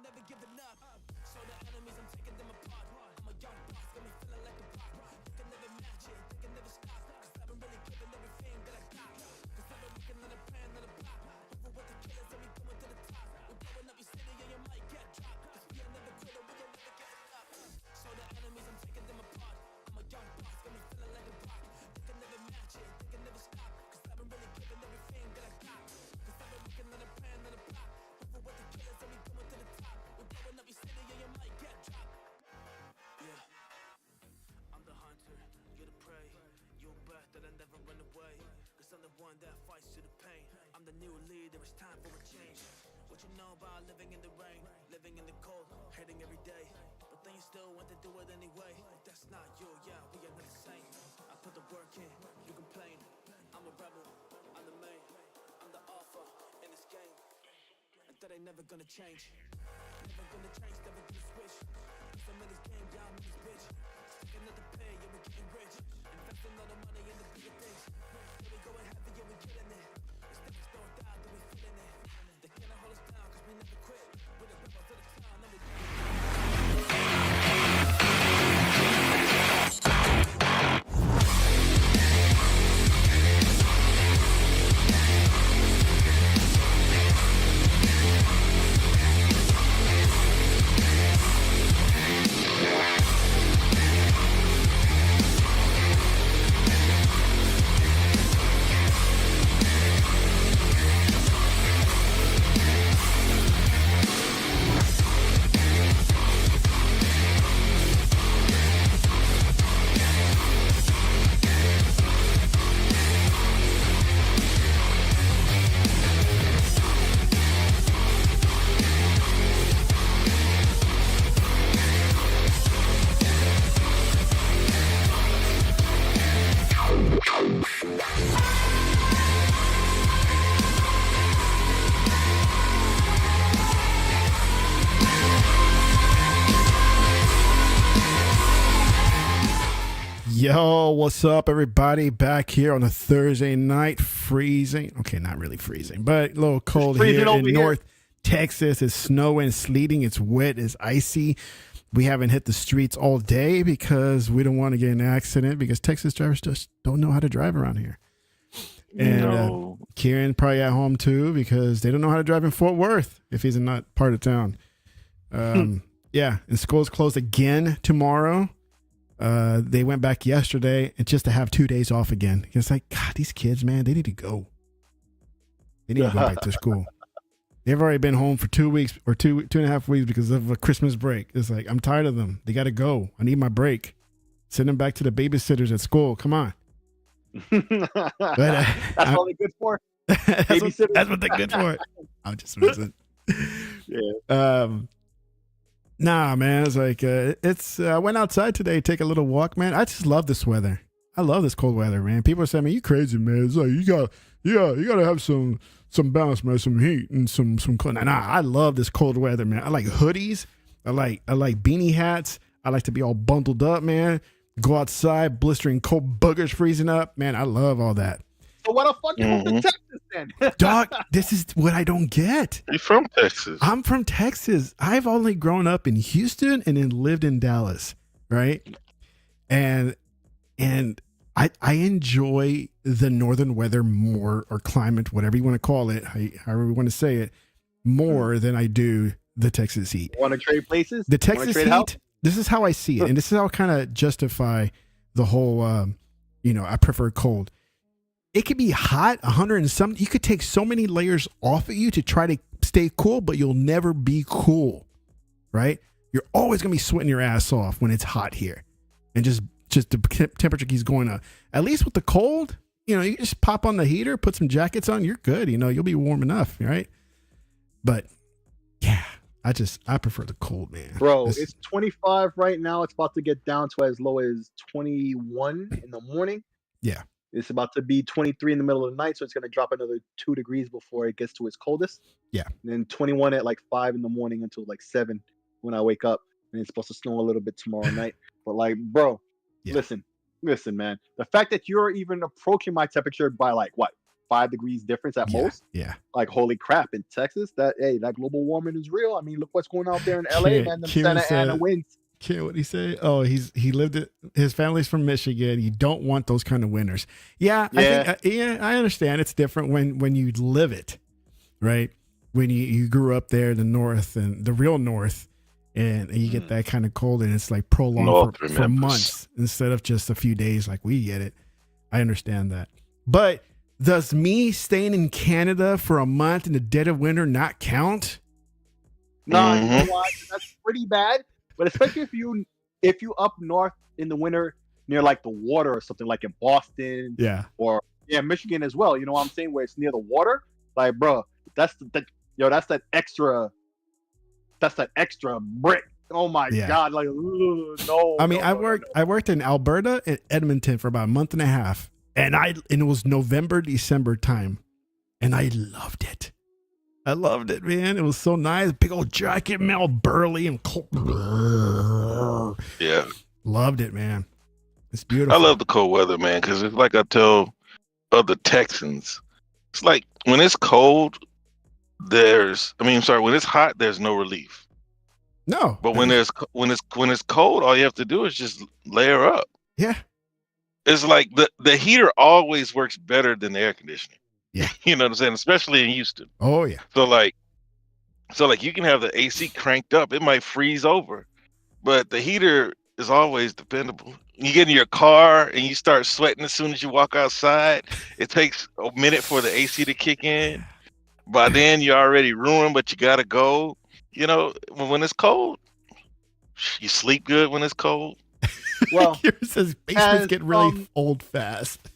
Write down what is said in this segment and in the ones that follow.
never giving up. So the enemies, I'm taking them apart. I'm a young boss, got me feeling like a rock. You can never match it, they can never stop. Cause I've been really giving everything that I got. Cause I've been working on a plan, on a plot. Over with the killers, and we coming to the top. We're blowing up your city, and you might get dropped. Cause we are never quit, we are never giving up. So the enemies, I'm taking them apart. I'm a young boss, got me feeling like a rock. You can never match it, they can never stop. Cause I've been really giving everything that I got. Cause I've been working on a plan, on a plot. Over with the killers, and we coming to the top. We're blowing up your city, and you might get dropped. Yeah, I'm the hunter, you're the prey. You'll bet that I never run away. Cause I'm the one that fights to the pain. I'm the new leader, it's time for a change. What you know about living in the rain, living in the cold, hating every day. But then you still want to do it anyway. That's not you, yeah, we are not the same. I put the work in, you complain. I'm a rebel, I'm the main. I'm the alpha in this game. And that ain't never gonna change. Never gonna change, never gonna switch. Cause I'm in this game, yeah, I'm in this bitch. Sticking at the pay, yeah, we're getting rich. Investing all the money in the bigger things. Yeah, we going heavy, yeah, we killing it. The steppers don't die, but we feeling it. They cannot hold us down, cause we never quit. We're the rebels of the town, and we Yo, what's up, everybody? Back here on a Thursday night, freezing. Okay, not really freezing, but a little cold here in North Texas. It's snowing, it's sleeting, it's wet, it's icy. We haven't hit the streets all day because we don't want to get in an accident because Texas drivers just don't know how to drive around here. And Kieran probably at home too because they don't know how to drive in Fort Worth if he's not part of town. Yeah, and school's closed again tomorrow. They went back yesterday and just to have 2 days off again. It's like, God, these kids, man, they need to go. They need to go back to school. They've already been home for 2 weeks or two and a half weeks because of a Christmas break. It's like, I'm tired of them. They got to go. I need my break. Send them back to the babysitters at school. Come on. That's all they're good for. That's what they're good for. I'm just messing. Yeah. Nah, man. It's like I went outside today to take a little walk, man. I just love this weather. I love this cold weather, man. People are saying, "Man, you crazy, man." It's like you gotta have some balance, man, some heat and some cold. Nah, I love this cold weather, man. I like hoodies. I like beanie hats. I like to be all bundled up, man. Go outside, blistering cold boogers freezing up, man. I love all that. So what the fuck you moved to Texas then? Doc, this is what I don't get. You're from Texas. I'm from Texas. I've only grown up in Houston and then lived in Dallas, right? And I enjoy the northern weather more, or climate, whatever you want to call it, however you want to say it, more than I do the Texas heat. Want to trade places? The Texas heat, this is how I see it. And this is how I kind of justify the whole, I prefer cold. It could be hot, 100 and something. You could take so many layers off of you to try to stay cool, but you'll never be cool, right? You're always going to be sweating your ass off when it's hot here. And just the temperature keeps going up. At least with the cold, you just pop on the heater, put some jackets on, you're good. You'll be warm enough, right? But, yeah, I prefer the cold, man. Bro, it's 25 right now. It's about to get down to as low as 21 in the morning. Yeah. It's about to be 23 in the middle of the night, so it's going to drop another 2 degrees before it gets to its coldest. Yeah. And then 21 at like 5 in the morning until like 7 when I wake up. And it's supposed to snow a little bit tomorrow night. But like, bro, listen, man. The fact that you're even approaching my temperature by like, what, 5 degrees difference at most. Yeah. Like, holy crap, in Texas, that global warming is real. I mean, look what's going on out there in LA, man. Them Santa Ana winds. What he say? Oh, he lived it. His family's from Michigan. You don't want those kind of winters. Yeah, I think, I understand. It's different when you live it, right? When you grew up there in the north and the real north, and you get that kind of cold, and it's like prolonged for months instead of just a few days like we get it. I understand that. But does me staying in Canada for a month in the dead of winter not count? No, you know what? That's pretty bad. But especially if you up north in the winter near like the water or something, like in Boston, or Michigan as well. You know what I'm saying? Where it's near the water, like, bro, that's that extra brick. Oh my god! Like, no. I mean, I worked in Alberta and Edmonton for about a month and a half, and it was November, December time, and I loved it. I loved it, man. It was so nice. Big old jacket, man, all burly and cold. Yeah. Loved it, man. It's beautiful. I love the cold weather, man, because it's like I tell other Texans. It's like when it's cold, when it's hot, there's no relief. No. But when it's cold, all you have to do is just layer up. Yeah. It's like the heater always works better than the air conditioning. Yeah. You know what I'm saying? Especially in Houston. Oh yeah. So like you can have the AC cranked up. It might freeze over, but the heater is always dependable. You get in your car and you start sweating as soon as you walk outside. It takes a minute for the AC to kick in. By then you're already ruined, but you gotta go. You know, when it's cold, you sleep good when it's cold. Well, says basements get really old fast.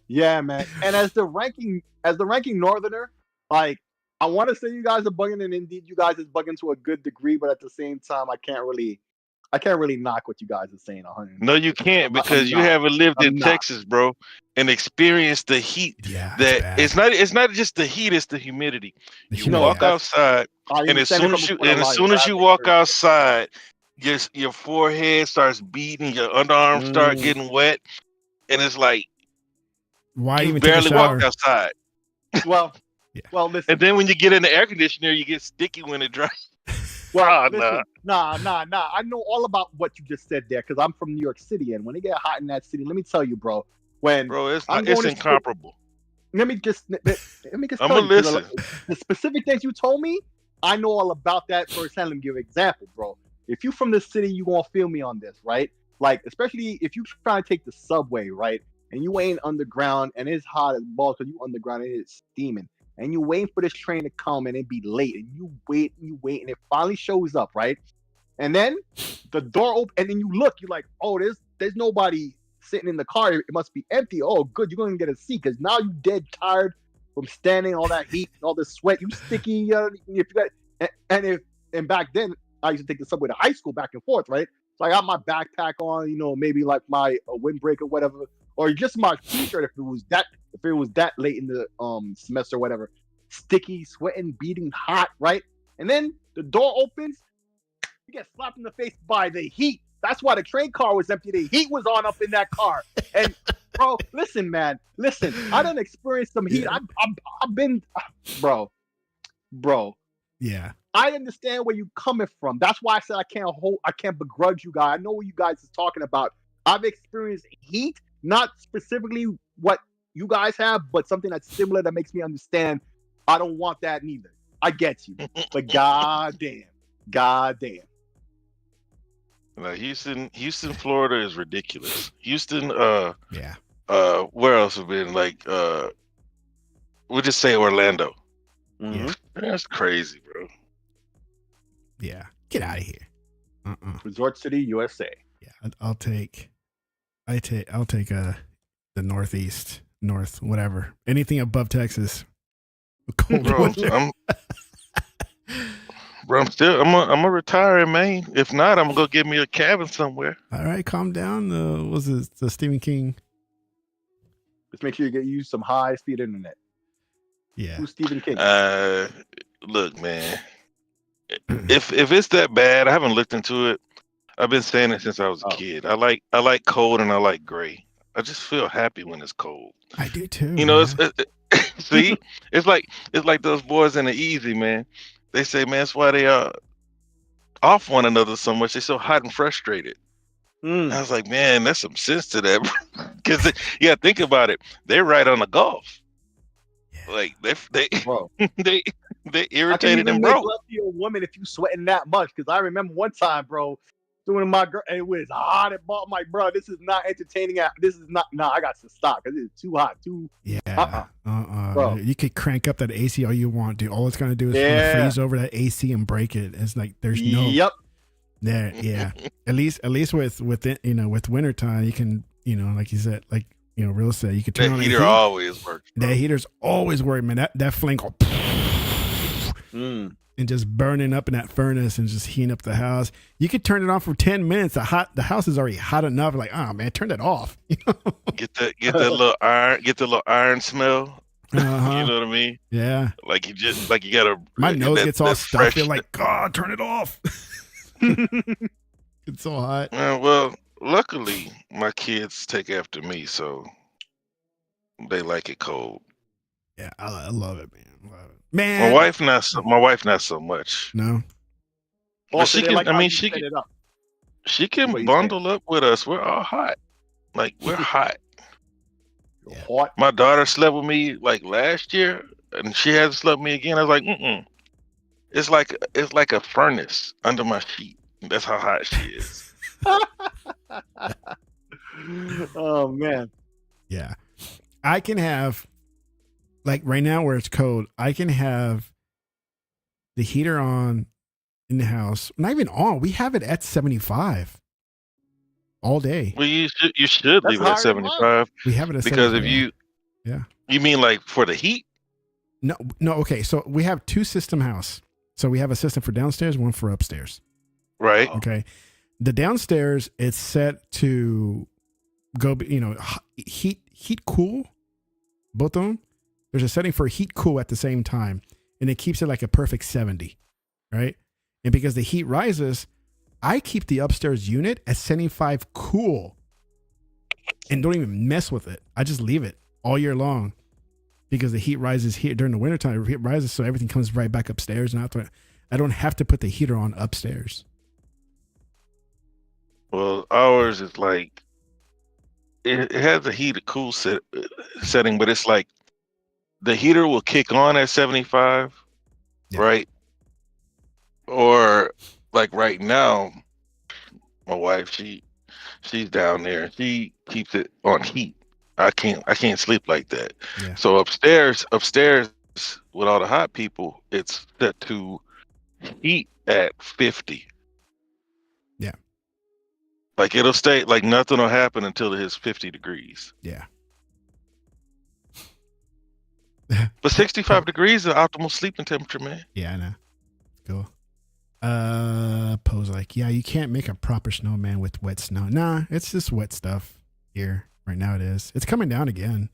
Yeah, man. And as the ranking northerner, like, I want to say you guys are bugging, and indeed you guys is bugging to a good degree, but at the same time, I can't really knock what you guys are saying 100%. No, you can't, because you haven't lived in Texas, bro, and experienced the heat. Yeah, it's not just the heat, it's the humidity. You walk outside, and as soon as you walk outside, your forehead starts beating, your underarms start getting wet, and it's like, why you even barely walked outside. Well, listen. And then when you get in the air conditioner, you get sticky when it dries. Well, nah. I know all about what you just said there, because I'm from New York City, and when it get hot in that city, let me tell you, bro. It's incomparable. Let me just I'm tell gonna you, listen. The specific things you told me, I know all about that firsthand. Let me give an example, bro. If you from the city, you gonna feel me on this, right? Like, especially if you try to take the subway, right? And you ain't underground, and it's hot as balls because you underground and it's steaming. And you waiting for this train to come and it be late. And you wait, and it finally shows up, right? And then the door opens, and then you look, you're like, oh, there's nobody sitting in the car. It must be empty. Oh, good, you're going to get a seat, because now you dead tired from standing, all that heat, and all the sweat. You sticky. If you got, and back then, I used to take the subway to high school back and forth, right? So I got my backpack on, maybe like my windbreaker, whatever, or just my t-shirt if it was that late in the semester or whatever. Sticky, sweating, beating hot, right? And then the door opens, you get slapped in the face by the heat. That's why the train car was empty. The heat was on up in that car. And bro, listen, man. I done experienced some heat. I've been, bro. Yeah. I understand where you coming from. That's why I said I can't begrudge you guys. I know what you guys is talking about. I've experienced heat, not specifically what you guys have, but something that's similar that makes me understand. I don't want that neither. I get you, but goddamn. Houston, Florida is ridiculous. Houston, where else have been? Like, we'll just say Orlando. Mm-hmm. That's crazy, bro. Yeah, get out of here. Resort City, USA. Yeah, I'll take the Northeast, whatever. Anything above Texas. Cold bro, I'm a retiring man. If not, I'm gonna go get me a cabin somewhere. All right, calm down. Was it the Stephen King? Just make sure you use some high-speed internet. Yeah. Who's Stephen King? Look, man. If it's that bad, I haven't looked into it. I've been saying it since I was a kid. I like cold and I like gray. I just feel happy when it's cold. I do too. You know, See, it's like those boys in the Easy, man. They say, man, that's why they are off one another so much. They're so hot and frustrated. I was like, man, that's some sense to that. Because yeah, think about it. They're right on the golf. Yeah. Like they Bro. they I can irritated even and make broke. love to your woman if you sweating that much. Because I remember one time, bro, doing my girl, and it was hot. It bought my bro. This is not entertaining. This is not. No, I got to stop because it's too hot. Yeah. Bro. You could crank up that AC all you want, dude. All it's gonna do is freeze over that AC and break it. It's like there's no. Yep. There, yeah. At least with it, with wintertime, you can, like you said, like Real said, you could turn That on heater the heat. always works. Bro. That heater's always working, man. That flame go and just burning up in that furnace and just heating up the house. You could turn it on for 10 minutes. The house is already hot enough. Like, oh man, turn that off. Get that little iron smell. You know what I mean? Yeah. Like you gotta. My nose gets all stuffy. fresh- Like, God, turn it off. It's so hot. Well, luckily my kids take after me, so they like it cold. Yeah, I love it, man. Love it. Man. My wife not so much. No. But she they can. like I how mean, you she set can. it up. She What you can bundle up with us. We're all hot. Like we're hot. You're hot. My daughter slept with me like last year, and she hasn't slept with me again. I was like, mm. It's like a furnace under my sheet. That's how hot she is. Oh man. Yeah. I can have, like right now where it's cold, I can have the heater on in the house. Not even on. We have it at 75 all day. Well, you should leave it at higher than mine. 75 We have it at because 75. if you mean like for the heat. No. Okay. So we have two system house. So we have a system for downstairs, one for upstairs. Right. Okay. The downstairs, it's set to go, heat cool, both of them. There's a setting for heat cool at the same time, and it keeps it like a perfect 70, right? And because the heat rises, I keep the upstairs unit at 75 cool and don't even mess with it. I just leave it all year long because the heat rises here during the wintertime. The heat rises, so everything comes right back upstairs, and I don't have to put the heater on upstairs. Well, ours is like it has a heated cool setting, but it's like the heater will kick on at 75, right? Or like right now, my wife she's down there. She keeps it on heat. I can't sleep like that. Yeah. So upstairs with all the hot people, it's set to heat at 50. Yeah. Like it'll stay, like nothing will happen until it hits 50 degrees. Yeah. But 65 degrees is optimal sleeping temperature, man. Yeah, I know. Cool. Pose like, yeah, you can't make a proper snowman with wet snow. Nah, it's just wet stuff here. Right now it is. It's coming down again,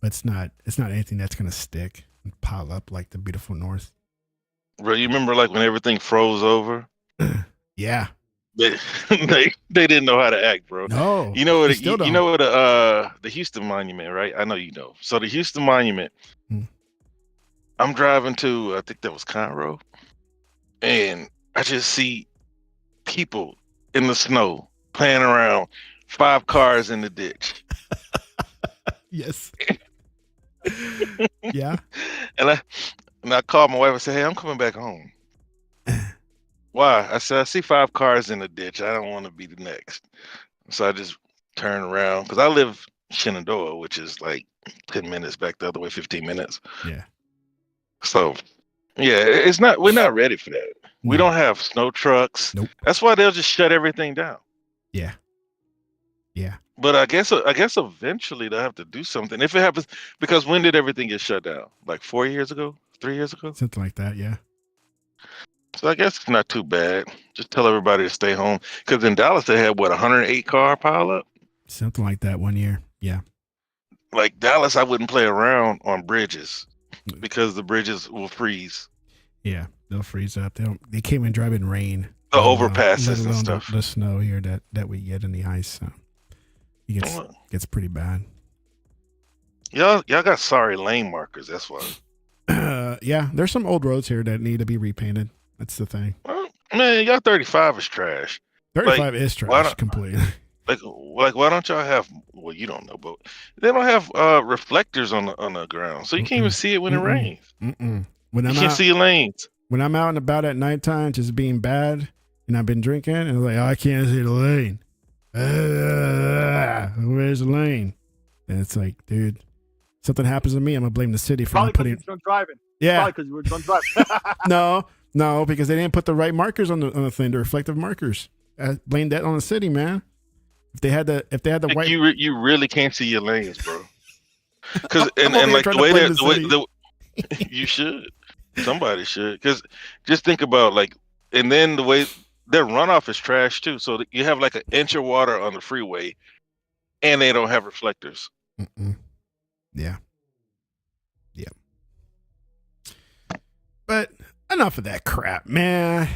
but it's not anything that's gonna stick and pile up like the beautiful north. Bro, you remember like when everything froze over? Yeah. They didn't know how to act, bro. No. You know what? Still You don't. know what? The Houston Monument, right? I know you know. So the Houston Monument. I'm driving to, I think that was Conroe, and I just see people in the snow playing around. 5 cars in the ditch. Yes. Yeah. And I called my wife and said, "Hey, I'm coming back home." Why? I said, "I see 5 cars in the ditch. I don't want to be the next." So I just turned around because I live Shenandoah, which is like 10 minutes back the other way, 15 minutes. Yeah. So yeah, we're not ready for that. No. We don't have snow trucks. Nope. That's why they'll just shut everything down. Yeah. Yeah. But I guess eventually they'll have to do something if it happens. Because when did everything get shut down? Like 4 years ago, 3 years ago. Something like that. Yeah. So I guess it's not too bad. Just tell everybody to stay home. Because in Dallas they had 108 car pile up. Something like that 1 year. Yeah. Like Dallas, I wouldn't play around on bridges because the bridges will freeze. Yeah. They'll freeze up. They can't even drive in rain. The overpasses let and alone stuff. The snow here that we get in the ice. So it gets pretty bad. Y'all got sorry lane markers. That's why. Yeah, there's some old roads here that need to be repainted. That's the thing. Well, man, y'all 35 is trash. 35 is why trash don't- completely. Like why don't y'all have? Well, you don't know, but they don't have reflectors on the ground, so you can't even see it when it rains. When You I'm can't out, see your lanes. when I'm out and about at nighttime, just being bad, and I've been drinking, and I'm like, oh, I can't see the lane. Where's the lane? And it's like, dude, something happens to me, I'm gonna blame the city for Probably not because putting. you were drunk driving. Yeah, Probably because you were drunk driving. no, because they didn't put the right markers on the thing, the reflective markers. I blame that on the city, man. If they had the Like, white, you really can't see your lanes, bro. Because I'm over and here like trying the to way blame that the city. you should, somebody should. Because just think about like, and then the way their runoff is trash too. So you have like an inch of water on the freeway, and they don't have reflectors. Yeah. But enough of that crap, man.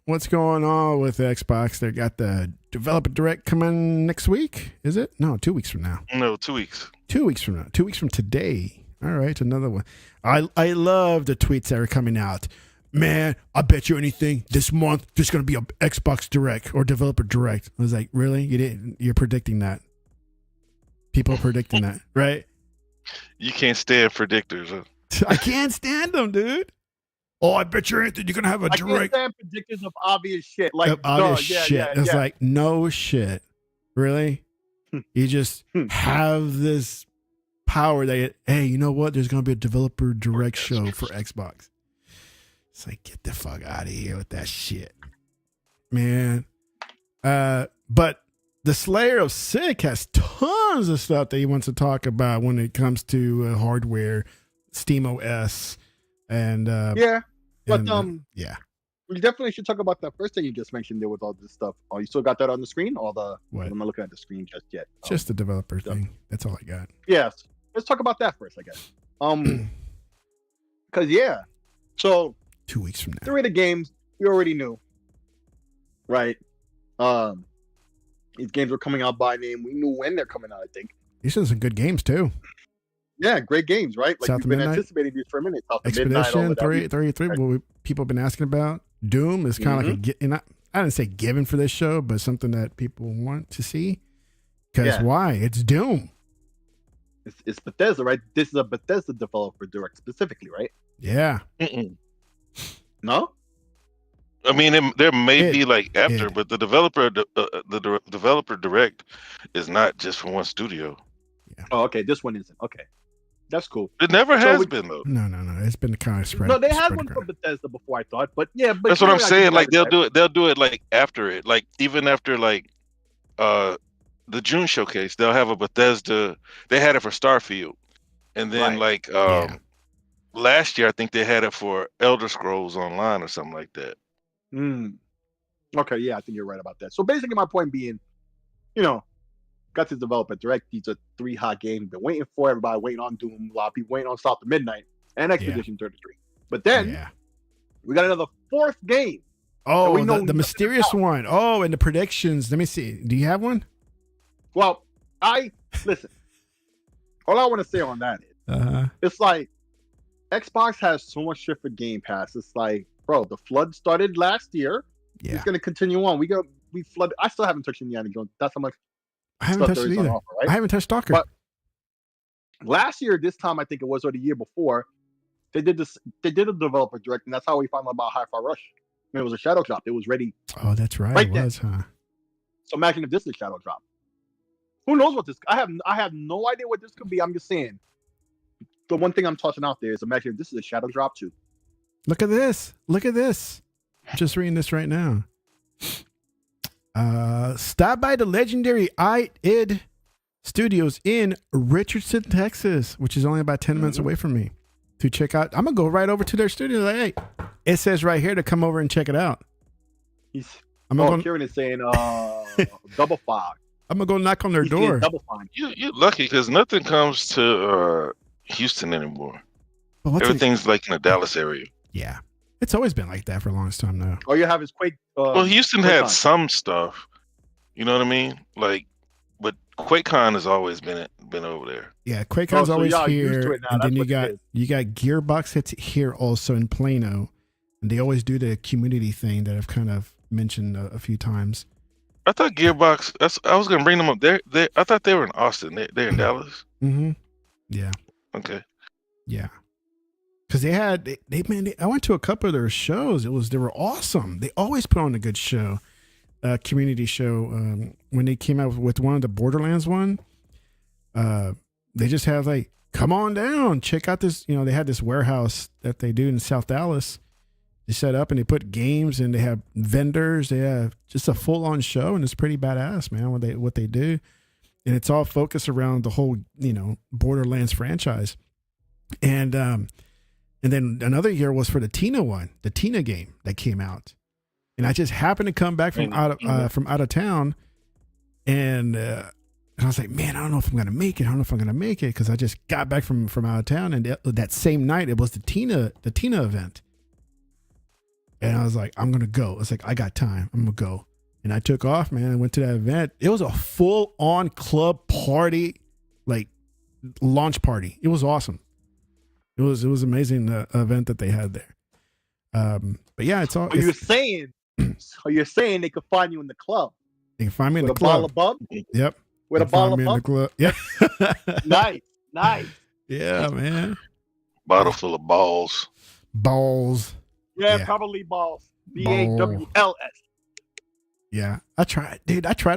What's going on with Xbox? They got the Developer Direct coming next week. Is it? No, 2 weeks from now. No, 2 weeks. 2 weeks from now. 2 weeks from today. All right, another one. I love the tweets that are coming out. Man, I bet you anything this month there's going to be a Xbox Direct or Developer Direct. I was like, really? You're predicting that. People are predicting that, right? You can't stand predictors. Huh? I can't stand them, dude. Oh, I bet you anything you're going to have a Direct. I can't stand predictors of obvious shit. Like, obvious shit. It's like, no shit. Really? You just have this power that, hey, you know what? There's going to be a Developer Direct show for Xbox. It's like, get the fuck out of here with that shit, man. But the Slayer of Sick has tons of stuff that he wants to talk about when it comes to hardware, Steamos, and yeah. But yeah, we definitely should talk about that first thing you just mentioned there with all this stuff. Oh, you still got that on the screen? Or what? I'm not looking at the screen just yet. Just the developer thing. That's all I got. Yes. Let's talk about that first, I guess. Because yeah, so 2 weeks from now, 3 of the games we already knew, right? These games were coming out by name. We knew when they're coming out. I think these are some good games too. Yeah, great games, right? Like South we've been Midnight? anticipating these for a minute. South of Midnight, Expedition all of that. 33, what people have been asking about. Doom is kind of like I didn't say given for this show, but something that people want to see. Because why? It's Doom. It's Bethesda, right? This is a Bethesda developer direct specifically, right? Yeah. No? I mean, there may be like after, but the developer direct is not just for one studio. Yeah. Oh, okay. This one isn't. Okay. That's cool. It never has been though. No. It's been kind of spread. No, they had one for Bethesda before, I thought, but yeah, but that's what I'm saying. Like they'll do it like after it, like even after like the June showcase, they'll have a Bethesda. They had it for Starfield, and then last year I think they had it for Elder Scrolls Online or something like that. Okay, yeah, I think you're right about that. So basically, my point being, got this developer direct. These are 3 hot games. Been waiting for everybody, waiting on Doom. A lot of people waiting on South of Midnight and Expedition 33. But then we got another 4th game. Oh, the mysterious one. Oh, and the predictions. Let me see. Do you have one? Well, listen. All I want to say on that is, it's like Xbox has so much shit for Game Pass. It's like, bro, the flood started last year. Yeah. It's gonna continue on. We flood. I still haven't touched Indiana Jones. That's how much. I haven't touched it either. Offer, right? I haven't touched Stalker. But last year, this time I think it was, or the year before, they did this. They did a developer direct, and that's how we found out about Hi-Fi Rush. I mean, it was a shadow drop. It was ready. Oh, that's right. It was, huh? So imagine if this is a shadow drop. Who knows what this? I have no idea what this could be. I'm just saying. The one thing I'm tossing out there is imagine if this is a shadow drop too. Look at this. I'm just reading this right now. Stop by the legendary id Studios in Richardson, Texas, which is only about 10 minutes away from me, to check out. I'm gonna go right over to their studio. Like, hey, it says right here to come over and check it out. Kieran is saying Double Fog. I'm gonna go knock on their door. You're lucky because nothing comes to Houston anymore. Everything's like in the Dallas area. Yeah. It's always been like that for the longest time now. All you have is Quake. Well, Houston had some stuff. You know what I mean? Like but QuakeCon has always been over there. Yeah, QuakeCon's always y'all used to here, it now. and That's then what it you got Gearbox hits here also in Plano, and they always do the community thing that I've kind of mentioned a few times. I thought Gearbox. I was gonna bring them up. I thought they were in Austin. They're in Dallas. Mm-hmm. Yeah. Okay. Yeah. Because I went to a couple of their shows. They were awesome. They always put on a good show, community show. When they came out with one of the Borderlands one, they just have like, come on down, check out this. They had this warehouse that they do in South Dallas. They set up and they put games and they have vendors. They have just a full on show, and it's pretty badass, man. What they do, and it's all focused around the whole Borderlands franchise, and then another year was for the Tina game that came out, and I just happened to come back from out of town, and I was like, man, I don't know if I'm gonna make it. Because I just got back from out of town, and that same night it was the Tina event. And I was like, I'm going to go. It's like, I got time. I'm going to go. And I took off, man. I went to that event. It was a full on club party, like launch party. It was awesome. It was amazing event that they had there. But yeah, it's all. You're saying they could find you in the club. They can find me in the With a bottle of club. bub? Yep. With a bottle of in the bub? club. Yeah. Nice. Yeah, man. Bottle full of balls. Balls. Yeah, probably balls. BAWLS. Yeah, I tried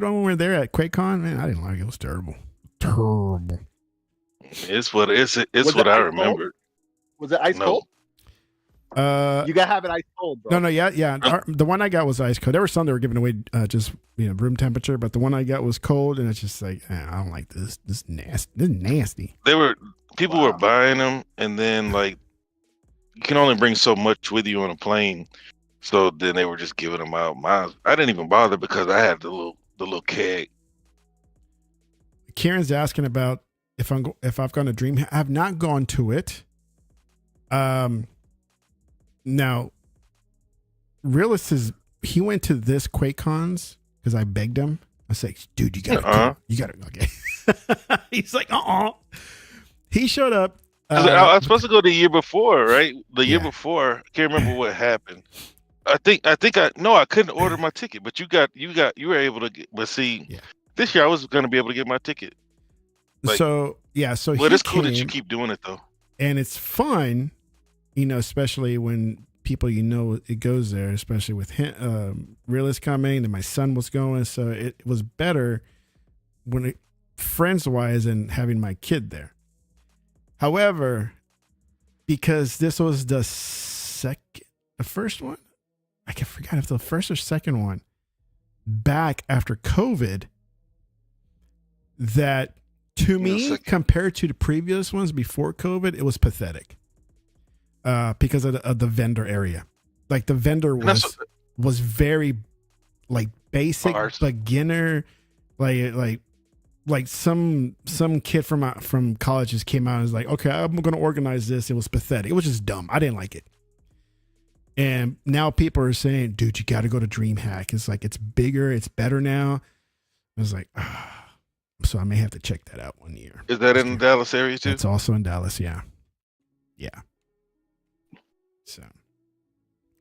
one when we were there at QuakeCon. Man, I didn't like it. It was terrible. It's what I remembered. Was it ice cold? You gotta have it ice cold, bro. No, yeah. The one I got was ice cold. There were some that were giving away just room temperature, but the one I got was cold, and it's just like, I don't like this. This is nasty. People were buying them, and then like you can only bring so much with you on a plane, so then they were just giving them out. I didn't even bother because I had the little keg. Kieran's asking about if I've gone to Dream. I have not gone to it. Now, Realist says he went to this QuakeCons because I begged him. I was like, dude, you gotta come. You gotta, okay. He's like, He showed up. I was supposed to go the year before, right? The year before, I can't remember what happened. I couldn't order my ticket, but you were able to get. But see, this year I was going to be able to get my ticket. Like, well, it's cool that you keep doing it though, and it's fun, especially when people it goes there, especially with him, Realist coming, and my son was going, so it was better when friends wise and having my kid there. However, because this was the first one, I forgot if the first or second one back after COVID, that to me, compared to the previous ones before COVID, it was pathetic. Because of the vendor area. Like the vendor was very like basic beginner, like some kid from college just came out and was like, okay, I'm going to organize this. It was pathetic. It was just dumb. I didn't like it. And now people are saying, dude, you got to go to DreamHack. It's like, it's bigger. It's better now. I was like, so I may have to check that out one year. Is that in the Dallas area too? It's also in Dallas. Yeah. Yeah. So,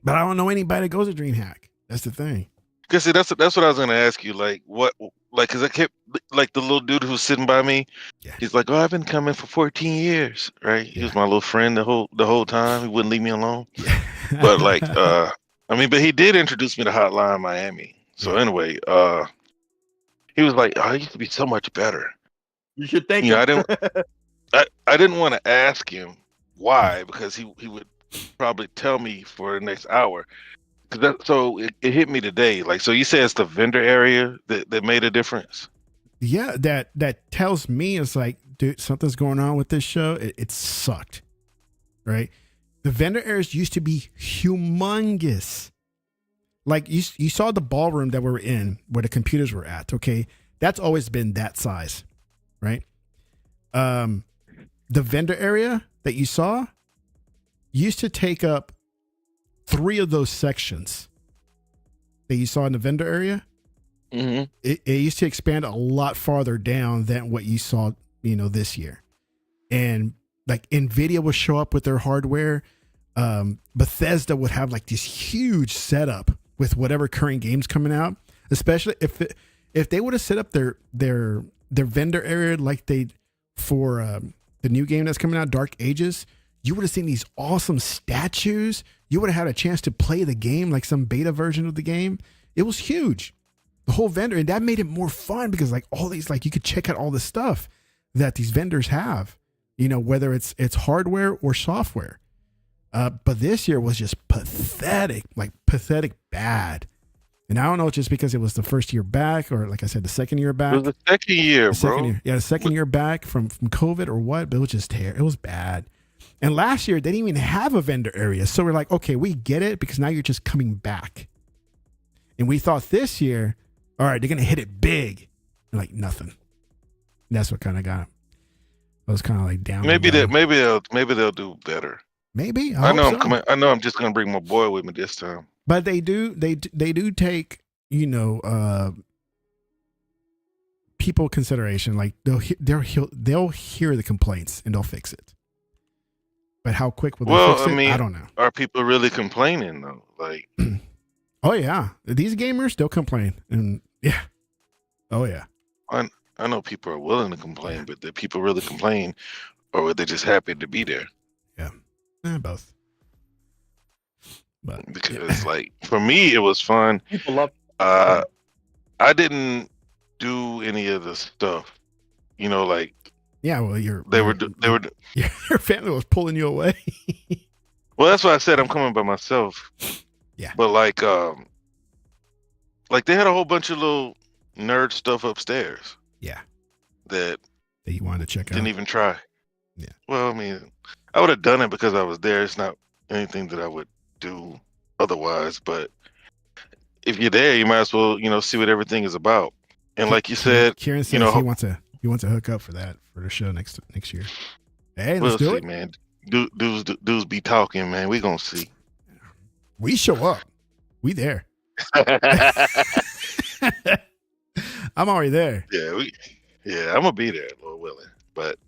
but I don't know anybody that goes to DreamHack. That's the thing. Cause see, that's what I was gonna ask you. Like what? Like, cause I kept like the little dude who's sitting by me. Yeah. He's like, "Oh, I've been coming for 14 years, right?" Yeah. He was my little friend the whole time. He wouldn't leave me alone. Yeah. But like, but he did introduce me to Hotline Miami. So anyway, he was like, "Oh, it used to be so much better." You should thank him. I didn't want to ask him why, because he would probably tell me for the next hour. So it hit me today. Like, so you say it's the vendor area that made a difference? Yeah, that tells me it's like, dude, something's going on with this show. It sucked, right? The vendor areas used to be humongous. Like you saw the ballroom that we were in where the computers were at. Okay, that's always been that size, right? The vendor area that you saw used to take up 3 of those sections that you saw in the vendor area. it used to expand a lot farther down than what you saw, this year. And like Nvidia would show up with their hardware. Bethesda would have like this huge setup with whatever current games coming out, especially if they would have set up their vendor area like they for the new game that's coming out, Dark Ages. You would have seen these awesome statues. You would have had a chance to play the game, like some beta version of the game. It was huge. The whole vendor, and that made it more fun because like all these, like you could check out all the stuff that these vendors have, whether it's hardware or software. But this year was just pathetic bad. And I don't know, just because it was the first year back, or like I said, the second year back. It was the second year, bro. The second year back from COVID or what, but it was just terrible. It was bad. And last year, they didn't even have a vendor area. So we're like, okay, we get it because now you're just coming back. And we thought this year, all right, they're going to hit it big. And like nothing. And that's what kind of got, I was kind of like down. Maybe they'll do better. Maybe. I know I'm coming. I know I'm just going to bring my boy with me this time. But they do take, people consideration. Like they'll hear the complaints and they'll fix it. But how quick will they fix it? I don't know. Are people really complaining though? Like, oh yeah, these gamers, they'll complain, and yeah, oh yeah. I know people are willing to complain, but do people really complain, or were they just happy to be there? Yeah, both. But because like for me, it was fun. People love. I didn't do any of the stuff, like. Yeah, well, your family was pulling you away. Well, that's why I said I'm coming by myself. Yeah, but like they had a whole bunch of little nerd stuff upstairs. Yeah, that you wanted to check out. Didn't even try. Yeah. Well, I mean, I would have done it because I was there. It's not anything that I would do otherwise. But if you're there, you might as well, see what everything is about. And like you said, Kieran says he wants to hook up for the show next year. Hey, let's do it, man. Dudes be talking, man. We gonna see. We show up. We there. I'm already there. Yeah, I'm gonna be there, Lord willing. But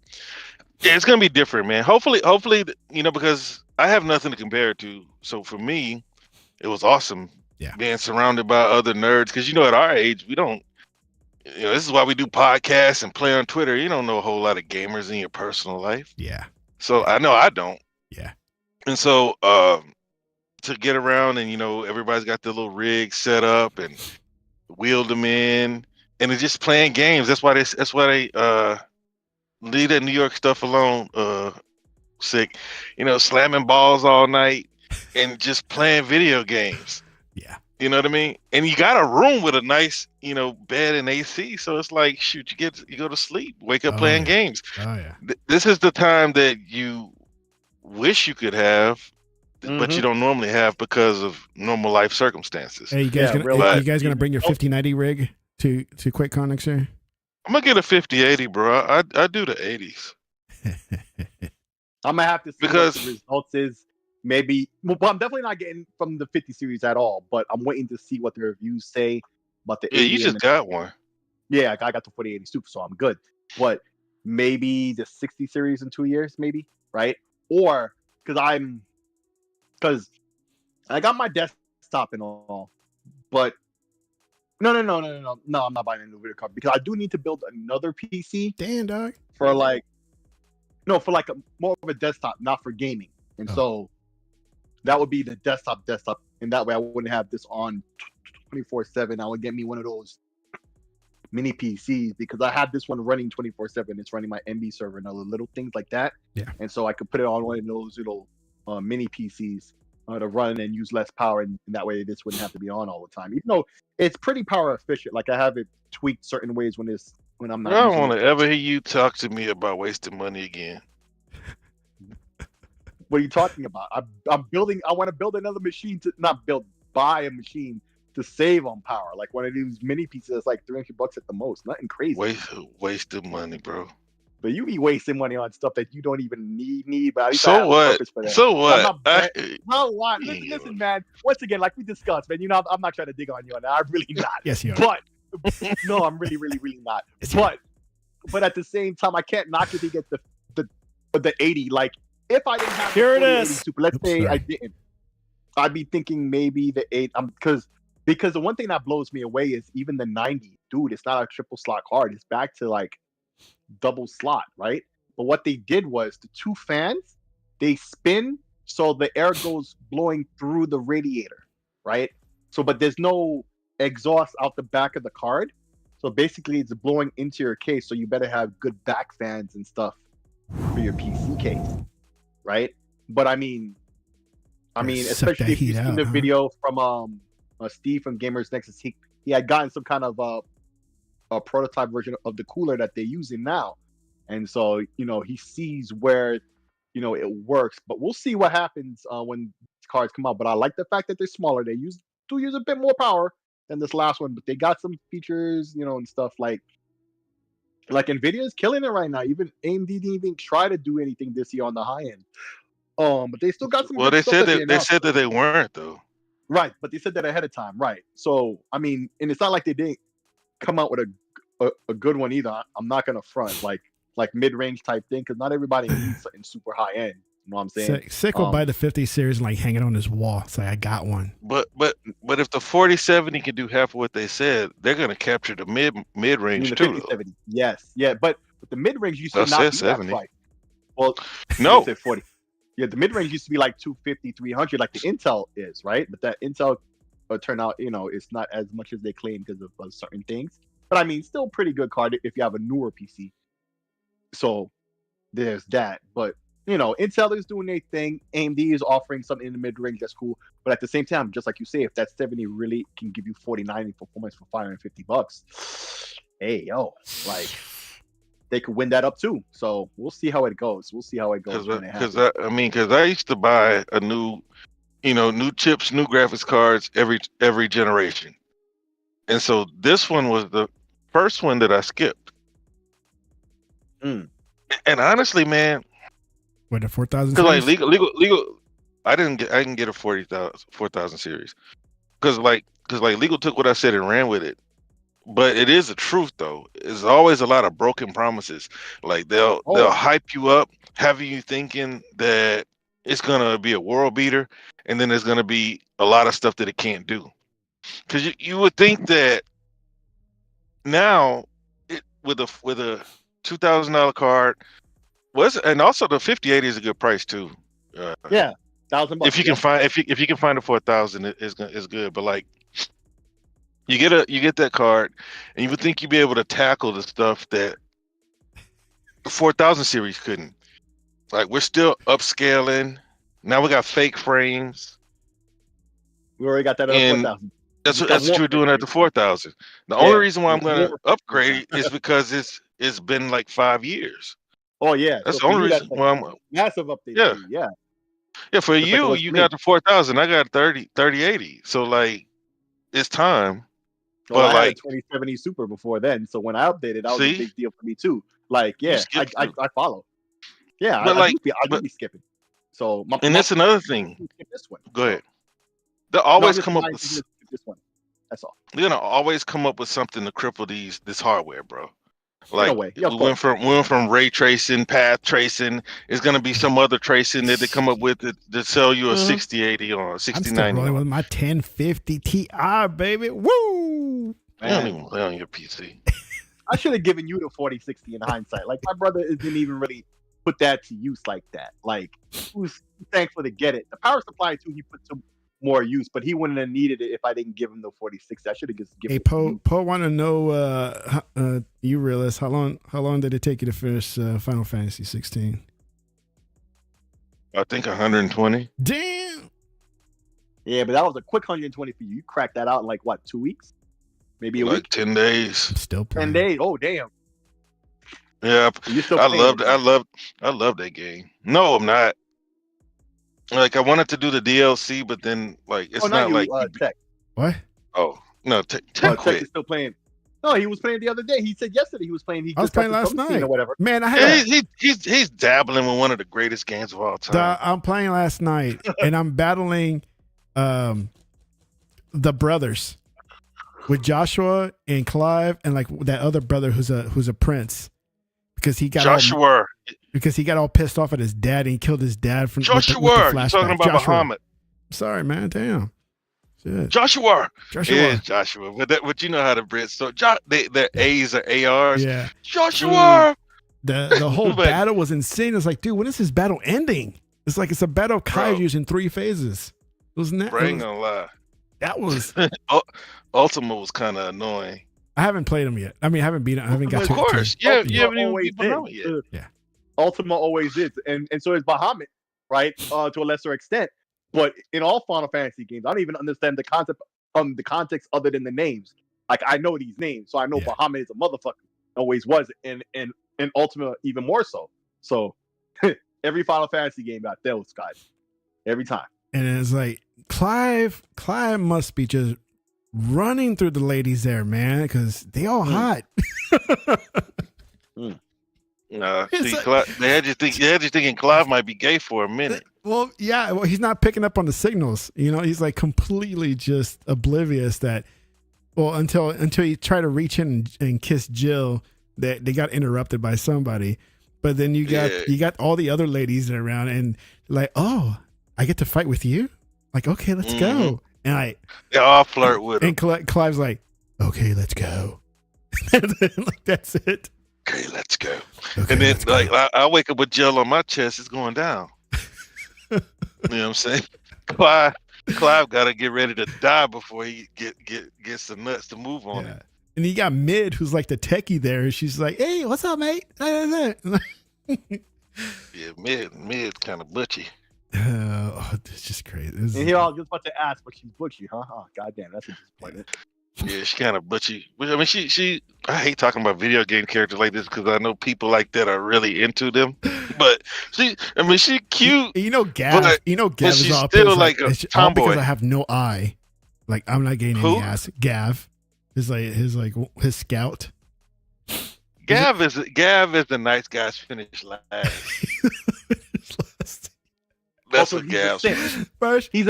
yeah, it's gonna be different, man. Hopefully, because I have nothing to compare it to. So for me, it was awesome. Yeah, being surrounded by other nerds, because at our age we don't. This is why we do podcasts and play on Twitter. You don't know a whole lot of gamers in your personal life. Yeah. So I know I don't. Yeah. And so to get around and everybody's got their little rig set up and wheeled them in, and they're just playing games. That's why they leave that New York stuff alone. Sick, slamming balls all night and just playing video games. Yeah. You know what I mean? And you got a room with a nice, bed and AC. So it's like, shoot, you go to sleep, wake up playing games. Oh yeah. This is the time that you wish you could have, but you don't normally have because of normal life circumstances. Hey, you guys gonna bring your 5090 rig to QuakeCon next year? I'm gonna get a 5080, bro. I do the 80s. I'm gonna have to see what the results is. Maybe, well, I'm definitely not getting from the 50 series at all, but I'm waiting to see what the reviews say about the 80. Yeah, you just got one. Yeah, I got the 4080 Super, so I'm good. But maybe the 60 series in 2 years, maybe, right? Or because I got my desktop and all, but no, I'm not buying a new video card because I do need to build another PC. Damn, dog. For more of a desktop, not for gaming, and so. That would be the desktop, and that way I wouldn't have this on 24/7. I would get me one of those mini PCs because I have this one running 24/7. It's running my MB server and other little things like that. Yeah. And so I could put it on one of those little mini PCs to run and use less power, and that way this wouldn't have to be on all the time. Even though it's pretty power efficient, like I have it tweaked certain ways when I'm not. I don't want to ever hear you talk to me about wasting money again. What are you talking about? I'm building. I want to build another machine buy a machine to save on power. Like one of these mini PCs that's like $300 at the most. Nothing crazy. Wasted money, bro. But you be wasting money on stuff that you don't even need. But so what? So what? Listen, man. Once again, like we discussed, man. I'm not trying to dig on you on that. I'm really not. Yes, you are. But No, I'm really, really, really not. But at the same time, I can't knock if he gets the 80. Like if I didn't have Here it the 4080 is. Super, let's say I sorry. didn't, I'd be thinking maybe the 8. Because the one thing that blows me away is even the 90, dude. It's not a triple slot card. It's back to like double slot, right? But what they did was the two fans, they spin so the air goes blowing through the radiator, right? So, but there's no exhaust out the back of the card. So basically, it's blowing into your case. So you better have good back fans and stuff for your PC case, right? But I mean, Suck that especially if heat you've seen out, the huh? video from Steve from Gamers Nexus, he had gotten some kind of a prototype version of the cooler that they're using now, and so he sees where it works. But we'll see what happens when cards come out. But I like the fact that they're smaller. They do use a bit more power than this last one, but they got some features, and stuff like Nvidia is killing it right now. Even AMD didn't even try to do anything this year on the high end. But they still got some. Well, good they stuff said that that they announced. said that they weren't though. Right, but they said that ahead of time, right? So I mean, and it's not like they didn't come out with a good one either. I'm not gonna front like mid range type thing, because not everybody needs something super high end. You know what I'm saying? Sick will buy the 50 series and like hang it on his wall. Say, I got one. But if the 4070 can do half of what they said, they're gonna capture the mid You mean range the too. 50, Though. 70. Yes, yeah, but the mid range used to I not said be 70. that price. Well, No, I said 40. Yeah, the mid range used to be like 250, 300, like the Intel is, right? But that Intel turned out, it's not as much as they claim because of certain things. But I mean, still pretty good card if you have a newer PC. So there's that. But Intel is doing their thing. AMD is offering something in the mid range that's cool. But at the same time, just like you say, if that 70 really can give you 4090 performance for $550, hey yo, like they could win that up too. So we'll see how it goes. We'll see how it goes when it happens. because I used to buy a new chips, new graphics cards every generation, and so this one was the first one that I skipped. Mm. And honestly, man, What, the 4000 because like series? legal, I didn't get a 4000 series because legal took what I said and ran with it. But it is the truth though. There's always a lot of broken promises. Like they'll hype you up, having you thinking that it's gonna be a world beater, and then there's gonna be a lot of stuff that it can't do. Because you would think that now with a $2,000 card and also the 5080 is a good price too. Yeah, $1,000. If you can find if you can find a 4000, is good. But like you get that card, and you would think you'd be able to tackle the stuff that the 4000 series couldn't. Like we're still upscaling. Now we got fake frames. We already got that at 4,000. That's what you were doing at the 4000. The only reason why I'm going to upgrade is because it's been like 5 years. Oh yeah, That's so the only reason why I'm massive update. Yeah. For you, yeah. Yeah, for Just like it was you for me. got the 4000. I got 3080. So like it's time. Well, But I had a like 2070 Super before then, so when I updated, that was a See? big deal for me too. Like, You yeah, skipped I too. follow. Yeah, But I like- do be skipping. So and that's another thing. skip this one. Go ahead. So, They'll no, always just come up mine, with just skip this one. That's all. they're gonna always come up with something to cripple this hardware, bro. Like way. Yeah, of we went from ray tracing, path tracing. It's gonna be some other tracing that they come up with to sell you a Mhm. 6080 or a I'm still 6090. rolling with my 1050 Ti, baby. Woo! They don't Man, even play on your PC. I should have given you the 4060 in hindsight. Like my brother didn't even really put that to use like that. Like he was thankful to get it. The power supply too, he put to more use, but he wouldn't have needed it if I didn't give him the 4060. I should have just given Hey, it to you. Poe want to know, you realize how long did it take you to finish Final Fantasy 16? I think 120. Damn. Yeah, but that was a quick 120 for you. You cracked that out in like what, 2 weeks? Maybe a Like week? 10 days. I'm still 10 playing. days. Oh damn. Yeah, You still I playing it. love that game. No, I'm not. Like I wanted to do the DLC, but then like it's Oh, not you, like Tech. What? oh no, Tech Tech quit. is still playing. No, he was playing the other day. He said yesterday he was playing. He I was just got playing the last drum scene night. or whatever. Man, I had Yeah, he's dabbling with one of the greatest games of all time. I'm playing last night, and I'm battling the brothers. with Joshua and Clive and like that other brother who's a prince because he got Joshua. Because he got all pissed off at his dad and he killed his dad from Joshua. with the You're flashback. talking about Joshua. Muhammad. Sorry, man. Damn. Shit. Joshua. Joshua. It is Joshua. But you know how the Brits so their A's are ARs. Yeah. Joshua. The whole battle was insane. It's like, dude, when is this battle ending? It's like it's a battle of kaijus in 3 phases. Wasn't that? I ain't gonna lie. That was Ultima was kind of annoying. I haven't played him yet. I mean, I haven't beat him. I haven't got to. Of course, yeah, Ultima you haven't even always beat Muhammad yet. Yeah. Ultima always is, and so is Bahamut, right? To a lesser extent. But in all Final Fantasy games, I don't even understand the context other than the names. Like I know these names, so I know Bahamut is a motherfucker. Always was, and Ultima even more so. So every Final Fantasy game got those guys every time. And it's like Clive must be just running through the ladies there, man, because they all hot. No, see, they had you thinking Clive might be gay for a minute. Well, yeah. Well, he's not picking up on the signals. You know, he's like completely just oblivious that. Well, until he tried to reach in and kiss Jill, they got interrupted by somebody. But then you got all the other ladies around and like, oh, I get to fight with you. Like, okay, let's go. And they all flirt with him. And Clive's like, okay, let's go. And then, like, that's it. Okay, let's go. Okay, and then like I wake up with Jill on my chest, it's going down. You know what I'm saying? Clive got to get ready to die before he gets the nuts to move on it. And you got Mid, who's like the techie there. She's like, "Hey, what's up, mate?" Yeah, Mid kind of butchy. It's just crazy. And here I was just about to ask, but she's butchy, huh? Goddamn, that's a disappointment. Yeah, she kind of butchy. I mean, she. I hate talking about video game characters like this because I know people like that are really into them. But she cute. You know, Gav. But is she's all still like a it's all tomboy. because I have no eye. Like I'm not getting any ass. Gav is his scout. Gav is the nice guys finish last. That's what Gav's. First, you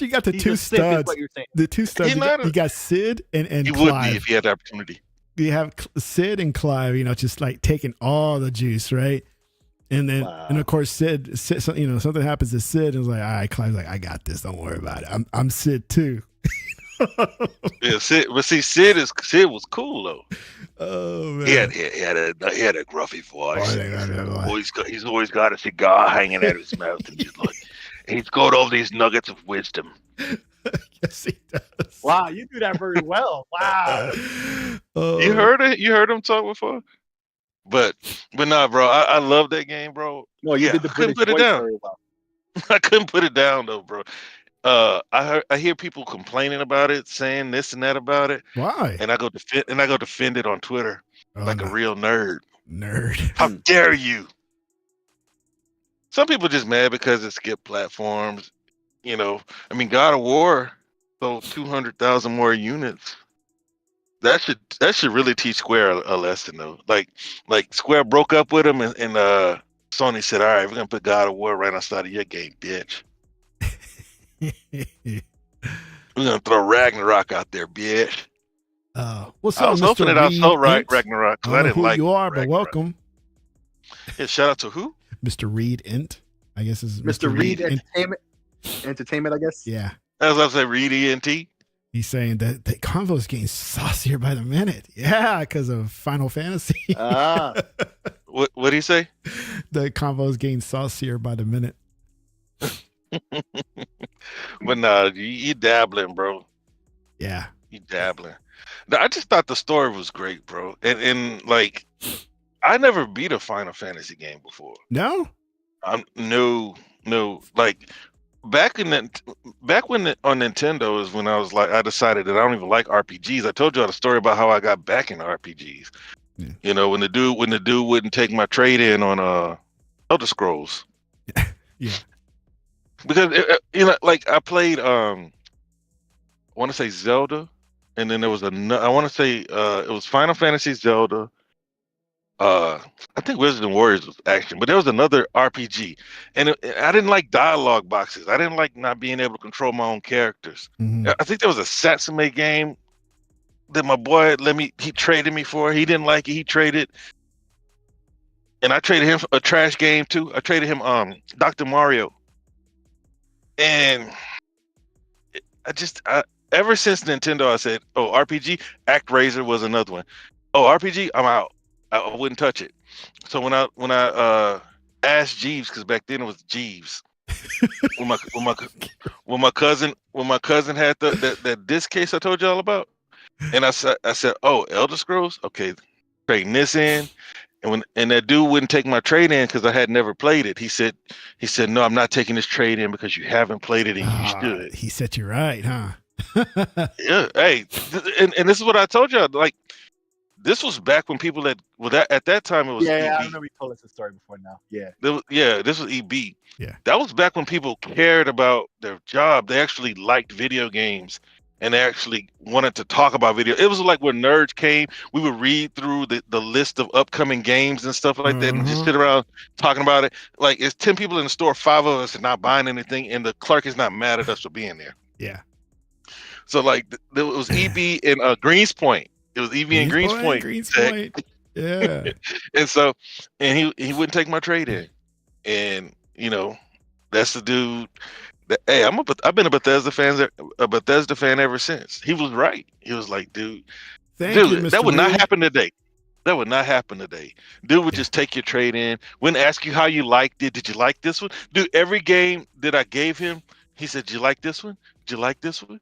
got the two studs. The two studs. You got Sid and he Clive. would be if he had the opportunity. You have Sid and Clive, just like taking all the juice, right? And then, and of course, Sid, something happens to Sid, and it's like, all right, Clive's like, I got this. Don't worry about it. I'm Sid too. Yeah, Sid. But see, Sid was cool though. Oh man, he had a gruffy voice. He's always got a cigar hanging out of his mouth, and he's got all these nuggets of wisdom. Yes, he does. Wow, you do that very well. Wow. You heard it? You heard him talk before? But nah, bro. I love that game, bro. No, you did the British voice very well. I couldn't put it down though, bro. I hear people complaining about it, saying this and that about it. Why? And I go defend it on Twitter a real nerd. How dare you? Some people just mad because it skipped platforms. I mean, God of War sold 200,000 more units. That should really teach Square a lesson though. Like Square broke up with him, and Sony said, "All right, we're gonna put God of War right outside of your game, bitch. We're gonna throw Ragnarok out there, bitch." What's I was hoping that I was so right, Ragnarok, because I didn't like you are, Ragnarok. but welcome. Yeah, shout out to who? Mr. Reed Int. I guess is Mr. Reed Entertainment, I guess. Yeah. As I say, Reed ENT. He's saying that the convo is getting saucier by the minute. Yeah, because of Final Fantasy. What did he say? The convo is getting saucier by the minute. But nah, you dabbling, bro. Yeah. You dabbling. I just thought the story was great, bro. And like, I never beat a Final Fantasy game before. No? No. Like, back when on Nintendo is when I was like, I decided that I don't even like RPGs. I told you the story about how I got back into RPGs. Yeah. When the dude wouldn't take my trade in on Elder Scrolls. Yeah. Because like I played I want to say Zelda, and then there was I want to say it was Final Fantasy, Zelda. I think Wizard Warriors was action, but there was another RPG, and I didn't like dialogue boxes. I didn't like not being able to control my own characters. Mm-hmm. I think there was a Satsume game that my boy he traded me for. He didn't like it. He traded, and I traded him a trash game too. I traded him Dr. Mario, and ever since Nintendo, I said, oh, RPG, ActRaiser was another one. Oh, RPG, I'm out. I wouldn't touch it. So when I asked Jeeves, because back then it was Jeeves, when my cousin had that disc case I told y'all about, and I said, oh, Elder Scrolls, okay, trading this in, and that dude wouldn't take my trade in because I had never played it. He said, no, I'm not taking this trade in because you haven't played it and you should. He set you right, huh? Yeah, hey, and this is what I told y'all. Like, this was back when people at that time it was Yeah, EB. I remember you told us the story before now. Yeah. This was EB. Yeah. That was back when people cared about their job. They actually liked video games and they actually wanted to talk about video. It was like when nerds came, we would read through the list of upcoming games and stuff like that and just sit around talking about it. Like, it's 10 people in the store, 5 of us are not buying anything, and the clerk is not mad at us for being there. Yeah. So like it was EB and Greens Point. It was EV and Greens Point. Yeah. and he wouldn't take my trade in. And that's the dude that, hey, I've been a Bethesda fan ever since. He was right. He was like, dude, that would not happen today. That would not happen today. Dude would just take your trade in, wouldn't ask you how you liked it. Did you like this one? Dude, every game that I gave him, he said, did you like this one? Did you like this one?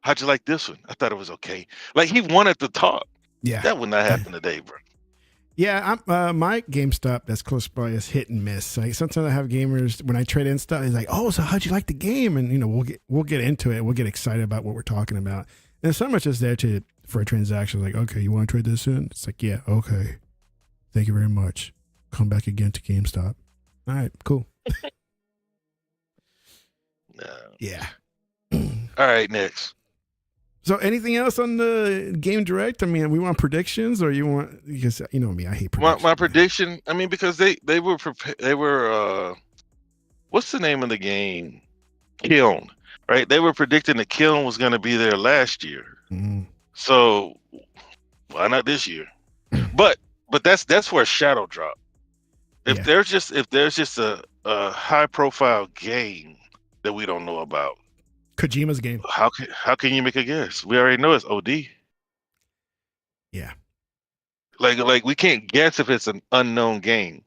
How'd you like this one? I thought it was okay. Like, he wanted to talk. Yeah. That would not happen today, bro. Yeah, my GameStop that's close by is hit and miss. Like, sometimes I have gamers when I trade in stuff, it's like, oh, so how'd you like the game? And we'll get into it. We'll get excited about what we're talking about. And so much is there for a transaction. Like, okay, you want to trade this in? It's like, yeah, okay. Thank you very much. Come back again to GameStop. All right, cool. No. Yeah. All right, next. So anything else on the Game Direct? I mean, we want predictions, or you want, because you know me, I hate predictions. My prediction, I mean, because they were what's the name of the game? Kiln, right? They were predicting that Kiln was going to be there last year. Mm. So why not this year? But that's for a shadow drop. If there's just a high profile game that we don't know about, Kojima's game. How can you make a guess? We already know it's OD. Yeah. Like we can't guess if it's an unknown game.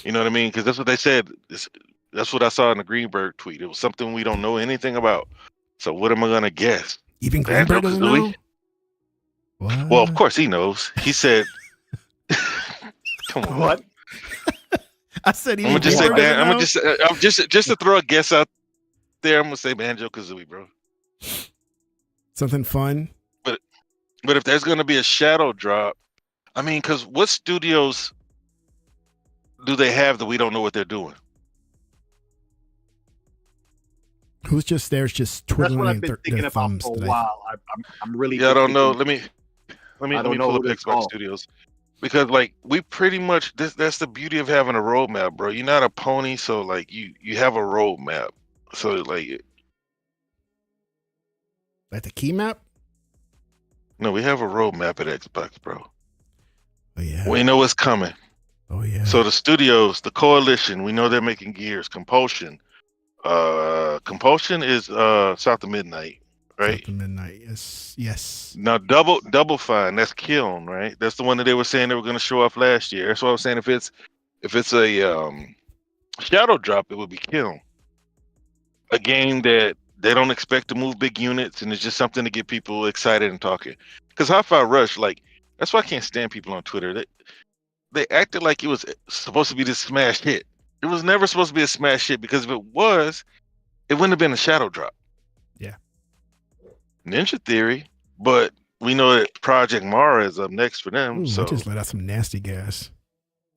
You know what I mean? Because that's what they said. That's what I saw in the Greenberg tweet. It was something we don't know anything about. So what am I gonna guess? Even Greenberg doesn't know? What? Well, of course he knows. He said, "Come on." What? I said. I'm just to throw a guess out there. I'm gonna say Banjo-Kazooie, bro. Something fun. But if there's gonna be a shadow drop, I mean, because what studios do they have that we don't know what they're doing? Who's just there? Just twiddling. That's what I've been thinking about for a while. I'm really. Yeah, I don't know. Let me pull up Xbox Studios, because like we pretty much that's the beauty of having a roadmap, bro. You're not a pony, so like you have a roadmap. So like the key map. No, we have a roadmap at Xbox, bro. Oh yeah. We know what's coming. Oh yeah. So the studios, the coalition, we know they're making Gears. Compulsion. Compulsion is South of Midnight, right? South of Midnight. Yes. Now Double Fine, that's Kiln, right? That's the one that they were saying they were going to show off last year. That's what I was saying. If it's a shadow drop, it would be Kiln. A game that they don't expect to move big units, and it's just something to get people excited and talking. Because Hi-Fi Rush, like, that's why I can't stand people on Twitter. They acted like it was supposed to be this smash hit. It was never supposed to be a smash hit, because if it was, it wouldn't have been a shadow drop. Yeah. Ninja Theory, but we know that Project Mara is up next for them. Ooh, so I just let out some nasty gas.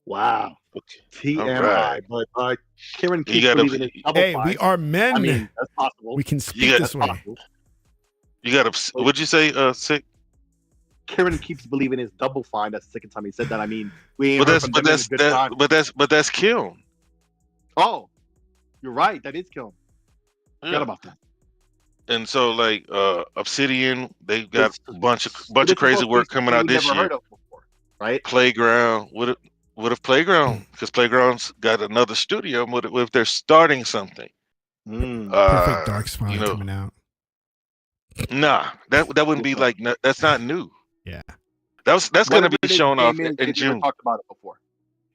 Wow. Okay. TMI. Right. But Kieran keeps believing in double Hey, five. we are men. I mean, that's possible. We can speak this way. Possible. You got to. What'd you say? Sick. Kieran keeps believing it's Double Fine. That's the second time he said that. I mean, we ain't But that's Kiln. Oh, you're right. That is Kiln. Yeah. Forgot about that. And so like Obsidian, they've got It's, a bunch but of it's crazy supposed to be work coming something out we this never year. heard of before, right? Playground, what if Playground? Because Playground's got another studio. What if they're starting something? Mm. Perfect Dark's You finally know, coming out. nah, that wouldn't be It's not. like that's not new. Yeah. That's gonna Whatever be it is shown off came in, in they never June. talked about it before.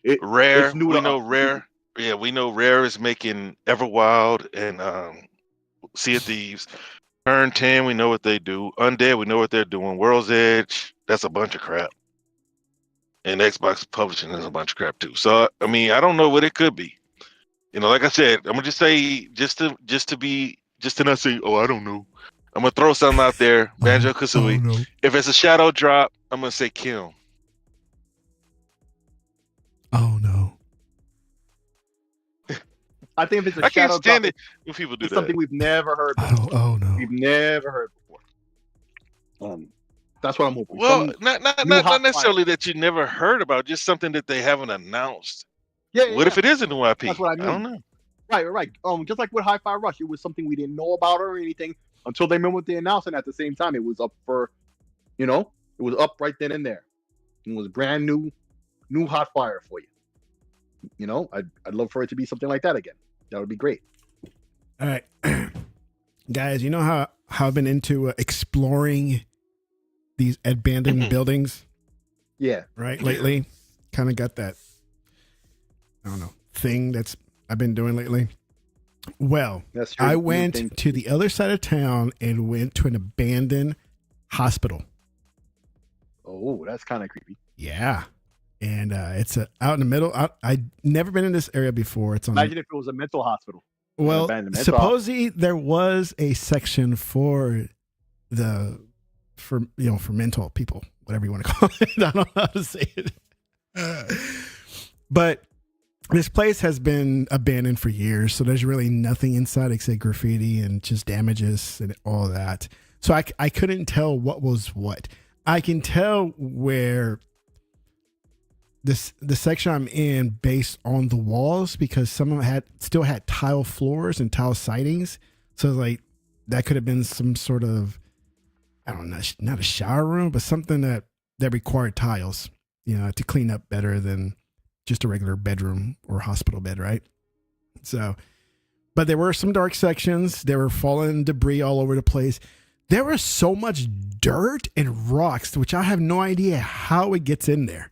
It's Rare, new we to know us. Rare. Yeah, we know Rare is making Everwild and Sea of Thieves. Turn 10, we know what they do. Undead, we know what they're doing. World's Edge, that's a bunch of crap. And Xbox Publishing is a bunch of crap too. So I mean, I don't know what it could be. You know, like I said, I'm gonna just say just to not say, oh, I don't know. I'm gonna throw something out there, Banjo Kazooie. no. If it's a shadow drop, I'm gonna say Kim. Oh no. I think if it's a I can't shadow stand drop, it when people do it's that. something we've never heard before. Oh no. We've never heard before. That's what I'm hoping. Well, Some not new hot necessarily fire. that you never heard about, just something that they haven't announced. Yeah, What if it is a new IP? That's what I I don't mean. know. Right. Just like with Hi-Fi Rush, it was something we didn't know about or anything until they remembered the announcement. At the same time, it was up for, it was up right then and there. It was brand new hot fire for you. I'd love for it to be something like that again. That would be great. All right. Guys, you know how I've been into exploring these abandoned buildings, Yeah. right? Lately, kind of got that, I don't know, thing I've been doing lately. Well, That's your I new went thing. to the other side of town and went to an abandoned hospital. Oh, that's kind of creepy. Yeah. And it's out in the middle. I'd never been in this area before. It's on. Imagine if it was a mental hospital. Well, abandoned mental supposedly there was a section for mental people, whatever you want to call it. I don't know how to say it. But this place has been abandoned for years, so there's really nothing inside except graffiti and just damages and all that. So I couldn't tell what was what. I can tell where the section I'm in based on the walls, because some of them still had tile floors and tile sidings. So like that could have been some sort of, I don't know, not a shower room, but something that required tiles, to clean up better than just a regular bedroom or hospital bed, right? So, but there were some dark sections. There were fallen debris all over the place. There was so much dirt and rocks, which I have no idea how it gets in there.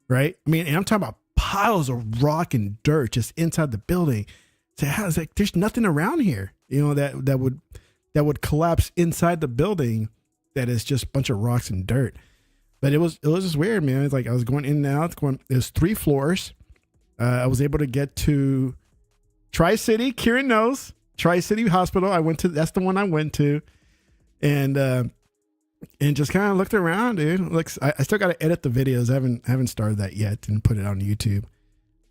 Right? I mean, and I'm talking about piles of rock and dirt just inside the building. So I was like, there's nothing around here, that would collapse inside the building. That is just a bunch of rocks and dirt. But it was just weird, man. It's like I was going in and out. There's 3 floors. I was able to get to Tri-City. Kieran knows Tri-City Hospital. That's the one I went to, and just kind of looked around, dude. I still got to edit the videos. I haven't started that yet and put it on YouTube.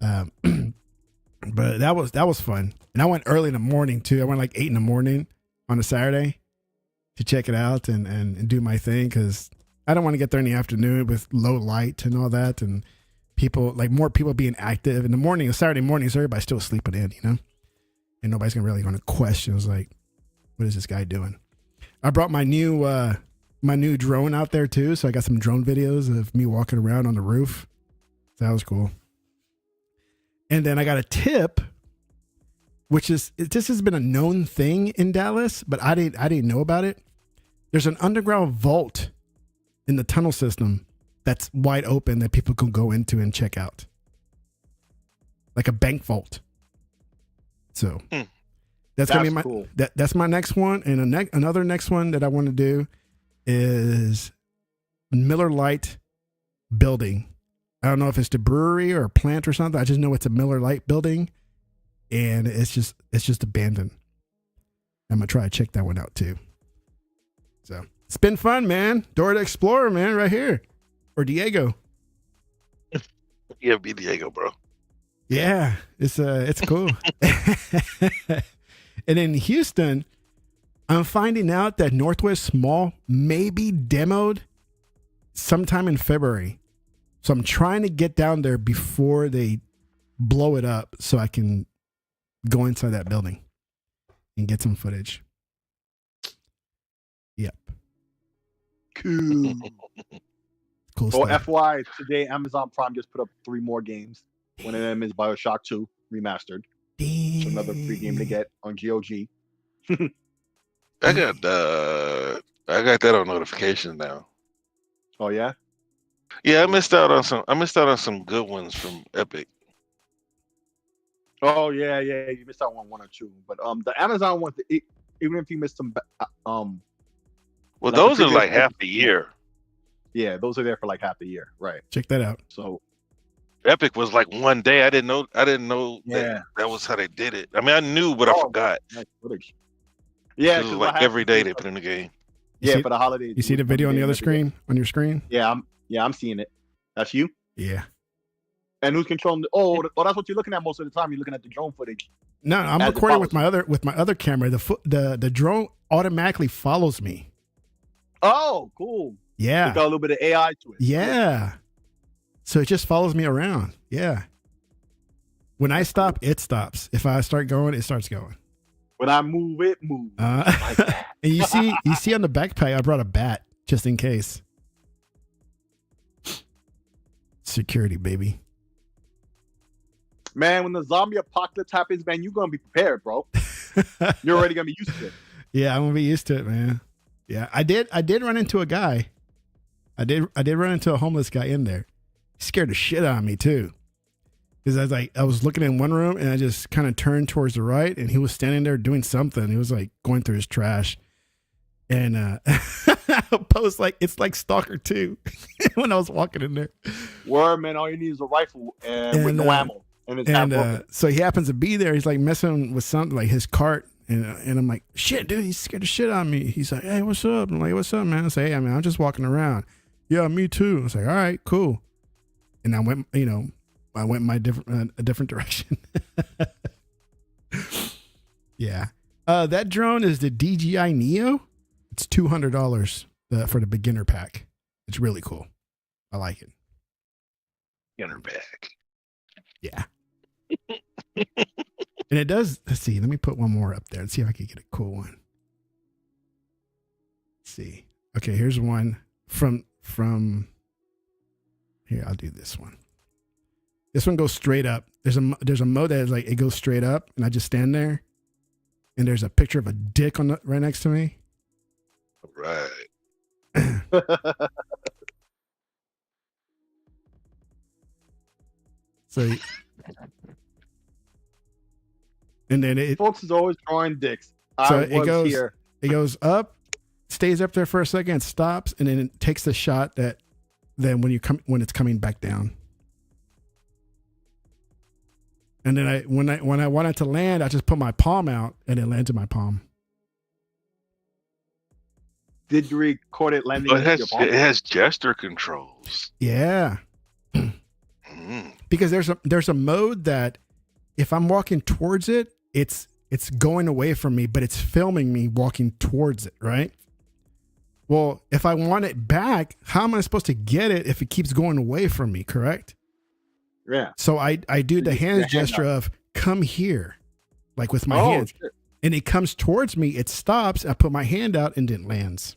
But that was fun. And I went early in the morning too. I went like 8 a.m. on a Saturday to check it out and do my thing, because I don't want to get there in the afternoon with low light and all that, and more people being active in the morning. Saturday mornings, everybody's still sleeping in, and nobody's really going to question. It's like, what is this guy doing? I brought my new drone out there too, so I got some drone videos of me walking around on the roof. That was cool. And then I got a tip, which is, this has been a known thing in Dallas, but I didn't know about it. There's an underground vault in the tunnel system that's wide open that people can go into and check out, like a bank vault. So that's gonna be cool. That's my next one, and another next one that I want to do is Miller Lite building. I don't know if it's the brewery or a plant or something. I just know it's a Miller Lite building, and it's just abandoned. I'm gonna try to check that one out too. So it's been fun, man. Dora the Explorer, man, right here, or Diego. Yeah, be Diego, bro. Yeah, it's cool. And in Houston, I'm finding out that Northwest Mall may be demoed sometime in February. So I'm trying to get down there before they blow it up so I can go inside that building and get some footage. 2. Cool Oh, stuff. FY, today Amazon Prime just put up 3 more games. One of them is BioShock 2 remastered. It's another free game to get on GOG. I got that on notifications now. Oh yeah? Yeah, I missed out on some good ones from Epic. Oh yeah. You missed out on 1 or 2, but the Amazon ones, even if you missed them, Well, like those the are like previous- half the year. yeah, those are there for like half the year, right? Check that out. So Epic was like one day. I didn't know Yeah. that was how they did it. I mean, I knew, but I Oh, forgot. nice footage. Yeah, It was 'cause like what every happens day is, they put in the game. You yeah, see- for the holidays. You see the video on the other screen? On your screen? Yeah, I'm seeing it. That's you. Yeah. And who's controlling? That's what you're looking at most of the time. You're looking at the drone footage. No, I'm As it recording with follows my other camera. The drone automatically follows me. Oh, cool. Yeah. It's got a little bit of AI to it. Yeah. So it just follows me around. Yeah. When I stop, it stops. If I start going, it starts going. When I move, it moves. Like that. And you see on the backpack, I brought a bat just in case. Security, baby. Man, when the zombie apocalypse happens, man, you're gonna be prepared, bro. You're already gonna be used to it. Yeah, I'm gonna be used to it, man. Yeah, I did run into a guy. I did run into a homeless guy in there. He scared the shit out of me too. Because I was looking in one room and I just kind of turned towards the right and he was standing there doing something. He was like going through his trash. And I post like it's like Stalker 2 when I was walking in there. Word, man, all you need is a rifle and with no ammo. And it's half broken. So he happens to be there. He's like messing with something like his cart. And I'm like, shit, dude, he scared the shit out of me. He's like, hey, what's up? I'm like, what's up, man? I say, hey, I mean, I'm just walking around. Yeah, me too. I was like, all right, cool. And I went, a different direction. Yeah. That drone is the DJI Neo. It's $200 for the beginner pack. It's really cool. I like it. Beginner pack. Yeah. And it does. Let's see. Let me put one more up there. Let's see if I can get a cool one. Let's see. Okay, here's one from here. I'll do this one. This one goes straight up. There's a mode that is like it goes straight up, and I just stand there, and there's a picture of a dick on right next to me. Right. So, and then it Folks is always drawing dicks. So I it was goes- here. it goes up, stays up there for a second, stops, and then it takes the shot that then when it's coming back down. And then when I want it to land, I just put my palm out and it lands in my palm. Did you record it landing But in your palm? it has gesture controls. Yeah. Mm. Because there's a mode that if I'm walking towards it, it's going away from me, but it's filming me walking towards it, right? Well, if I want it back, how am I supposed to get it if it keeps going away from me, correct? Yeah. So I do the You hand put your hand gesture of come here, like with my Oh, hands. shit. And it comes towards me, it stops, I put my hand out and it lands.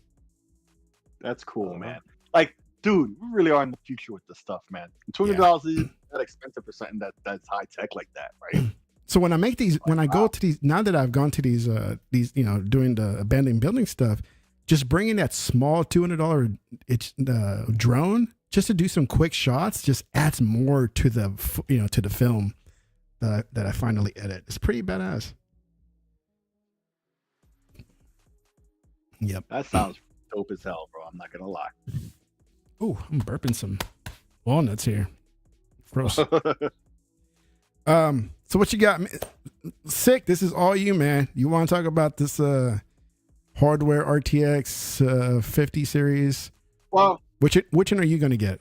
That's cool, man. Like, dude, we really are in the future with this stuff, man. $200 is that expensive for something that's high tech like that, right? So when I make these, when I go to these, now that I've gone to these, doing the abandoned building stuff, just bringing that small $200 drone just to do some quick shots just adds more to the, to the film that I finally edit. It's pretty badass. Yep. That sounds dope as hell, bro. I'm not gonna lie. Ooh, I'm burping some walnuts here. Gross. So what you got? Sick. This is all you, man. You want to talk about this hardware RTX 50 series? Well, Which one are you going to get?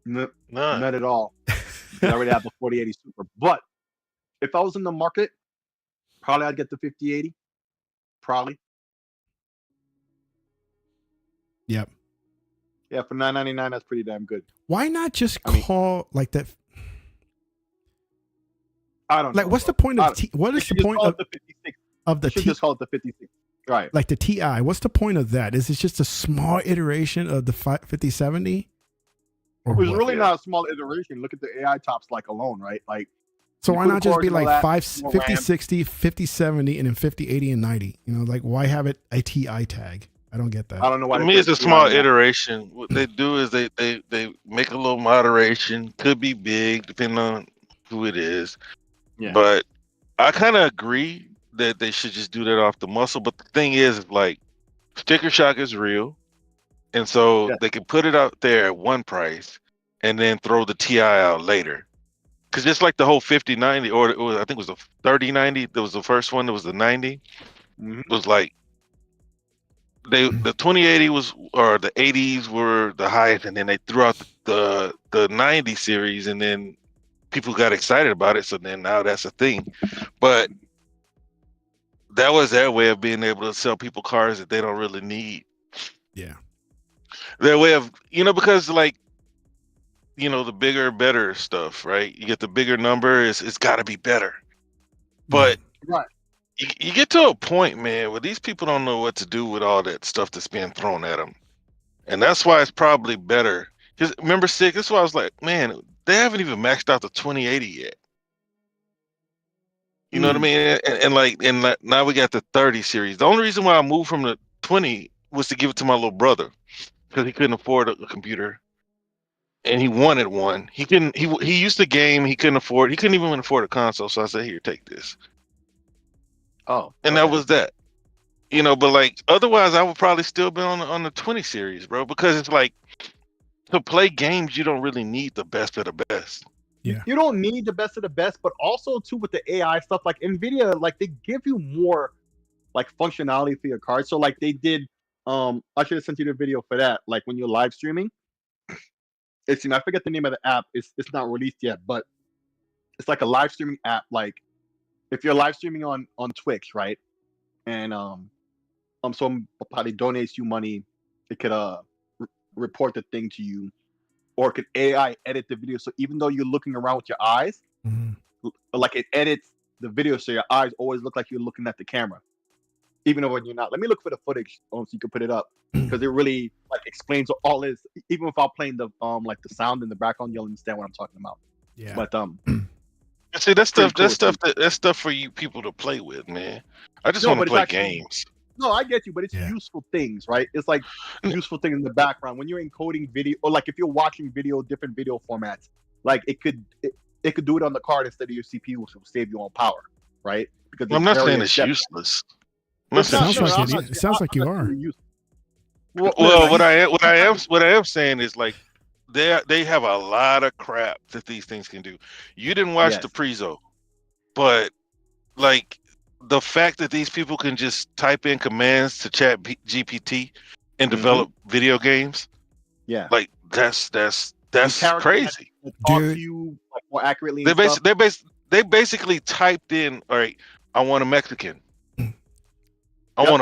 None. not at all. I already have the 4080 Super. But if I was in the market, probably I'd get the 5080. Probably. Yep. Yeah, for $999, that's pretty damn good. Why not just I mean- call like that? I don't know. Like, what's bro. the point I of don't- what They is the should just point call of it the 56? of the They should T? just call it the 56. Right. Like the TI, what's the point of that? Is it just a small iteration of the 5070? It was really not a small iteration. Look at the AI tops like alone, right? Like, so why not just be like 50, 60, 50, 70, and then 50, 80, and 90? You know, like why have it a TI tag? I don't get that. I don't know why. To me, it's a small iteration. What they do is they make a little moderation. Could be big, depending on who it is. Yeah. But I kind of agree that they should just do that off the muscle. But the thing is, like, sticker shock is real. And so they can put it out there at one price and then throw the TI out later. Because just like the whole 5090, or it was, I think it was the 3090, that was the first one, that was the 90. Mm-hmm. It was like, the 2080 was, or the 80s were the highest, and then they threw out the 90 series, and then people got excited about it. So then now that's a thing. But that was their way of being able to sell people cars that they don't really need. Yeah. Their way of, because like, the bigger, better stuff, right? You get the bigger number, it's got to be better. But right. You get to a point, man, where these people don't know what to do with all that stuff that's being thrown at them. And that's why it's probably better. Because remember, Sig, that's why I was like, man, they haven't even maxed out the 2080 yet. You know what I mean? And now we got the 30 series. The only reason why I moved from the 20 was to give it to my little brother, because he couldn't afford a computer. And he wanted one. He used to game, he couldn't even afford a console. So I said, here, take this. Oh. And that was that. But like otherwise I would probably still be on the 20 series, bro, because it's like, to play games you don't really need the best of the best. Yeah. You don't need the best of the best, but also too with the AI stuff, like Nvidia, like they give you more like functionality for your card. So like they did, I should have sent you the video for that. Like when you're live streaming, it's, I forget the name of the app. It's not released yet, but it's like a live streaming app. Like if you're live streaming on Twitch, right? And someone probably donates you money, it could report the thing to you, or it could AI edit the video. So even though you're looking around with your eyes, like it edits the video so your eyes always look like you're looking at the camera, even though when you're not. Let me look for the footage so you can put it up, because it really like explains all this. Even without playing the like the sound in the background, you'll understand what I'm talking about. Yeah. But see, that's stuff for you people to play with, man. I just want to play games. No, I get you, but it's useful things, right? It's like useful things in the background when you're encoding video, or like if you're watching video, different video formats. Like it could do it on the card instead of your CPU, which will save you on power, right? Because I'm not saying it's useless. It sounds like you are. Well, what I am saying is like they have a lot of crap that these things can do. You didn't watch the Prezo, but like the fact that these people can just type in commands to chat GPT and develop video games, like that's crazy. Talk to you like, more accurately. They basically typed in, all right, I want a Mexican. How old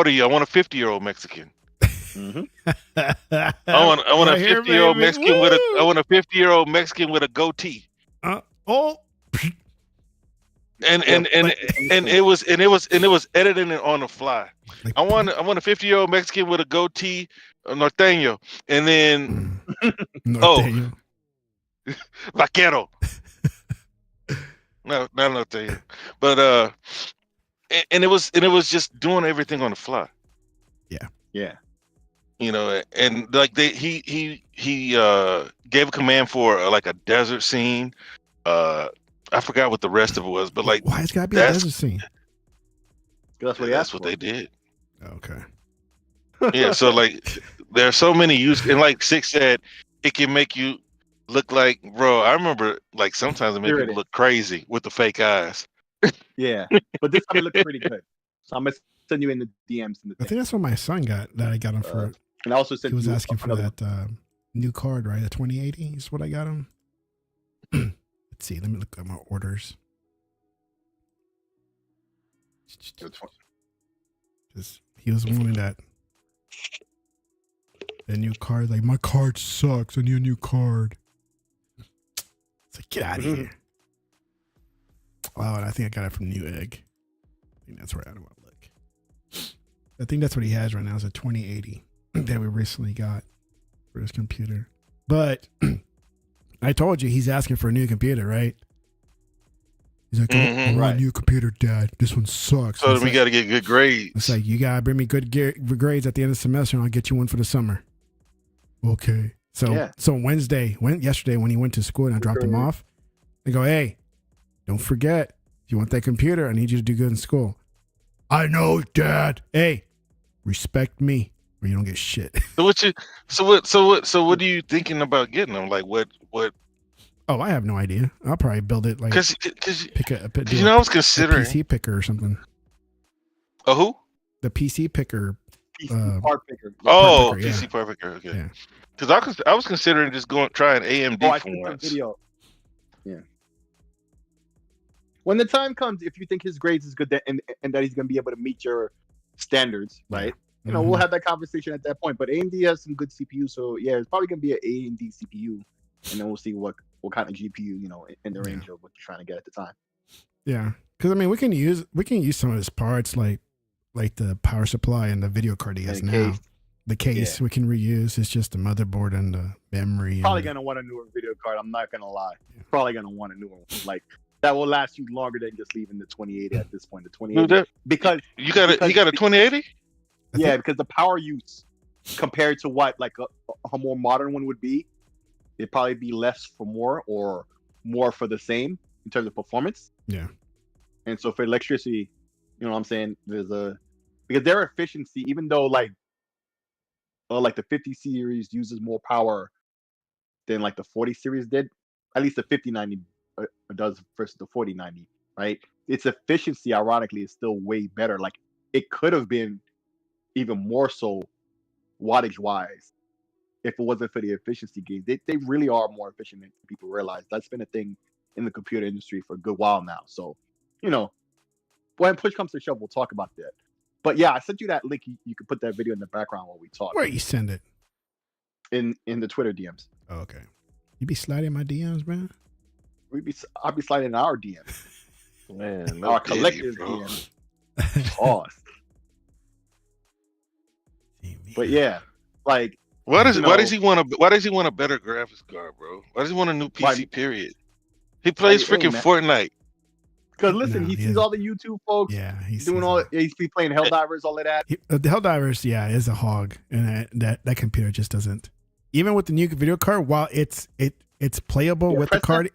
are you? I want a 50-year-old Mexican. I want a 50-year-old Mexican with a 50-year-old Mexican with a goatee. And it was editing it on the fly. I want a 50-year-old Mexican with a goatee, norteño, and then vaquero. No, not norteño, but and it was just doing everything on the fly. Yeah. And like he gave a command for like a desert scene. I forgot what the rest of it was, but like, why it's gotta be a desert scene? That's what they did. Okay. Yeah, so like there are so many use, and like Six said, it can make you look like, bro. I remember like sometimes it made people look crazy with the fake eyes. Yeah, but this time it looked pretty good. So I'm gonna send you in the DMs. I think that's what my son got. That I got him for. And I also sent he was asking for that new card, right? The 2080 is what I got him. Let's see. Let me look at my orders. He was wanting that new card. Like, my card sucks. I need a new card. It's like, get out of here. Wow, and I think I got it from Newegg. I think that's where I want to look. I think that's what he has right now is a 2080 that we recently got for his computer. But I told you he's asking for a new computer, right? He's like, I want a new computer, Dad. This one sucks. So we got to get good grades. It's like, you got to bring me good grades at the end of the semester and I'll get you one for the summer. Okay. So yesterday when he went to school and I dropped him off, I go, hey, don't forget, if you want that computer, I need you to do good in school. I know, Dad. Hey, respect me or you don't get shit. So what are you thinking about getting them? Like what? Oh, I have no idea. I'll probably build it like because I was considering a PC picker or something. A who? The PC picker. PC part picker. Oh, PC part picker. Okay. Because I was considering just trying AMD for once. Video. Yeah. When the time comes, if you think his grades is good and that he's gonna be able to meet your standards, right? You know, we'll have that conversation at that point. But AMD has some good CPU, so yeah, it's probably gonna be an AMD CPU, and then we'll see what kind of GPU, you know, in the range of what you're trying to get at the time. Yeah, because I mean, we can use some of his parts, like the power supply and the video card he has now. Case. The case we can reuse. It's just the motherboard and the memory. Probably gonna want a newer video card. I'm not gonna lie. Probably gonna want a newer one. Like that will last you longer than just leaving the 2080 at this point. The 2080 because you got a 2080. Yeah, because the power use compared to what like a more modern one would be, it'd probably be less for more or more for the same in terms of performance. Yeah. And so for electricity, you know what I'm saying? Because their efficiency, even though like the 50 series uses more power than like the 40 series did, at least the 5090 does versus the 4090, right? Its efficiency, ironically, is still way better. Like it could have been even more so wattage wise if it wasn't for the efficiency gains. They really are more efficient than people realize. That's been a thing in the computer industry for a good while now. So, you know, when push comes to shove, we'll talk about that. But yeah, I sent you that link. You could put that video in the background while we talk. Where you send it? In the Twitter DMs. Oh, okay. You be sliding my DMs, man? I'll be sliding our DMs. Man, our collective DMs. Pause. But yeah, like why does he want a better graphics card, bro? Why does he want a new PC? Period. He plays freaking Fortnite. Because listen, he sees all the YouTube folks. Yeah, he's doing all. He's playing Helldivers, all of that. The Helldivers, is a hog, and that computer just doesn't. Even with the new video card, while it's playable with the card,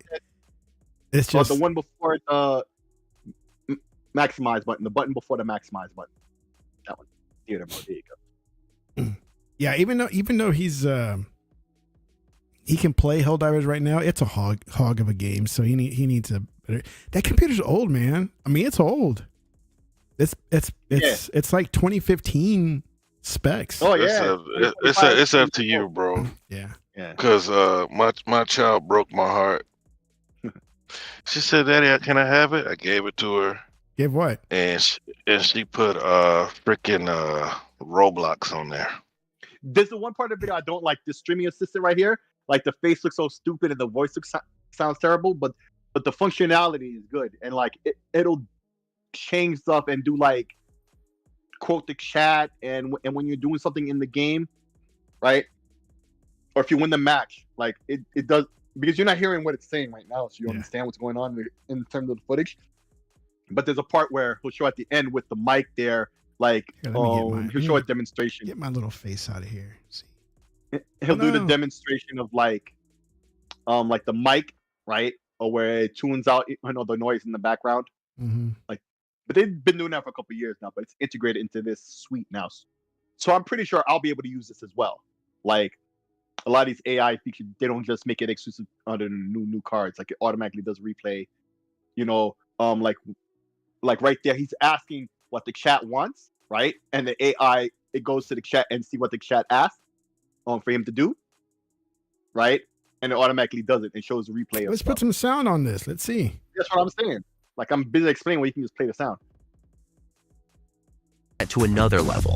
it's just the one before the maximize button, the button before the maximize button. That one. There you go. Yeah, even though he's he can play Helldivers right now, it's a hog of a game. So he needs a better. That computer's old, man. I mean, it's old. It's like 2015 specs. Oh yeah, it's up to you, bro. Yeah. Because my child broke my heart. She said, "Daddy, can I have it?" I gave it to her. Give what? And she put freaking Roblox on there. There's the one part of the video I don't like. The streaming assistant right here, like the face looks so stupid and the voice sounds terrible, but the functionality is good, and like it'll change stuff and do like quote the chat and when you're doing something in the game, right? Or if you win the match, like it does, because you're not hearing what it's saying right now, so you understand what's going on in terms of the footage. But there's a part where he'll show at the end with the mic there, like he'll show a demonstration. Get my little face out of here. See. He'll do the demonstration of like the mic, right? Or where it tunes out, the noise in the background. Mm-hmm. Like, but they've been doing that for a couple of years now, but it's integrated into this suite now. So I'm pretty sure I'll be able to use this as well. Like a lot of these AI features, they don't just make it exclusive under the new cards. Like it automatically does replay, like right there, he's asking what the chat wants, right? And the AI, it goes to the chat and see what the chat asks for him to do, right? And it automatically does it and shows the replay. Let's put some sound on this. Let's see. That's what I'm saying. Like I'm busy explaining where you can just play the sound. To another level.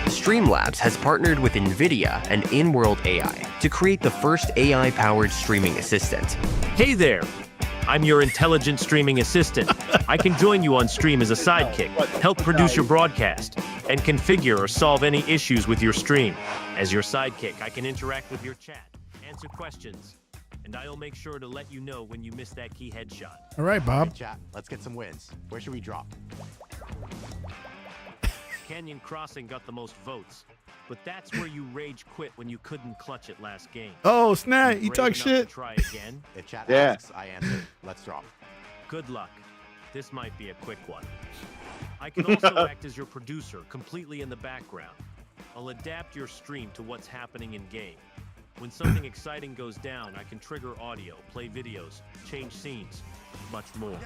Streamlabs has partnered with NVIDIA and In-World AI to create the first AI-powered streaming assistant. Hey there! I'm your intelligent streaming assistant. I can join you on stream as a sidekick, help produce your broadcast, and configure or solve any issues with your stream. As your sidekick, I can interact with your chat, answer questions, and I'll make sure to let you know when you miss that key headshot. All right, Bob. Hey, chat, let's get some wins. Where should we drop? Canyon Crossing got the most votes, but that's where you rage quit when you couldn't clutch it last game. Oh, snap. You Brave talk enough to shit. Try again? If chat Yeah. asks, I answer. Let's drop. Good luck. This might be a quick one. I can also act as your producer, completely in the background. I'll adapt your stream to what's happening in game. When something exciting goes down, I can trigger audio, play videos, change scenes, much more.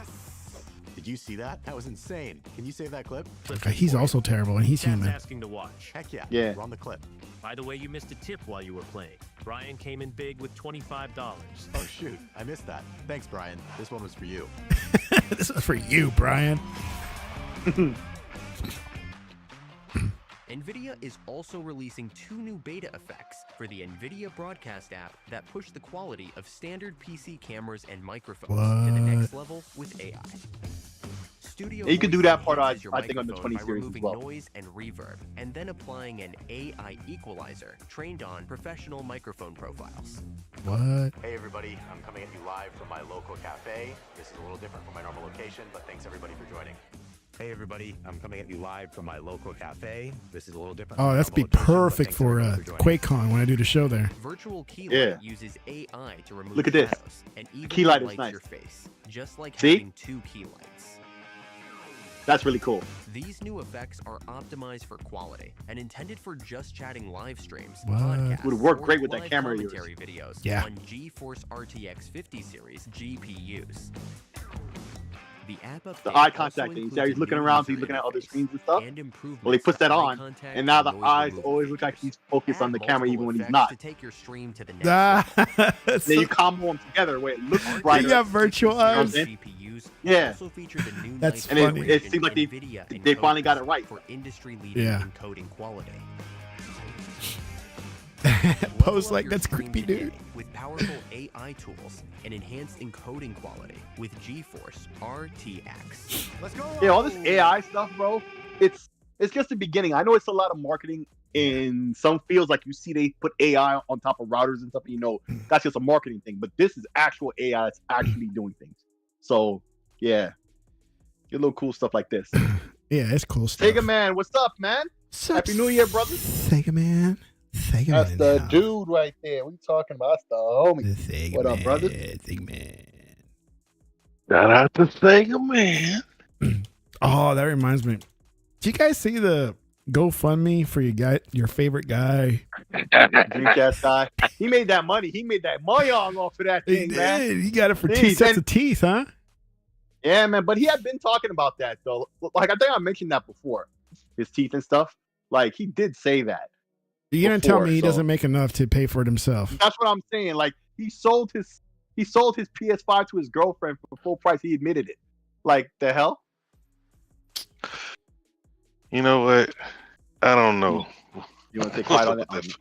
Did you see that? That was insane. Can you save that clip? Okay, he's also terrible, and he's Chat's human. asking to watch. Heck yeah. Yeah. Run the clip. By the way, you missed a tip while you were playing. Brian came in big with $25. Oh, shoot. I missed that. Thanks, Brian. This one was for you. This is for you, Brian. NVIDIA is also releasing 2 new beta effects for the NVIDIA Broadcast app that push the quality of standard PC cameras and microphones to the next level with AI. Studio You can do Voice that part, enhances your I think, on the microphone 20 by series as removing well. noise and reverb, and then applying an AI equalizer trained on professional microphone profiles. What? Hey, everybody. I'm coming at you live from my local cafe. This is a little different from my normal location, but thanks, everybody, for joining. Hey, everybody. I'm coming at you live from my local cafe. This is a little different. Oh, that's be perfect for QuakeCon when I do the show there. Virtual Keylight Yeah. uses AI to remove Look at this. shadows and even Keylight is lights nice. your face, just like See? having 2 key lights. That's really cool. These new effects are optimized for quality and intended for just chatting live streams, What? podcasts, Would work or great with that live camera of yours. commentary videos Yeah. on GeForce RTX 50 series GPUs. The app update The eye also contact thing. You includes see how he's a looking new around, user he's looking at other interface screens and stuff. and improvements Well, he puts to that eye on, contact and now the noise eyes removal always look like features. he's focused on Add the camera multiple even when he's effects not. to take your stream to the next Ah, level. Then you combo them together where it looks you brighter. got virtual eyes. GPUs Yeah. also feature the new That's ninth And funny. it seems like generation NVIDIA they finally got it encoders right. for industry-leading Yeah. encoding quality. Post Level like up that's your stream creepy, dude. today with powerful AI tools and enhanced encoding quality with GeForce RTX. Let's go. Yeah, all this AI stuff, bro. It's just the beginning. I know it's a lot of marketing in some fields. Like you see, they put AI on top of routers and stuff. And you know, that's just a marketing thing. But this is actual AI that's actually doing things. So yeah, get little cool stuff like this. Yeah, it's cool stuff. Sega man, what's up, man? Happy New Year, brother. Sega man. Sega That's man. the now. dude right there. What you talking about? That's the homie. The Sega What up, man, brother? Sega man. Shout out to Sega, man. Oh, that reminds me. Did you guys see the GoFundMe for your favorite guy? Dreamcast guy. He made that money. He made that money off of that He thing, man. did. He got it for Did 2 he? sets Then- of teeth, huh? Yeah, man. But he had been talking about that though. Like I think I mentioned that before. His teeth and stuff. Like he did say that. You're gonna tell Before, me he so- doesn't make enough to pay for it himself? That's what I'm saying. Like he sold his PS5 to his girlfriend for full price. He admitted it. Like the hell? You know what? I don't know. You want to take What's quiet on up that? with that?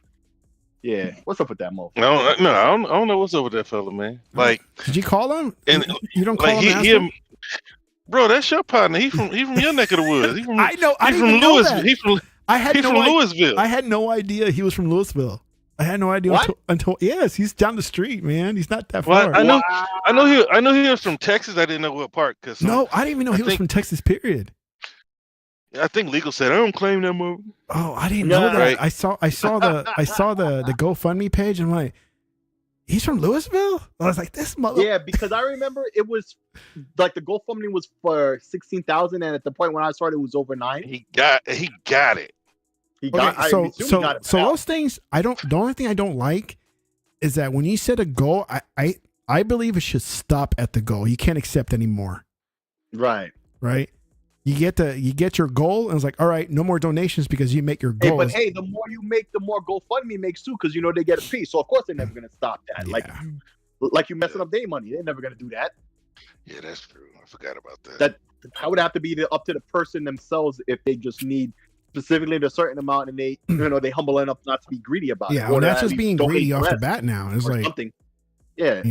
Yeah. What's up with that motherfucker? I don't know what's up with that fella, man. Like, Did you call him? And, you don't call like him? he bro, that's your partner. He from your neck of the woods. He from, I know. I He's didn't from even know Louis. that. He's from Louisville. I had no idea he was from Louisville. I had no idea What? until yes, he's down the street, man. He's not that Well, far. I know he was from Texas. I didn't know what part. Cause No, I didn't even know I he was think- from Texas. Period. I think legal said I don't claim that movie. Oh, I didn't know Yeah. that. Right. I saw the GoFundMe page. And I'm like, he's from Louisville. I was like, this mother. Yeah, because I remember it was like the GoFundMe was for 16,000, and at the point when I started, it was over 9. He got it. He Okay, got. I assume he got it so back. those things I don't. The only thing I don't like is that when you set a goal, I believe it should stop at the goal. You can't accept anymore, Right. right? You get your goal, and it's like, all right, no more donations because you make your Hey, goals. but hey, the more you make, the more GoFundMe makes too, because you know they get a piece. So of course they're never gonna stop that. Yeah. Like you messing up their money, they're never gonna do that. Yeah, that's true. I forgot about that. That would have to be up to the person themselves if they just need specifically a certain amount, and they they humble enough not to be greedy about it. Yeah, or well, to that's at just least being donate greedy off the less bat now. It's or like, something. Yeah.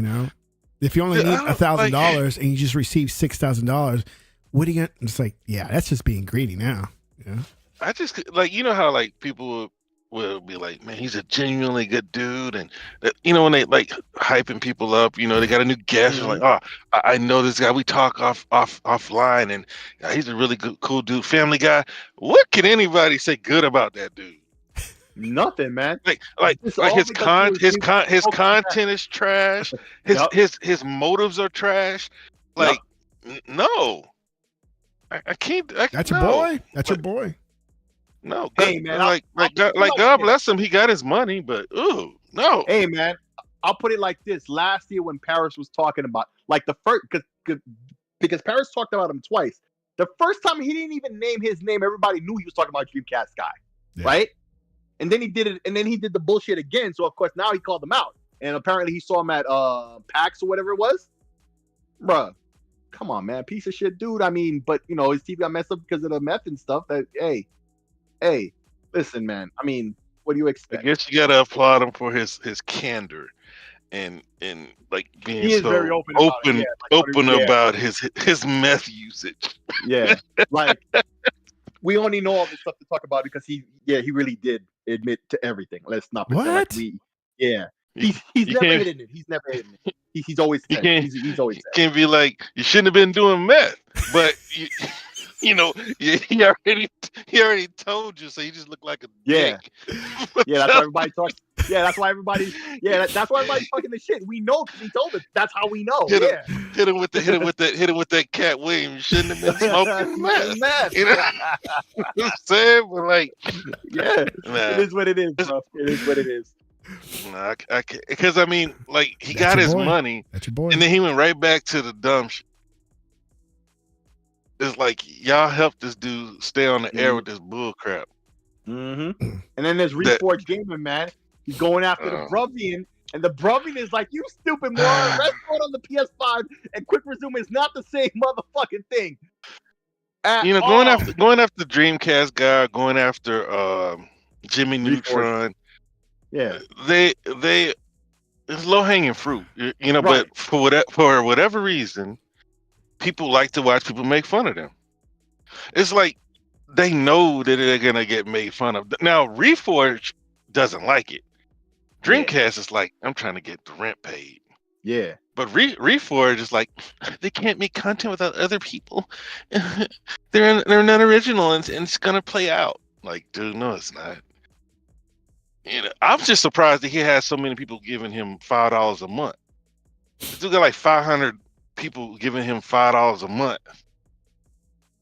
If you only Dude, need I don't $1,000 and you just receive $6,000, what are you gonna? It's like, yeah, that's just being greedy now. Yeah. I just like, you know how like people will be like, man, he's a genuinely good dude, and that, you know, when they like hyping people up, you know, they got a new guest, like, oh, I know this guy. We talk offline, and he's a really good, cool dude, family guy. What can anybody say good about that dude? Nothing, man. Like It's all his because his you- his content is trash. Yup. His motives are trash. Like, no, I can't. That's no. your boy. That's your boy. No, Hey, man, like I'll God, put it like God this. bless him, he got his money, but ooh, no. Hey, man, I'll put it like this. Last year when Paris was talking about, like, the first, because Paris talked about him twice. The first time he didn't even name his name, everybody knew he was talking about Dreamcast guy, right? And then he did it, and then he did the bullshit again. So of course now he called him out, and apparently he saw him at PAX or whatever it was. Bruh, come on, man, piece of shit, dude. I mean, but you know his teeth got messed up because of the meth and stuff. That hey, listen, man. I mean, what do you I expect? guess you gotta applaud him for his candor and like being He is so very open about it, yeah, about his meth usage. Yeah, like we only know all this stuff to talk about because he really did admit to everything. Let's not pretend like he's never hidden it. He's never hidden it. He's always said. He's always said. Can't be like, you shouldn't have been doing meth, but you know, he already told you, so you just look like a dick. Yeah, that's why everybody talks. Yeah, that's why everybody. Yeah, that's why everybody's talking the shit. We know because he told us. That's how we know. Hit him with that Cat Williams. You shouldn't have been smoking meth. You know what I'm saying? But like, it is what it is, bro. It is what it is. Nah, I can't, because I mean, like, he got his money, That's your boy. and then he went right back to the dumb shit. It's like, y'all helped this dude stay on the air with this bull crap. Mm-hmm. And then there's Reforged Gaming, man. He's going after the Bruvian, and the Bruvian is like, you stupid moron. Restaurant on the PS5 and Quick Resume is not the same motherfucking thing. You know, going after Dreamcast guy, going after Jimmy Neutron. Yeah, they it's low hanging fruit, you know. Right. But for whatever reason, people like to watch people make fun of them. It's like they know that they're gonna get made fun of. Now, Reforge doesn't like it. Dreamcast is like, I'm trying to get the rent paid. Yeah. But Reforge is like, they can't make content without other people. they're not original, and it's gonna play out. Like, dude, no, it's not. You know, I'm just surprised that he has so many people giving him $5 a month. He's got like 500 people giving him $5 a month.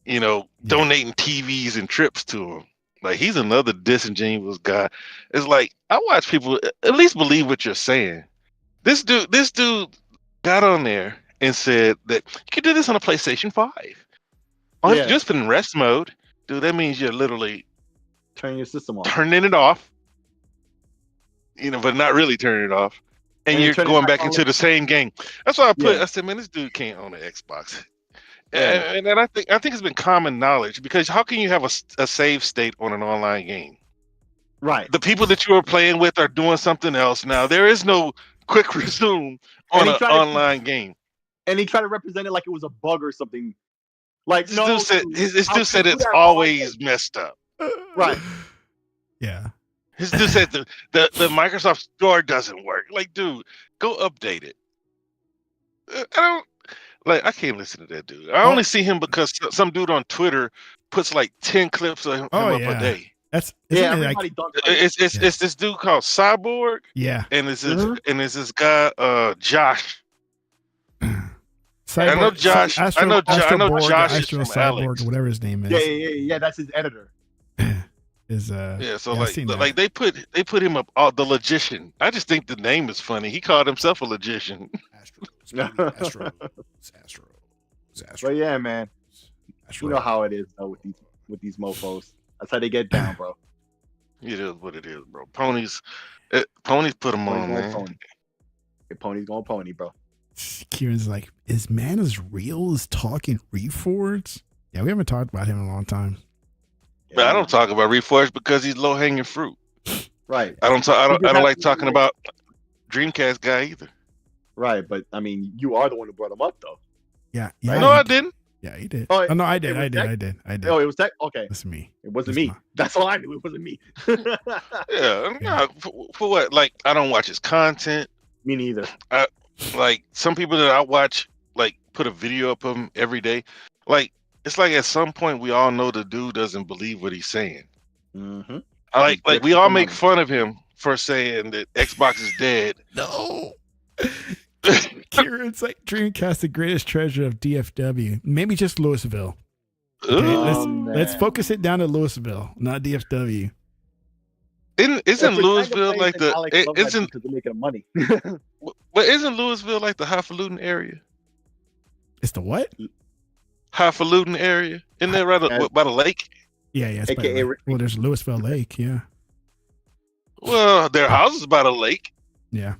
You know, donating TVs and trips to him. Like, he's another disingenuous guy. It's like, I watch people at least believe what you're saying. This dude got on there and said that you can do this on a PlayStation 5. Oh, if you just put in rest mode, dude, that means you're literally turning your system off, turning it off. You know, but not really turning it off, and you're going back into the same game. That's why I said, man, this dude can't own an Xbox. And I think it's been common knowledge, because how can you have a save state on an online game? Right. The people that you are playing with are doing something else now. There is no quick resume on an online game. And he tried to represent it like it was a bug or something. Like, this dude said it's always messed up. Right. Yeah. His dude said the Microsoft Store doesn't work. Like, dude, go update it. I can't listen to that dude. I only see him because some dude on Twitter puts like 10 clips of him up a day. Everybody it's this dude called Cyborg. Yeah. And it's this guy Josh. Cyborg, I know Josh. I know Josh is Astro from Cyborg, Alex. whatever his name is. Yeah. That's his editor. Like they put him up, the logician. I just think the name is funny. He called himself a logician. Astro. But yeah, man, you know how it is though with these mofos. That's how they get down, bro. It is what it is, bro. Ponies put them on, man. Pony's going pony, bro. Kieran's like, is man as real as talking Reforge? Yeah, we haven't talked about him in a long time. But I don't talk about Reforge because he's low hanging fruit. Right. I don't like talking about Dreamcast guy either. Right, but I mean, you are the one who brought him up, though. Yeah. No, I didn't. Yeah, he did. Oh, Oh, no, I did. it was I did. Tech? I did. I did. Oh, it was that. Okay, That's me. it wasn't That's me. That's all I knew. It wasn't me. Yeah, nah, for what? Like, I don't watch his content. Me neither. Like, some people that I watch, like, put a video up of him every day. Like, it's like at some point we all know the dude doesn't believe what he's saying. Mm-hmm. Like we all make fun of him for saying that Xbox is dead. No. Kieran's like Dreamcast, the greatest treasure of DFW. Maybe just Louisville. Okay, let's focus it down to Louisville, not DFW. Isn't Louisville like isn't because they're making money? but isn't Louisville like the highfalutin area? It's the what? Highfalutin area. Isn't that right by the lake? Yeah. It's AKA well, there's Louisville Lake. Yeah. Well, their house is by the lake. Yeah.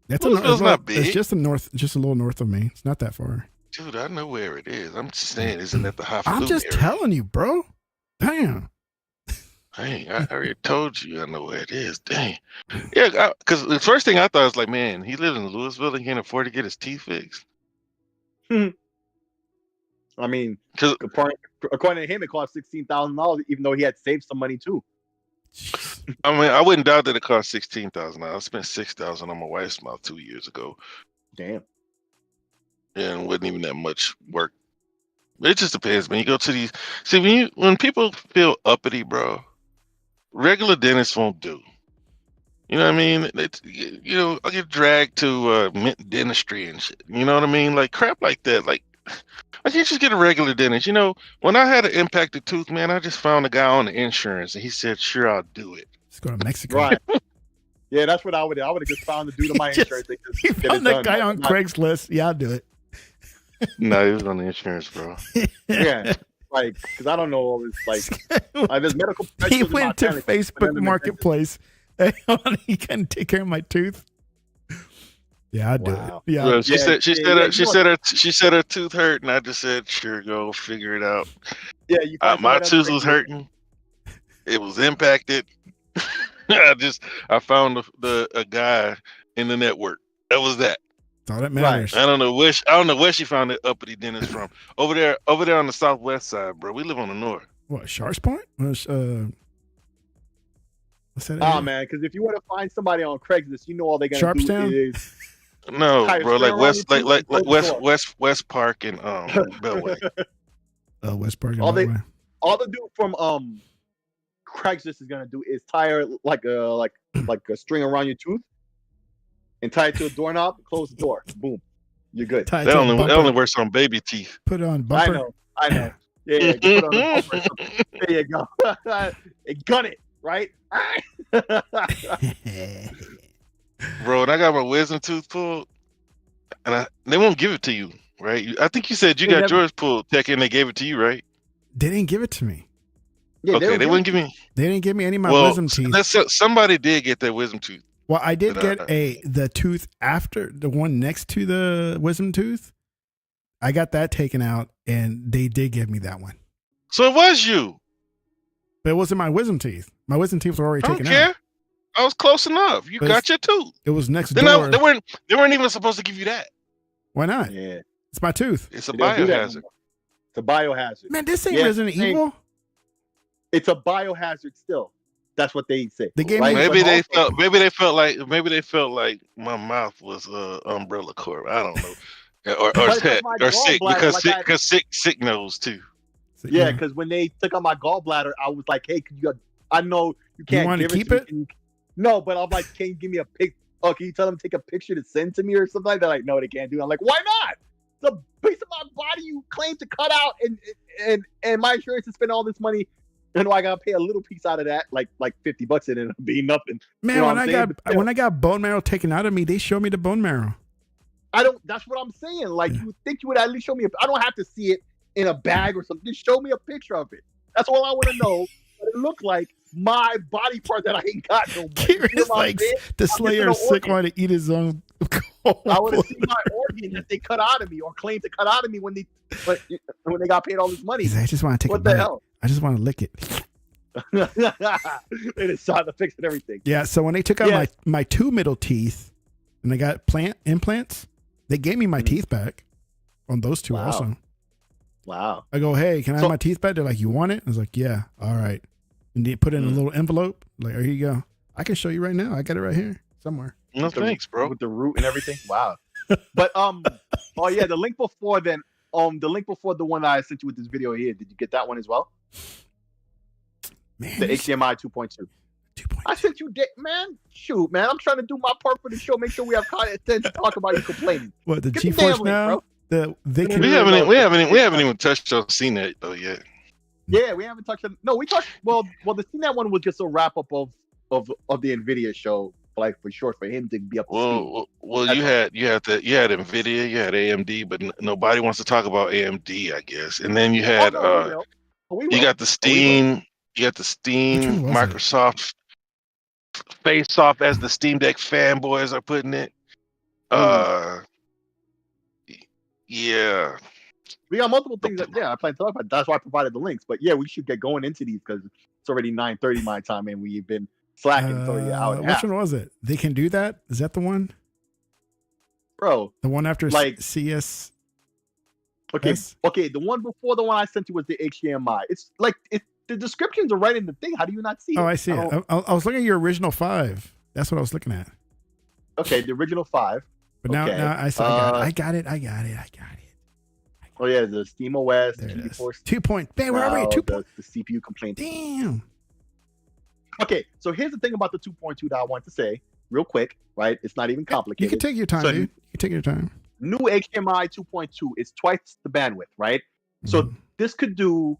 That's not big. It's just a little north of me. It's not that far. Dude, I know where it is. I'm just saying, isn't that the highfalutin I'm just area? telling you, bro. Damn. Dang, I already told you I know where it is. Dang. Yeah, because the first thing I thought was like, man, he lives in Louisville and can't afford to get his teeth fixed. I mean, according to him, it cost $16,000, even though he had saved some money too. I mean, I wouldn't doubt that it cost $16,000. I spent $6,000 on my wife's mouth 2 years ago. Damn. And it wasn't even that much work. It just depends, man. You go to these. See, when people feel uppity, bro, regular dentists won't do. You know what I mean? I get dragged to mint dentistry and shit. You know what I mean? Like crap like that. Like, I can't just get a regular dentist. You know, when I had an impacted tooth, man, I just found a guy on the insurance, and he said, "Sure, I'll do it." Let's go to Mexico. Right. Yeah, that's what I would have. I would have just found the dude on my insurance. You found that guy on Craigslist. Yeah, I'll do it. No, he was on the insurance, bro. Yeah, like because I don't know all this. Like, there's medical. He went to Facebook Marketplace. Hey, he couldn't take care of my tooth. Yeah, I do it. Yeah, well, she said her tooth hurt, and I just said, "Sure, go figure it out." Yeah, my tooth was hurting. It was impacted. I found a guy in the network. That was that. That's all that matters. I don't know where she found the uppity dentist from. Over there on the southwest side, bro. We live on the north. What, Sharks Point? What's that? Oh man, because if you want to find somebody on Craigslist, you know all they're gonna Sharpstown? do is no, bro, like West Park and Beltway. West Park and all Beltway. All the dude from Craigslist is gonna do is tie like a string around your tooth and tie it to a doorknob, close the door, boom, you're good. Tie it That to a only bumper. works on baby teeth. Put it on bumper. I know. Yeah, you put it on the bumper or something. There you go. And gun it, right? Bro, and I got my wisdom tooth pulled, and they won't give it to you, right? I think you said you got yours pulled, Tech, and they gave it to you, right? They didn't give it to me. Yeah, okay, they wouldn't give me. They didn't give me any of my wisdom teeth. Somebody did get their wisdom tooth. Well, I did get the tooth after the one next to the wisdom tooth. I got that taken out, and they did give me that one. So it was you. But it wasn't my wisdom teeth. My wisdom teeth were already taken out. I don't care. I was close enough. You got your tooth. It was next door. They weren't even supposed to give you that. Why not? Yeah. It's my tooth. It's a biohazard. It's a biohazard. Man, this ain't Resident Evil. It's a biohazard still. That's what they say. They gave right? me maybe they felt like my mouth was umbrella cord. I don't know. Or sick because sick nose too. Yeah, because when they took out my gallbladder, I was like, "Hey, I know you can't want to keep it." No, but I'm like, "Can you give me a pic? Oh, can you tell them to take a picture to send to me or something?" They're like, "No, they can't do it." I'm like, "Why not? It's a piece of my body you claim to cut out, and my insurance to spend all this money, and I gotta pay a little piece out of that, like $50, and it'll be nothing." Man, you know when I got bone marrow taken out of me, they showed me the bone marrow. That's what I'm saying. Like, you think you would at least show me? I don't have to see it in a bag or something. Just show me a picture of it. That's all I want to know. It looked like my body part that I ain't got no more. Kieran's like the Slayer sick want to eat his own. I want to see my organ that they cut out of me or claim to cut out of me when they got paid all this money. I just want to take what the hell? I just want to lick it. They decided to fix it everything. Yeah, so when they took out my two middle teeth, and I got plant implants. They gave me my teeth back on those two also. Wow. I go, hey, can I have my teeth back? They're like, you want it? I was like, yeah, all right. And they put it in a little envelope. Like, here you go. I can show you right now. I got it right here somewhere. No thanks, bro. With the root and everything. Wow. But oh yeah, the link before then, the link before the one I sent you with this video here. Did you get that one as well? Man, the HDMI 2.2. 2.2. I sent you, man. Shoot, man. I'm trying to do my part for the show. Make sure we have content to talk about you complaining. What, the Get the Gforce damn now? link, We haven't even touched on CNET though yet. Yeah, we haven't touched on. No, we talked. Well, the CNET one was just a wrap up of the Nvidia show, like for short, for him to be up to speed. Well, you had Nvidia, you had AMD, but nobody wants to talk about AMD, I guess. And then you had you got the Steam, Microsoft Face Off, as the Steam Deck fanboys are putting it. Yeah. We got multiple things I plan to talk about. That's why I provided the links. But yeah, we should get going into these because it's already 9:30 my time and we've been slacking for an hour and a half. Which one was it? They can do that? Is that the one? Bro. The one after CS? Okay, the one before the one I sent you was the HDMI. It's like, the descriptions are right in the thing. How do you not see it? Oh, I see it. I was looking at your original 5. That's what I was looking at. Okay, the original 5. But now I saw I got it. Oh yeah, the Steamos, the Gforce 2 point. Bam, where are we? 2 point. The CPU complaint. Damn. Okay, so here's the thing about the 2.2 that I want to say real quick, right? It's not even complicated. You can take your time, dude. You can take your time. New HDMI 2.2 is twice the bandwidth, right? So this could do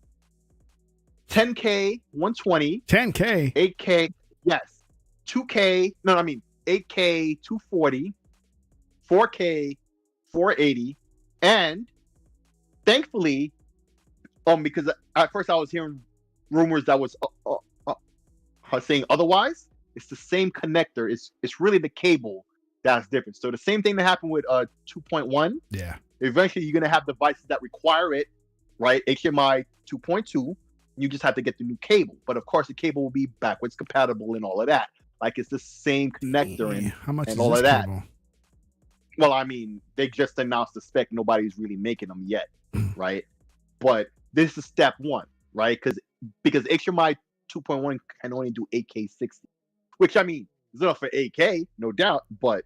10K 120, 10K, 8K, yes, 2K, 8K 240, 4K 480, and thankfully, because at first I was hearing rumors that was saying otherwise. It's the same connector. It's really the cable that's different. So the same thing that happened with 2.1. Yeah. Eventually, you're gonna have devices that require it, right? HDMI 2.2. You just have to get the new cable, but of course, the cable will be backwards compatible and all of that. Like it's the same connector and how much and is all this of that. cable? Well, I mean, they just announced the spec. Nobody's really making them yet, right? But this is step one, right? Because HDMI 2.1 can only do 8K 60, which I mean is enough for 8K, no doubt. But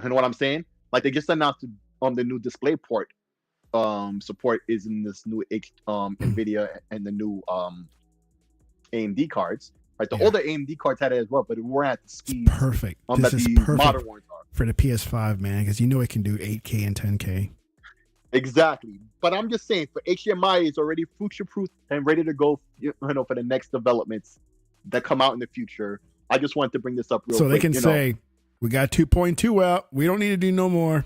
you know what I'm saying? Like they just announced the new display port support is in this new Nvidia and the new AMD cards. Right, the older AMD cards had it as well, but it weren't at the speed. Perfect. This is perfect modern ones are for the PS5, man, because you know it can do 8K and 10K. Exactly, but I'm just saying for HDMI, it's already future-proof and ready to go. You know, for the next developments that come out in the future. I just wanted to bring this up real quick. So they can say, we got 2.2 out. We don't need to do no more.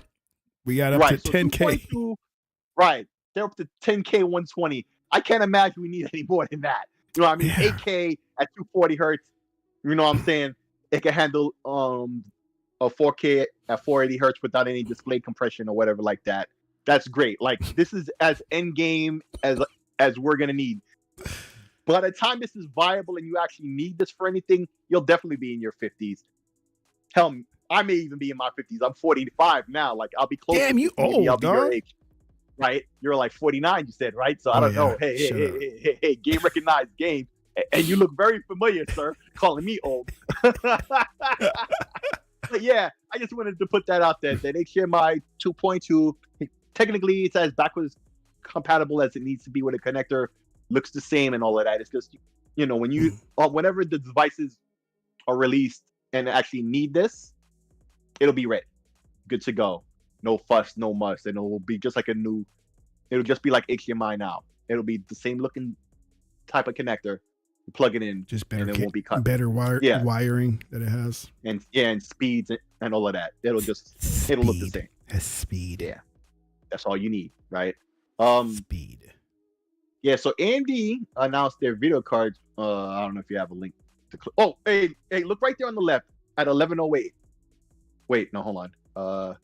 We got up to 10K. 2.2, right, they're up to 10K 120. I can't imagine we need any more than that. You know what I mean? 8K at 240 hertz. You know what I'm saying? It can handle a 4K at 480 hertz without any display compression or whatever like that. That's great. Like this is as end game as we're gonna need. By the time this is viable and you actually need this for anything, you'll definitely be in your 50s. Hell, I may even be in my 50s. I'm 45 now. Like I'll be close. Damn, you old, I'll be your age. Right? You're like 49, you said, right? So I don't know. Hey, game recognized game. And you look very familiar, sir, calling me old. But yeah, I just wanted to put that out there. That HDMI 2.2, technically it's as backwards compatible as it needs to be with a connector. Looks the same and all of that. It's just, when you, whenever the devices are released and actually need this, it'll be ready. Good to go. No fuss, no muss. And it'll be just like it'll just be like HDMI now. It'll be the same looking type of connector. You plug it in, just better, and it won't be cut. Better wiring that it has. And speeds and all of that. It'll look the same. Has speed. Yeah. That's all you need, right? Speed. Yeah, so AMD announced their video cards. I don't know if you have a link to oh, hey, look right there on the left at 1108. Wait, no, hold on.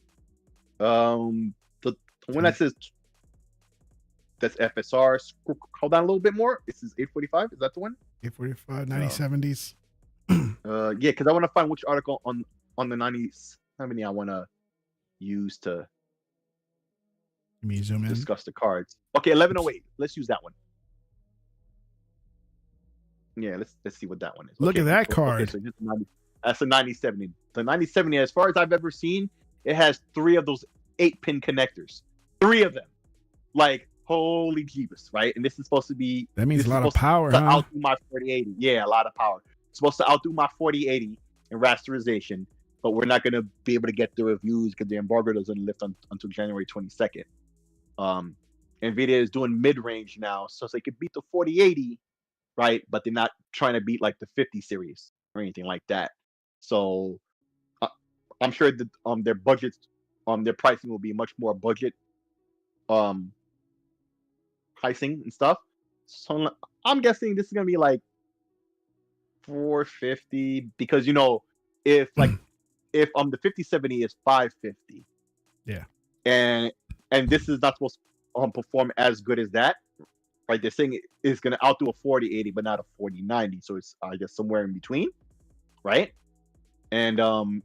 The one that says that's FSR. Hold down a little bit more. This is 845. Is that the one? 845, 9070s. Yeah, because I want to find which article on the 90s. how many I want to use to Let me zoom in. discuss the cards. Okay, 1108. Let's use that one. Yeah, let's see what that one is. Look at that card. Okay, so that's a 9070. The 9070, as far as I've ever seen, it has 3 of those 8-pin connectors. 3 of them. Like, holy jeebus, right? And this is supposed to be... That means a lot of power, to huh? outdo my 4080. Yeah, a lot of power. It's supposed to outdo my 4080 in rasterization, but we're not going to be able to get the reviews because the embargo doesn't lift until January 22nd. NVIDIA is doing mid-range now, so they could beat the 4080, right? But they're not trying to beat like the 50 series or anything like that. So I'm sure that their budgets, their pricing will be much more budget pricing and stuff. So I'm guessing this is gonna be like $450 because if the 5070 is $550, yeah, and this is not supposed to perform as good as that, right? They're saying it's gonna outdo a 4080 but not a 4090, so it's I guess somewhere in between, right? And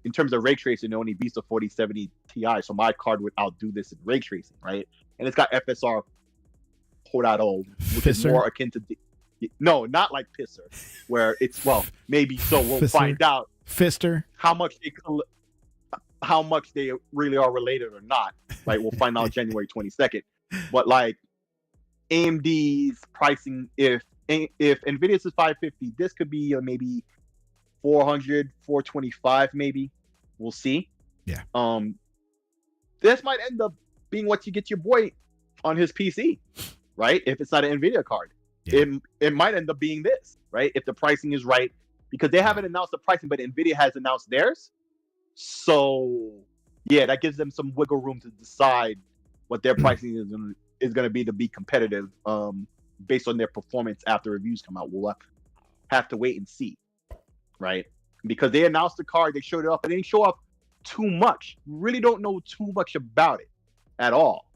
in terms of ray tracing, it only beats the 4070 Ti, so my card would outdo this in ray tracing, right? And it's got FSR 4.0, which is more akin to no, not like Pisser, where it's maybe so. We'll Fisser. Find out Fister. how much they really are related or not, right? We'll find out January 22nd. But like AMD's pricing, if NVIDIA's is 550, this could be maybe 400, 425, maybe. We'll see. Yeah. This might end up being what you get your boy on his PC, right? If it's not an NVIDIA card, it might end up being this, right? If the pricing is right, because they haven't announced the pricing, but NVIDIA has announced theirs. So yeah, that gives them some wiggle room to decide what their pricing is going to be competitive, based on their performance after reviews come out. We'll have to wait and see, right? Because they announced the card, they showed it up, and they didn't show up too much. We really don't know too much about it at all,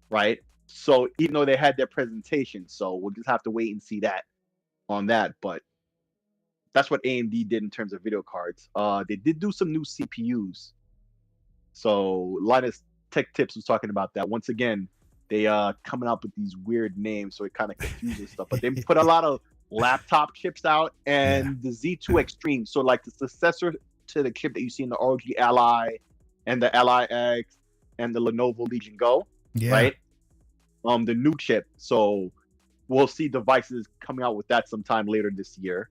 right? So even though they had their presentation, so we'll just have to wait and see that on that. But that's what AMD did in terms of video cards. They did do some new CPUs. So Linus Tech Tips was talking about that. Once again, they coming up with these weird names, so it kind of confuses stuff. But they put a lot of laptop chips out, and the Z2 Extreme, so like the successor to the chip that you see in the ROG Ally and the Ally X and the Lenovo Legion Go, right? The new chip. So we'll see devices coming out with that sometime later this year.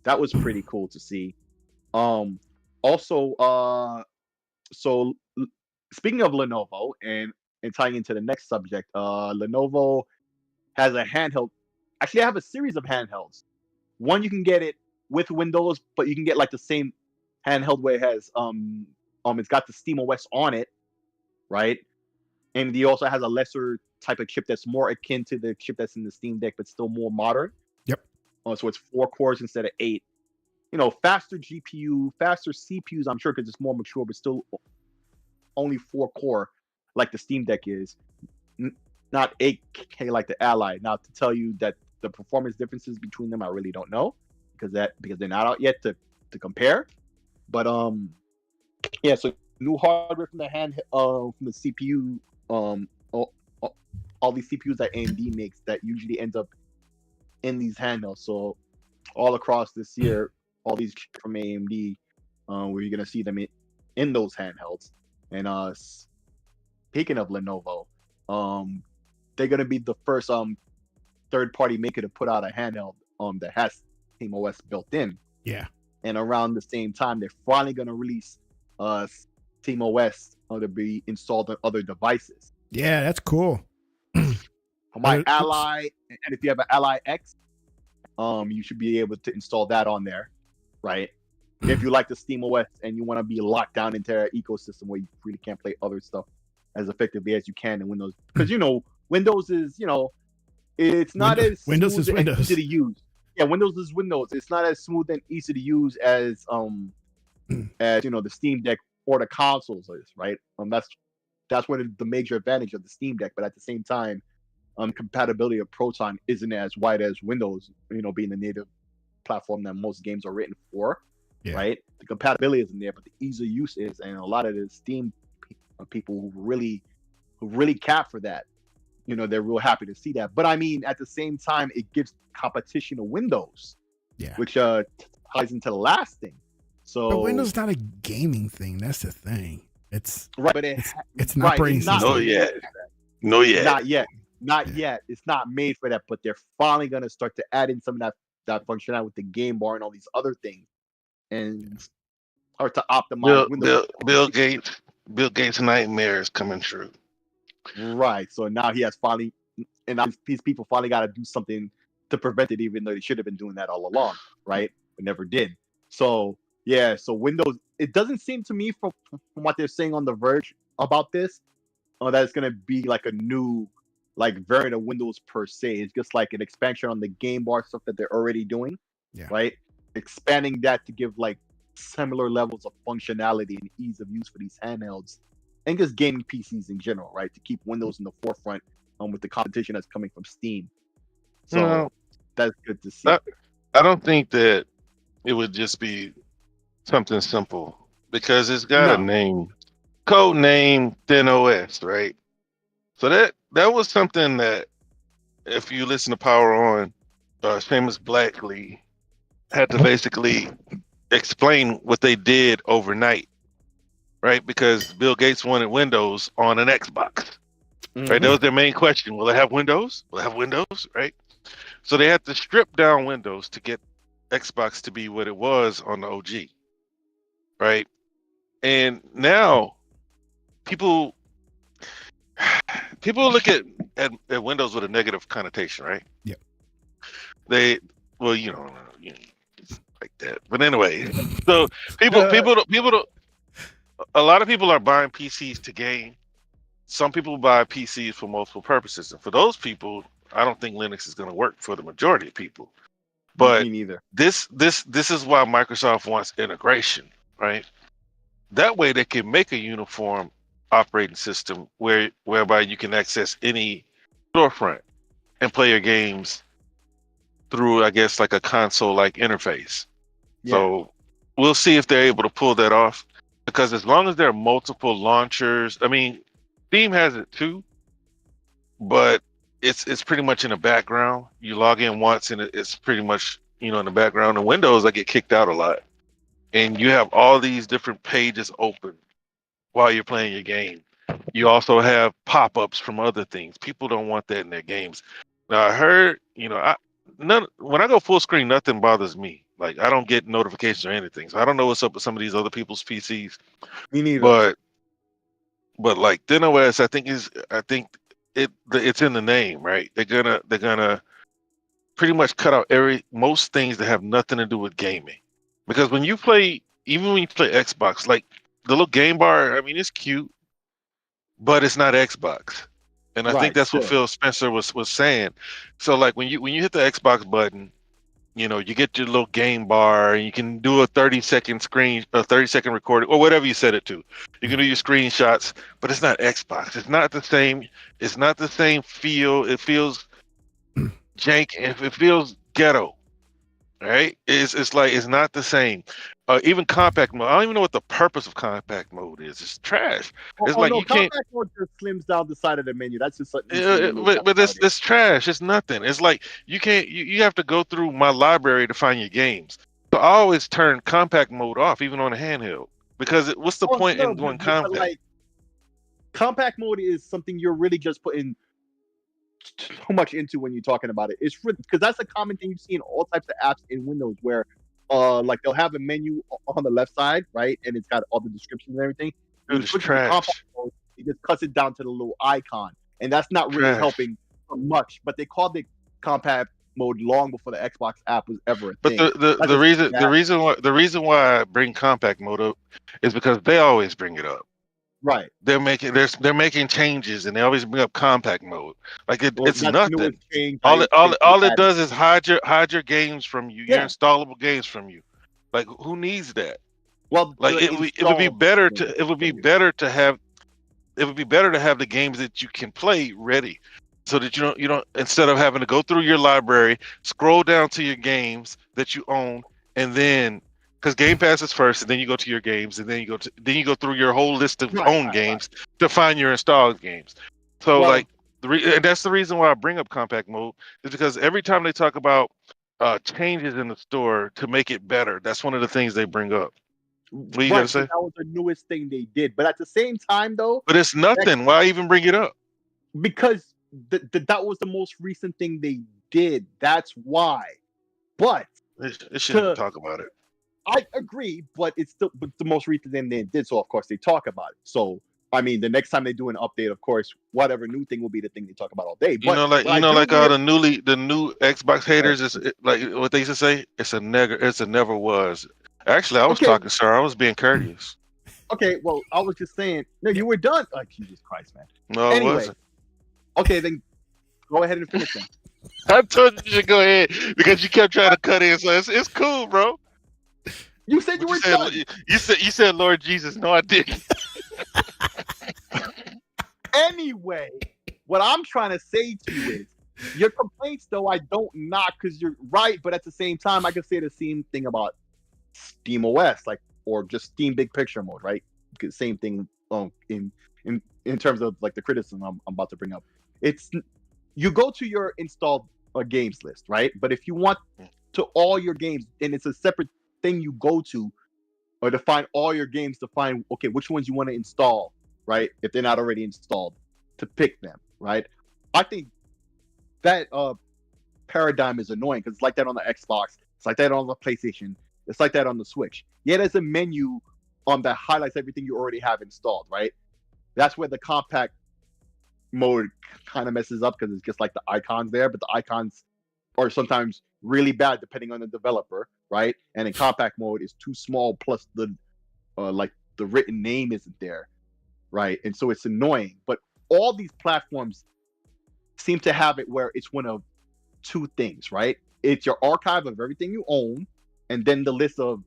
That was pretty cool to see. Also, so speaking of Lenovo and tying into the next subject, Lenovo has a handheld. Actually, I have a series of handhelds. One, you can get it with Windows, but you can get like the same handheld where it has it's got the Steamos on it, right? And it also has a lesser type of chip that's more akin to the chip that's in the Steam Deck, but still more modern. Yep. So it's 4 cores instead of 8. Faster GPU, faster CPUs, I'm sure, because it's more mature, but still only 4 core like the Steam Deck is. Not 8K like the Ally. Now, to tell you that the performance differences between them, I really don't know because they're not out yet to compare. But yeah, so new hardware from the CPU, all these CPUs that AMD makes that usually ends up in these handhelds. So all across this year, all these from AMD, where you're gonna see them in those handhelds. And speaking of Lenovo, they're gonna be the first third-party maker to put out a handheld that has SteamOS built in. Yeah. And around the same time, they're finally gonna release SteamOS to be installed on other devices. Yeah, that's cool. My Ally, and if you have an Ally X, you should be able to install that on there, right? If you like the SteamOS and you want to be locked down into an ecosystem where you really can't play other stuff as effectively as you can in Windows, because Windows is it's not as Windows is Windows. Easy to use. Yeah, Windows is Windows. It's not as smooth and easy to use as the Steam Deck or the consoles is, right? That's one of the major advantage of the Steam Deck. But at the same time, compatibility of Proton isn't as wide as Windows, being the native platform that most games are written for. right? The compatibility isn't there, but the ease of use is, and a lot of the Steam people who really cap for that, they're real happy to see that. But I mean, at the same time, it gives competition to Windows, which ties into the last thing. So, but Windows is not a gaming thing. That's the thing. It's right, but it's an operating system. Not yet. It's not made for that, but they're finally gonna start to add in some of that functionality with the game bar and all these other things, and start to optimize Windows. Bill Gates' nightmare is coming true. Right. So now he has finally, and now these people finally got to do something to prevent it, even though they should have been doing that all along, right? But never did. So yeah. So Windows, it doesn't seem to me from what they're saying on The Verge about this, that it's gonna be like a new, like variant of Windows per se. It's just like an expansion on the game bar stuff that they're already doing, right? Expanding that to give like similar levels of functionality and ease of use for these handhelds and just gaming PCs in general, right? To keep Windows in the forefront with the competition that's coming from Steam. So that's good to see. I don't think that it would just be something simple, because it's got a name, code name, ThinOS, right? So that was something that, if you listen to Power On, Seamus Blackley had to basically explain what they did overnight, right? Because Bill Gates wanted Windows on an Xbox, right? That was their main question. Will it have Windows? Will it have Windows, right? So they had to strip down Windows to get Xbox to be what it was on the OG, right? And now people look at Windows with a negative connotation, right? Yeah. It's like that. But anyway, so people don't. A lot of people are buying PCs to game. Some people buy PCs for multiple purposes, and for those people, I don't think Linux is going to work for the majority of people. But me neither. This is why Microsoft wants integration, right? That way they can make a uniform operating system whereby you can access any storefront and play your games through, I guess, like a console-like interface. So we'll see if they're able to pull that off, because as long as there are multiple launchers, I mean, Steam has it too, but it's pretty much in the background. You log in once and it's pretty much, in the background. In Windows, I get kicked out a lot. And you have all these different pages open while you're playing your game. You also have pop-ups from other things. People don't want that in their games. Now, I heard, when I go full screen, nothing bothers me. Like, I don't get notifications or anything. So I don't know what's up with some of these other people's PCs. Me neither. But like ThinOS, I think it's in the name, right? They're gonna pretty much cut out most things that have nothing to do with gaming. Because when you play Xbox, like the little game bar, I mean, it's cute, but it's not Xbox. And I think that's what Phil Spencer was saying. So like when you hit the Xbox button, you get your little game bar, and you can do a 30-second recording, or whatever you set it to. You can do your screenshots, but it's not Xbox. It's not the same. It's not the same feel. It feels jank. It feels ghetto, right? It's like, it's not the same. Even compact mode, I don't even know what the purpose of compact mode is. It's trash. It's like, you can't. Compact mode just slims down the side of the menu. That's just something. But it's trash. It's nothing. It's like, you can't. You have to go through my library to find your games. So I always turn compact mode off, even on a handheld, because what's the point in doing compact? Like, compact mode is something you're really just putting too much into when you're talking about it. It's because that's a common thing you see in all types of apps in Windows, where like they'll have a menu on the left side, right, and it's got all the descriptions and everything. Dude, it's trash. Mode, it just cuts it down to the little icon, and that's not really helping much. But they called it compact mode long before the Xbox app was ever a thing. But the reason why I bring compact mode up is because they always bring it up. Right. They're making changes, and they always bring up compact mode. Like it's nothing. All it does is hide your games from you, your installable games from you. Like, who needs that? Well, like it would be better to have the games that you can play ready, so that you don't instead of having to go through your library, scroll down to your games that you own, and then because Game Pass is first, and then you go to your games, and then you go through your whole list of own games to find your installed games. So like and that's the reason why I bring up compact mode, is because every time they talk about changes in the store to make it better, that's one of the things they bring up. What are you gonna say? That was the newest thing they did, but at the same time, though, but it's nothing. Why even bring it up? Because that was the most recent thing they did. That's why. But it shouldn't talk about it. I agree, but it's still the most recent thing they did. So of course they talk about it. So I mean, the next time they do an update, of course, whatever new thing will be the thing they talk about all day. But all the new Xbox haters is like what they used to say. It's a never was. Actually, I was talking, sir. I was being courteous. Okay, well, I was just saying. No, you were done. Like Jesus Christ, man. No, anyway, I wasn't. Okay, then go ahead and finish them. I told you to go ahead because you kept trying to cut in. So it's cool, bro. You said you were done. You said Lord Jesus. No, I didn't. Anyway, what I'm trying to say to you is your complaints, though, I don't knock because you're right, but at the same time, I can say the same thing about Steamos, like, or just Steam Big Picture mode, right? Because same thing in terms of like the criticism I'm about to bring up. It's you go to your installed games list, right? But if you want to all your games, and it's a separate thing you go to, or to find all your games to find which ones you want to install, right? If they're not already installed, to pick them, right? I think that paradigm is annoying because it's like that on the Xbox, it's like that on the PlayStation, it's like that on the Switch. Yeah, there's a menu that highlights everything you already have installed, right? That's where the compact mode kind of messes up because it's just like the icons there, but the icons are sometimes really bad depending on the developer, right? And in compact mode, it's too small, plus the like the written name isn't there, right? And so it's annoying. But all these platforms seem to have it where it's one of two things, right? It's your archive of everything you own, and then the list of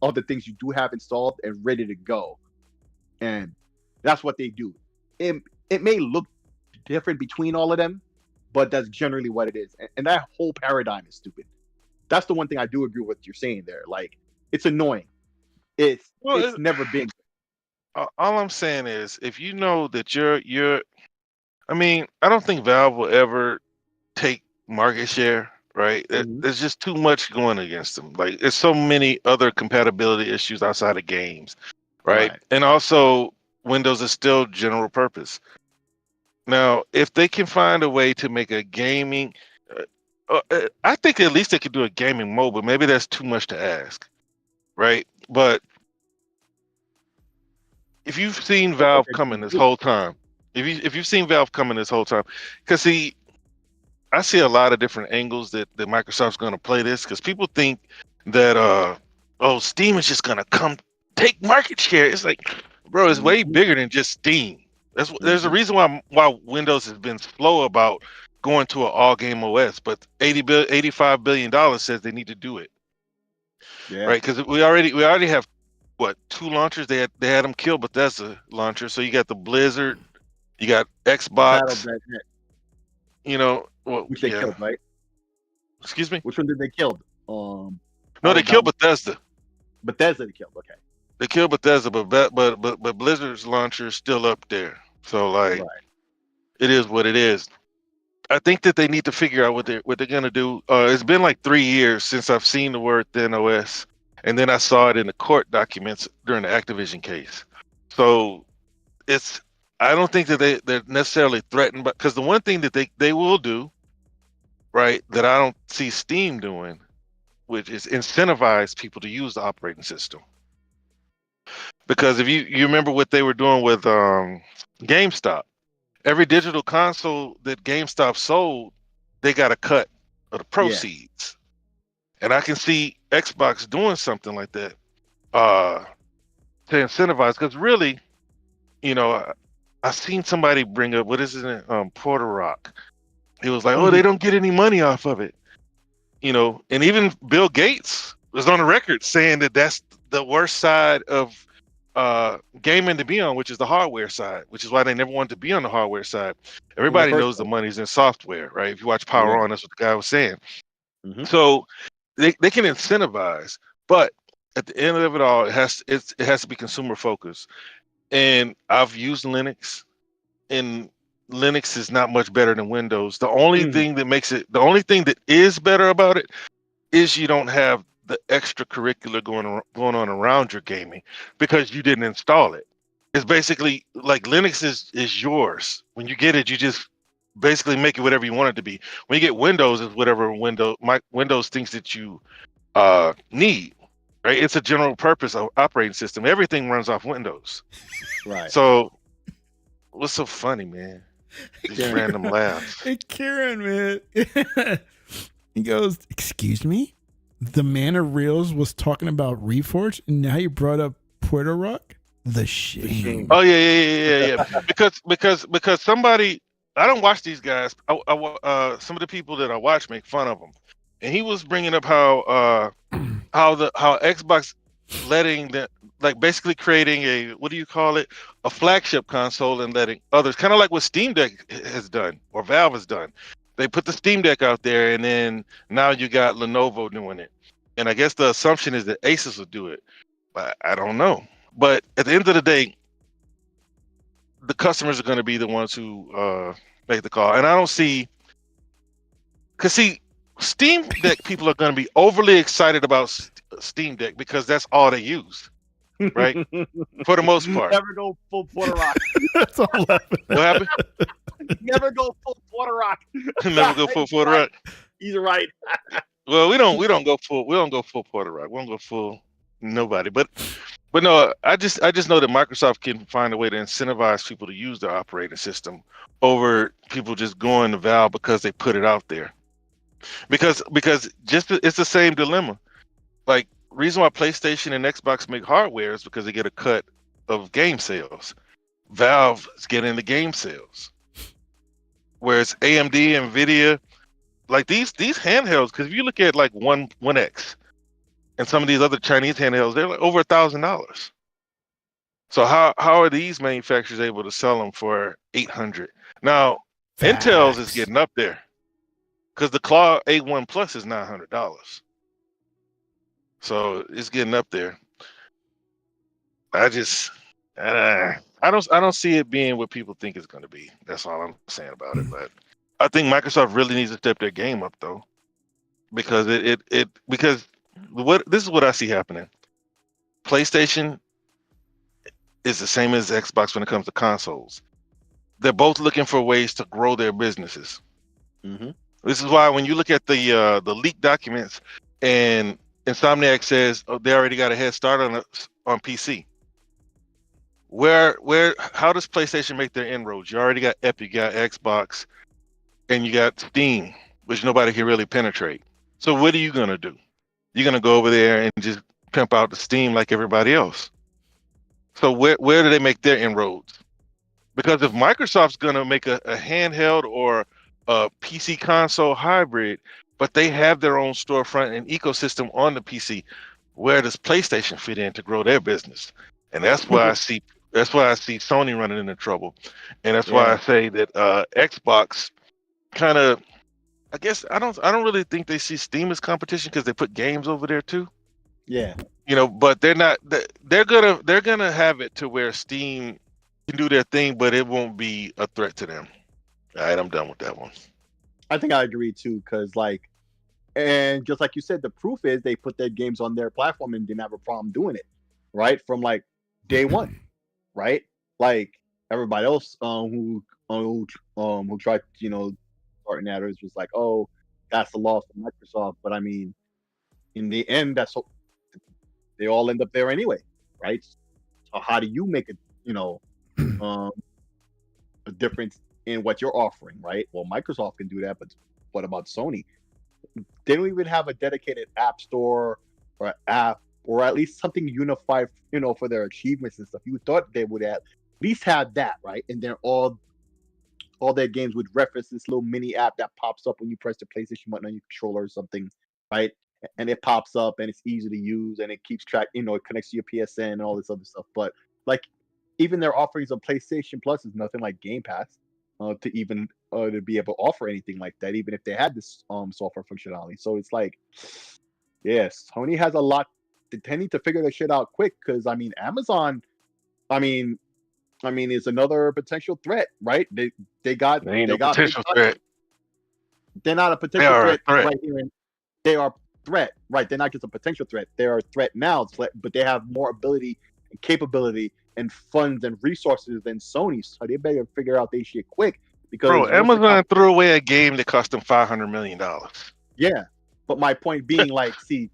the things you do have installed and ready to go. And that's what they do. It may look different between all of them, but that's generally what it is. And that whole paradigm is stupid. That's the one thing I do agree with what you're saying there. Like, it's annoying. It's never been. All I'm saying is, if you know that you're, I mean, I don't think Valve will ever take market share, right? There's just too much going against them. Like, there's so many other compatibility issues outside of games, right? And also, Windows is still general purpose. Now, if they can find a way to make a gaming, I think at least they could do a gaming mode, but maybe that's too much to ask, right? But if you've seen Valve coming this whole time, if you've seen Valve coming this whole time, because see, I see a lot of different angles that Microsoft's going to play this, because people think that Steam is just going to come take market share. It's like, bro, it's way bigger than just Steam. There's a reason why Windows has been slow about going to an all game OS, but $85 billion says they need to do it. Yeah. Right, because we already have what, 2 launchers. They had them kill Bethesda launcher. So you got the Blizzard, you got Xbox. You know, which they killed, right? Excuse me. Which one did they kill? No, they killed Bethesda. Bethesda they killed. Okay. They killed Bethesda, but Blizzard's launcher is still up there. So like, It is what it is. I think that they need to figure out what they're gonna do. It's been like 3 years since I've seen the word ThinOS, and then I saw it in the court documents during the Activision case. So I don't think that they're necessarily threatened, but because the one thing that they will do, right, that I don't see Steam doing, which is incentivize people to use the operating system. Because if you remember what they were doing with GameStop, every digital console that GameStop sold, they got a cut of the proceeds. Yeah. And I can see Xbox doing something like that to incentivize. Because really, you know, I seen somebody bring up, what is it, Porter Rock. He was like, they don't get any money off of it. You know, and even Bill Gates was on the record saying that that's the worst side of gaming to be on, which is the hardware side, which is why they never wanted to be on the hardware side. Everybody knows the money's in software, right? If you watch Power On, that's what the guy was saying. So they can incentivize, but at the end of it all, it has to be consumer focused. And I've used Linux, and Linux is not much better than Windows. The only thing that is better about it is you don't have the extracurricular going on around your gaming because you didn't install it. It's basically like Linux is yours. When you get it, you just basically make it whatever you want it to be. When you get Windows, it's whatever Windows thinks that you need. Right? It's a general purpose operating system. Everything runs off Windows. Right. So what's so funny, man? These Karen. random laughs. Hey, Karen, man. He goes, "Excuse me? The man of reels was talking about Reforge, and now you brought up Puerto Rock? The shame." Oh yeah. because somebody, I don't watch these guys. Some of the people that I watch make fun of them, and he was bringing up how Xbox letting the, like, basically creating a, what do you call it, a flagship console, and letting others, kind of like what Steam Deck has done or Valve has done. They put the Steam Deck out there, and then now you got Lenovo doing it, and I guess the assumption is that Asus will do it, but I don't know. But at the end of the day, the customers are going to be the ones who make the call, and I don't see, because see, Steam Deck people are going to be overly excited about Steam Deck because that's all they use, right? For the most part. Never go full Puerto Rock. That's all What happened? Never go full Puerto Rock. Never go full Puerto Rock. He's right. Well, we don't go full Puerto Rock. We don't go full nobody. But no, I just know that Microsoft can find a way to incentivize people to use their operating system over people just going to Valve because they put it out there. Because it's the same dilemma. Like, reason why PlayStation and Xbox make hardware is because they get a cut of game sales. Valve is getting the game sales, whereas AMD, Nvidia, like these handhelds, because if you look at like One X and some of these other Chinese handhelds, they're like over $1,000. So how are these manufacturers able to sell them for $800? Now, Facts. Intel's is getting up there, because the Claw A1 Plus is $900. So it's getting up there. I don't see it being what people think it's going to be. That's all I'm saying about it. But I think Microsoft really needs to step their game up, though, because because this is what I see happening. PlayStation is the same as Xbox when it comes to consoles. They're both looking for ways to grow their businesses. Mm-hmm. This is why when you look at the leaked documents, and Insomniac says they already got a head start on PC. How does PlayStation make their inroads? You already got Epic, you got Xbox, and you got Steam, which nobody can really penetrate. So what are you gonna do? You're gonna go over there and just pimp out the Steam like everybody else. So where do they make their inroads? Because if Microsoft's gonna make a handheld or a PC console hybrid, but they have their own storefront and ecosystem on the PC, where does PlayStation fit in to grow their business? And that's why I see Sony running into trouble, and that's why I say that Xbox kind of, I guess I don't really think they see Steam as competition because they put games over there too. Yeah. But they're not. They're gonna have it to where Steam can do their thing, but it won't be a threat to them. All right, I'm done with that one. I think I agree too, because and just like you said, the proof is they put their games on their platform and didn't have a problem doing it, right? From like day one, right? Like everybody else who tried, starting at it was like, oh, that's the loss of Microsoft. But I mean, in the end, they all end up there anyway, right? So how do you make a difference in what you're offering, right? Well, Microsoft can do that, but what about Sony? They don't even have a dedicated app store or app, or at least something unified, for their achievements and stuff. You thought they would at least have that, right? And then all their games would reference this little mini app that pops up when you press the PlayStation button on your controller or something, right? And it pops up and it's easy to use and it keeps track, it connects to your PSN and all this other stuff. But like, even their offerings on PlayStation Plus is nothing like Game Pass to even to be able to offer anything like that, even if they had this software functionality. So it's like, yes, Sony has a lot they need to figure their shit out quick because I mean, Amazon, I mean, is another potential threat, right? They got They ain't they no got big potential threat. They're not a They potential are a threat threat. right here. They are a threat, right? They're not just a potential threat. They're a threat now, but they have more ability and capability and funds and resources than Sony. So they better figure out their shit quick because Bro, once the Amazon threw away a game that cost them $500 million. yeah. But my point being, like, see,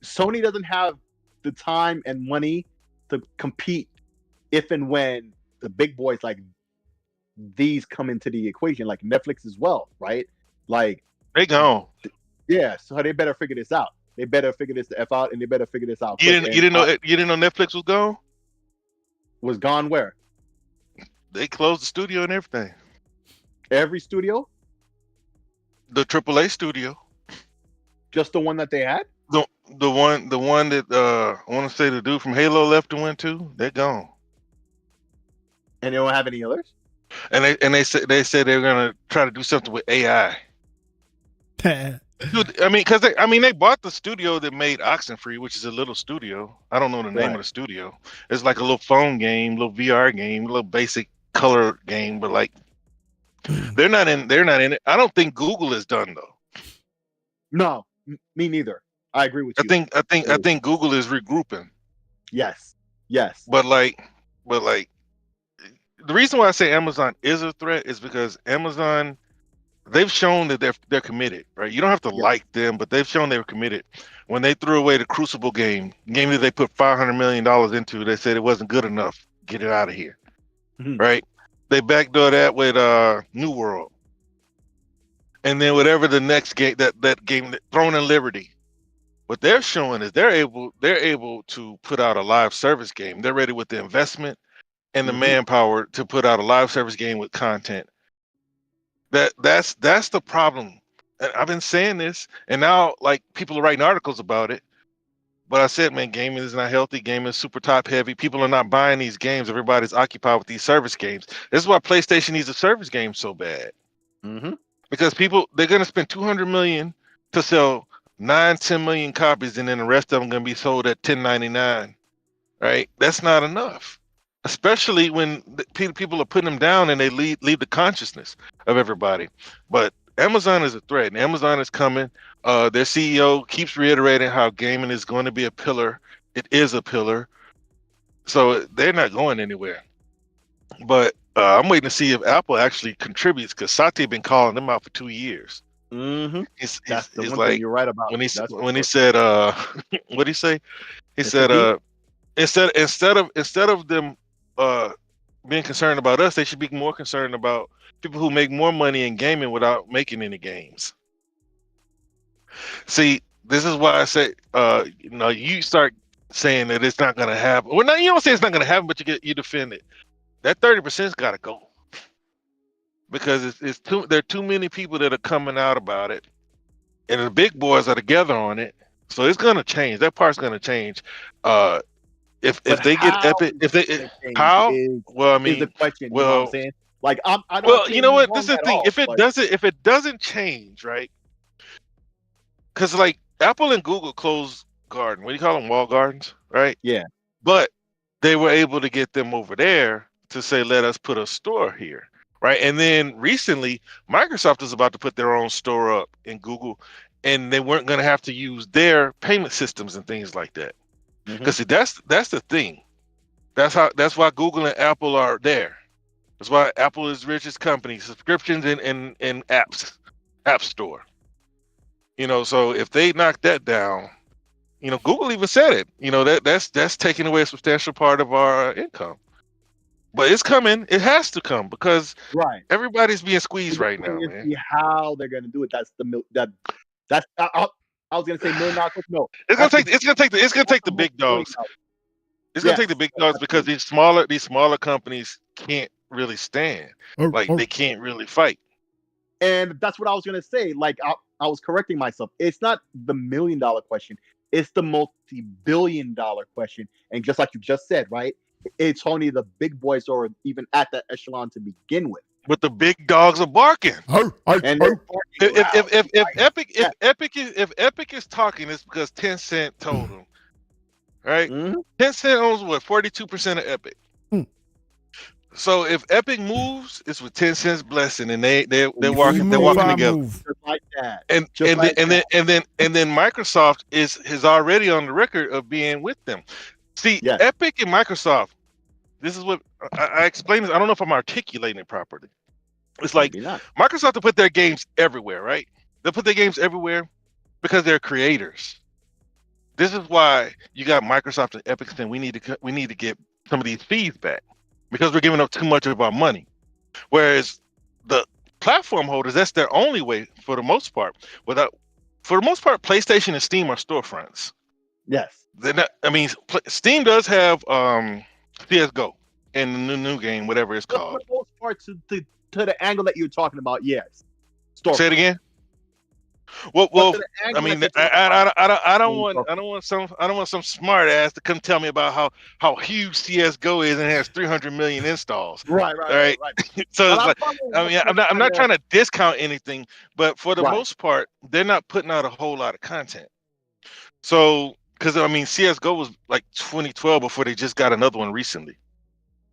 Sony doesn't have the time and money to compete if and when the big boys like these come into the equation, like Netflix as well, right? Like, They gone. yeah, so they better figure this out. They better figure this the F out, and they better figure this out. You quick. didn't know Netflix was gone? Was gone where? They closed the studio and everything. Every studio, The AAA studio. just the one that they had. The one that I want to say the dude from Halo left and went to, they're gone. And they don't have any others. And they said they're gonna try to do something with AI. Dude, I mean, they bought the studio that made Oxenfree, which is a little studio. I don't know the name of the studio. It's like a little phone game, little VR game, a little basic color game, but like they're not in it. I don't think Google is done though. No, me neither. I agree with you. I think Google is regrouping. Yes. But like the reason why I say Amazon is a threat is because Amazon, they've shown that they're committed, right? You don't have to like them, but they've shown they were committed. When they threw away the Crucible game that they put $500 million into, they said it wasn't good enough. Get it out of here, right? They backdoor that with New World, and then whatever the next game that game, Throne and Liberty. What they're showing is they're able to put out a live service game. They're ready with the investment and the manpower to put out a live service game with content. That's the problem. And I've been saying this, and now like people are writing articles about it. But I said, man, gaming is not healthy. Gaming is super top heavy. People are not buying these games. Everybody's occupied with these service games. This is why PlayStation needs a service game so bad. Because they're gonna spend $200 million to sell 9-10 million copies, and then the rest of them gonna be sold at $10.99. Right? That's not enough. Especially when people are putting them down and they leave the consciousness of everybody. But Amazon is a threat, and Amazon is coming. Their CEO keeps reiterating how gaming is going to be a pillar. It is a pillar. So they're not going anywhere. But I'm waiting to see if Apple actually contributes, because Satya been calling them out for 2 years. He's like, you're right about. When he said, what did he say? He said, instead of them being concerned about us, they should be more concerned about people who make more money in gaming without making any games. See, this is why I say, you start saying that it's not going to happen. Well, no, you don't say it's not going to happen, but you defend it. That 30%'s got to go, because there are too many people that are coming out about it, and the big boys are together on it. So it's going to change. That part's going to change. If they get Epic, how? Well, I mean, is the question. Well, you know what I'm saying? Like, I don't. Well, you know what? This is the thing. If it doesn't change, right? Because like Apple and Google closed garden. What do you call them? Wall gardens, right? Yeah. But they were able to get them over there to say, let us put a store here, right? And then recently, Microsoft is about to put their own store up in Google, and they weren't going to have to use their payment systems and things like that. Because that's the thing. That's why Google and Apple are there. That's why Apple is the richest company. Subscriptions and apps, app store. So if they knock that down, Google even said it. That's taking away a substantial part of our income. But it's coming. It has to come, because everybody's being squeezed right now, man. See how they're gonna do it. That's I was gonna say $1 million. No, it's gonna take the big dogs. It's gonna take the big dogs, because these smaller companies can't really stand. They can't really fight. And that's what I was gonna say. Like, I was correcting myself. It's not the $1 million question. It's the multi-billion-dollar question. And just like you just said, right? It's only the big boys or even at that echelon to begin with. But the big dogs are barking. And if Epic is talking, it's because Tencent told them right? Tencent owns what 42% of Epic. So if Epic moves, it's with Tencent's blessing, and they're walking together. Just like that. And then Microsoft is already on the record of being with them. See, Epic and Microsoft. This is what I explained. This. I don't know if I'm articulating it properly. It's like Microsoft to put their games everywhere, right? They'll put their games everywhere because they're creators. This is why you got Microsoft and Epic saying we need to get some of these fees back because we're giving up too much of our money. Whereas the platform holders, that's their only way for the most part. For the most part, PlayStation and Steam are storefronts. Yes. They're not, I mean, Steam does have CS:GO and the new game, whatever it's called. For the most part, to the angle that you're talking about, yes. Say it again. Well, I mean, I don't want some smart ass to come tell me about how huge CS:GO is and has 300 million installs. Right. So it's like, I mean, I'm not trying to discount anything, but for the most part, they're not putting out a whole lot of content. So, because I mean, CS:GO was like 2012 before they just got another one recently.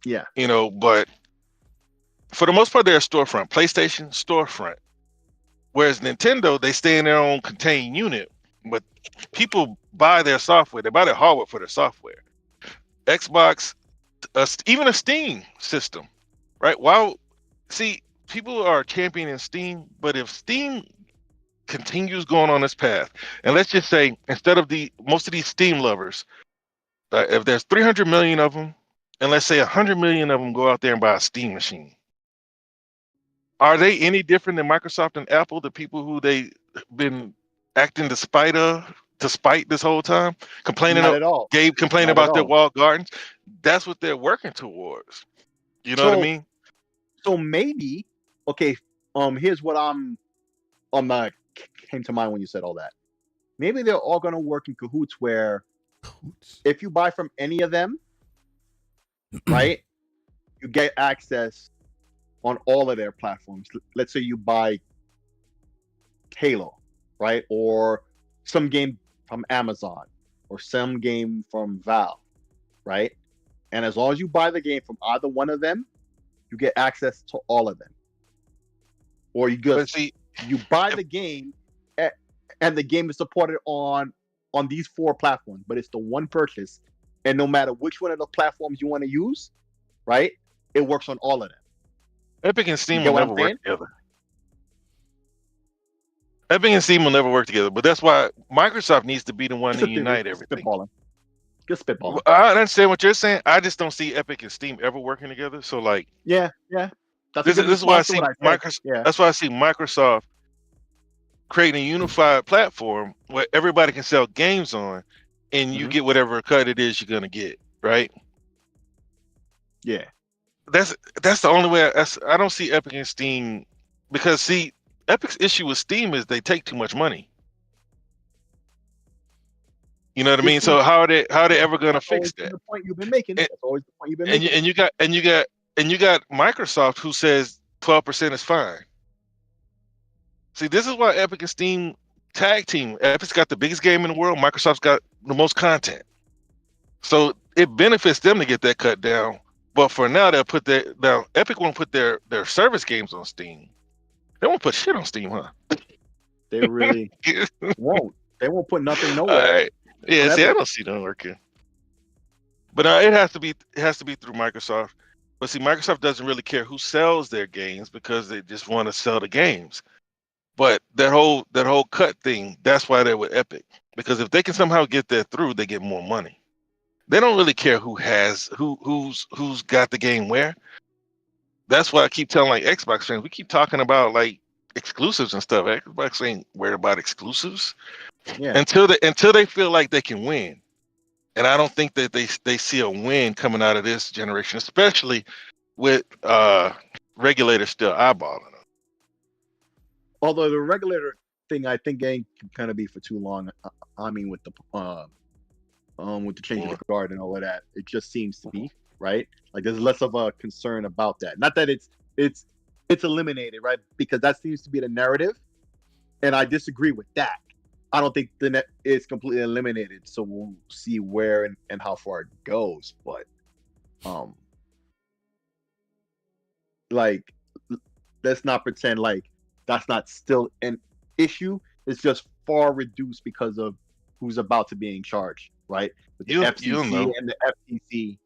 Yeah. You know, but for the most part, they're a storefront. PlayStation storefront. Whereas Nintendo, they stay in their own contained unit, but people buy their software. They buy their hardware for their software. Xbox, even a Steam system, right? People are championing Steam, but if Steam continues going on this path, and let's just say instead of most of these Steam lovers, if there's 300 million of them, and let's say 100 million of them go out there and buy a Steam machine. Are they any different than Microsoft and Apple, the people who they've been acting despite this whole time? Complaining about their walled gardens? That's what they're working towards. You know what I mean? So maybe, okay, here's what came to mind when you said all that. Maybe they're all gonna work in cahoots where if you buy from any of them, right, you get access on all of their platforms. Let's say you buy Halo, right? Or some game from Amazon or some game from Valve, right? And as long as you buy the game from either one of them, you get access to all of them. Or you buy the game and the game is supported on these 4 platforms, but it's the one purchase. And no matter which one of the platforms you want to use, right? It works on all of them. Epic and Steam will never work together. Epic and Steam will never work together, but that's why Microsoft needs to be the one to unite everything. Just spitballing. I understand what you're saying. I just don't see Epic and Steam ever working together. So, like, yeah. This is why I see Microsoft. Yeah. That's why I see Microsoft creating a unified platform where everybody can sell games on, and you get whatever cut it is you're gonna get, right? Yeah. That's the only way. I don't see Epic and Steam, because see, Epic's issue with Steam is they take too much money. You know what I mean? So how are they ever going to fix that? The point you've been making. That's always the point you've been making. And you got Microsoft who says 12% is fine. See, this is why Epic and Steam tag team. Epic's got the biggest game in the world. Microsoft's got the most content. So it benefits them to get that cut down. But for now, Epic won't put their service games on Steam. They won't put shit on Steam, huh? They really won't. They won't put nothing nowhere. All right. Yeah, see, I don't see them working. But it has to be through Microsoft. But see, Microsoft doesn't really care who sells their games because they just want to sell the games. But that whole cut thing, that's why they're with Epic. Because if they can somehow get that through, they get more money. They don't really care who's got the game where. That's why I keep telling like Xbox fans, we keep talking about like exclusives and stuff. Xbox ain't worried about exclusives until they feel like they can win. And I don't think that they see a win coming out of this generation, especially with regulators still eyeballing them. Although the regulator thing, I think ain't gonna be for too long. I mean, with the change of guard and all of that, it just seems to be right. Like there's less of a concern about that. Not that it's eliminated, right? Because that seems to be the narrative, and I disagree with that. I don't think the net is completely eliminated. So we'll see where and how far it goes. But like, let's not pretend like that's not still an issue. It's just far reduced because of who's about to be in charge, right? With the FCC and the FTC,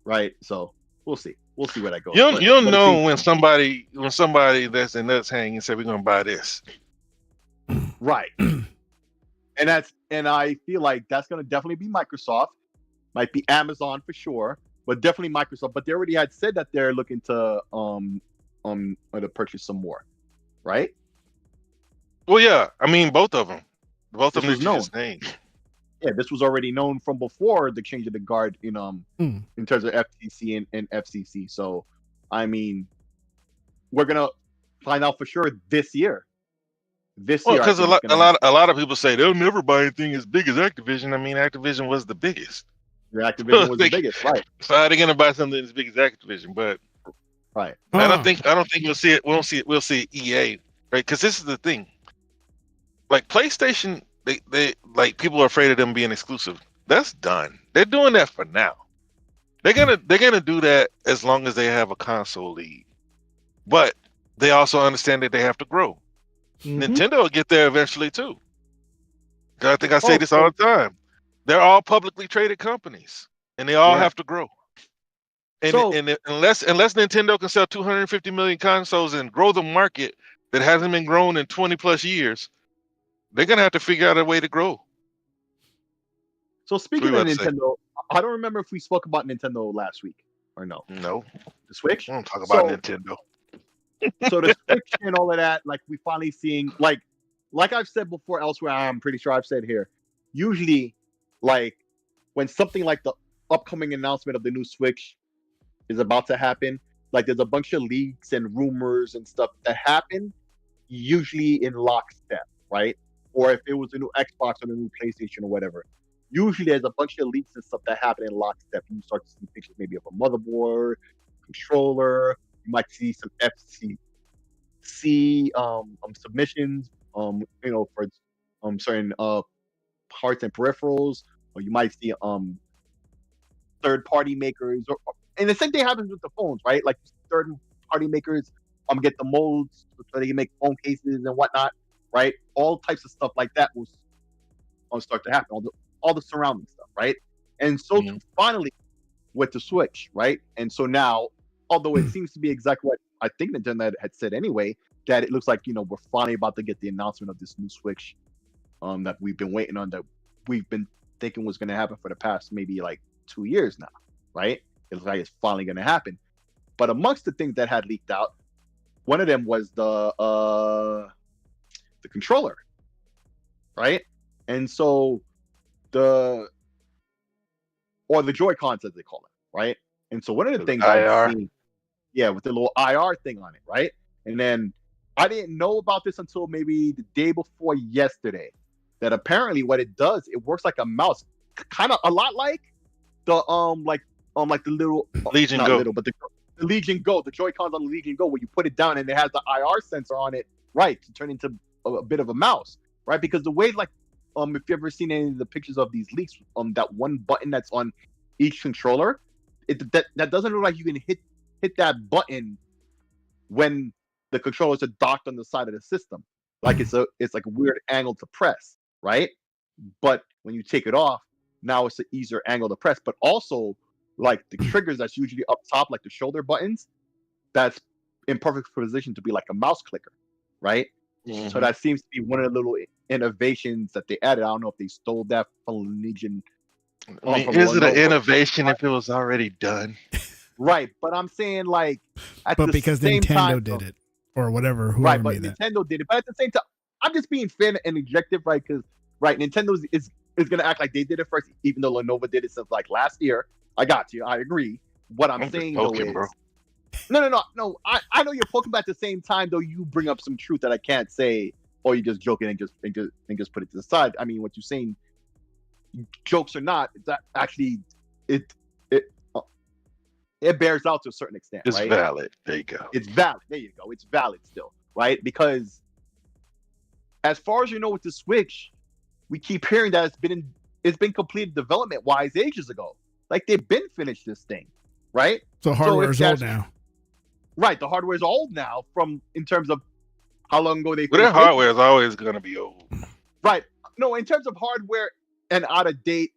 right? So we'll see. We'll see where that goes. You'll know when somebody that's in nuts hang and say we're gonna buy this, right? And I feel like that's gonna definitely be Microsoft, might be Amazon for sure, but definitely Microsoft. But they already had said that they're looking to purchase some more, right? Well, yeah, I mean both of them that you just named. Yeah, this was already known from before the change of the guard in terms of FTC and FCC. So, I mean, we're gonna find out for sure this year. Because a lot of people say they'll never buy anything as big as Activision. I mean, Activision was the biggest. Activision was the biggest, right? So how are they gonna buy something as big as Activision? But right, I don't think we'll see it. We'll see EA, right? Because this is the thing. Like PlayStation, they like people are afraid of them being exclusive. That's done. They're doing that for now. They're gonna do that as long as they have a console lead. But they also understand that they have to grow. Nintendo will get there eventually too. I think I say this all the time. They're all publicly traded companies, and they all have to grow. And, unless Nintendo can sell 250 million consoles and grow the market that hasn't been grown in 20 plus years, they're gonna have to figure out a way to grow. So speaking of Nintendo, I don't remember if we spoke about Nintendo last week or no. No, the Switch. I don't talk about Nintendo. So the Switch and all of that, like we finally seeing, like I've said before elsewhere, I'm pretty sure I've said here. Usually, like when something like the upcoming announcement of the new Switch is about to happen, like there's a bunch of leaks and rumors and stuff that happen, usually in lockstep, right? Or if it was a new Xbox or a new PlayStation or whatever, usually there's a bunch of leaks and stuff that happen in lockstep. You start to see pictures maybe of a motherboard, controller. You might see some FCC submissions, for certain parts and peripherals, or you might see third-party makers, and the same thing happens with the phones, right? Like third-party makers get the molds so they can make phone cases and whatnot, right? All types of stuff like that will start to happen. All the surrounding stuff, right? And so finally with the Switch, right? And so now, although it seems to be exactly what I think Nintendo had said anyway, that it looks like, we're finally about to get the announcement of this new Switch that we've been waiting on, that we've been thinking was going to happen for the past maybe like 2 years now, right? It looks like it's finally going to happen. But amongst the things that had leaked out, one of them was the controller, right? And so the Joy-Cons, as they call it, right? And so one of the things I've seen, with the little IR thing on it, right? And then I didn't know about this until maybe the day before yesterday, that apparently what it does, it works like a mouse, kind of a lot like the the little Legion Go, but the Legion Go, the Joy-Cons on the Legion Go, where you put it down and it has the IR sensor on it, right, to turn into a bit of a mouse, right? Because the way, like, if you've ever seen any of the pictures of these leaks, that one button that's on each controller, that doesn't look like you can hit that button when the controllers are docked on the side of the system. Like it's like a weird angle to press, right? But when you take it off, now it's an easier angle to press. But also, like the triggers that's usually up top, like the shoulder buttons, that's in perfect position to be like a mouse clicker, right? Mm-hmm. So that seems to be one of the little innovations that they added. I don't know if they stole that from Legion. I mean, is it an innovation if it was already done? Right, but I'm saying like, because Nintendo did it or whatever. Right, but Nintendo did it. But at the same time, I'm just being fair and objective, right? Because Nintendo is gonna act like they did it first, even though Lenovo did it since like last year. I got you. I agree. What I'm saying though is, bro. No. I know you're poking, but at the same time, though, you bring up some truth that I can't say, or you're just joking and just put it to the side. I mean, what you're saying, jokes or not, it's actually it bears out to a certain extent. It's right? Valid. There you go. It's valid. There you go. It's valid still, right? Because as far as you know, with the Switch, we keep hearing that it's been completed development wise ages ago. Like they've been finished this thing, right? So hardware is old now. Right, the hardware is old now in terms of how long ago they. But their hardware is always going to be old. Right. No, in terms of hardware and out of date,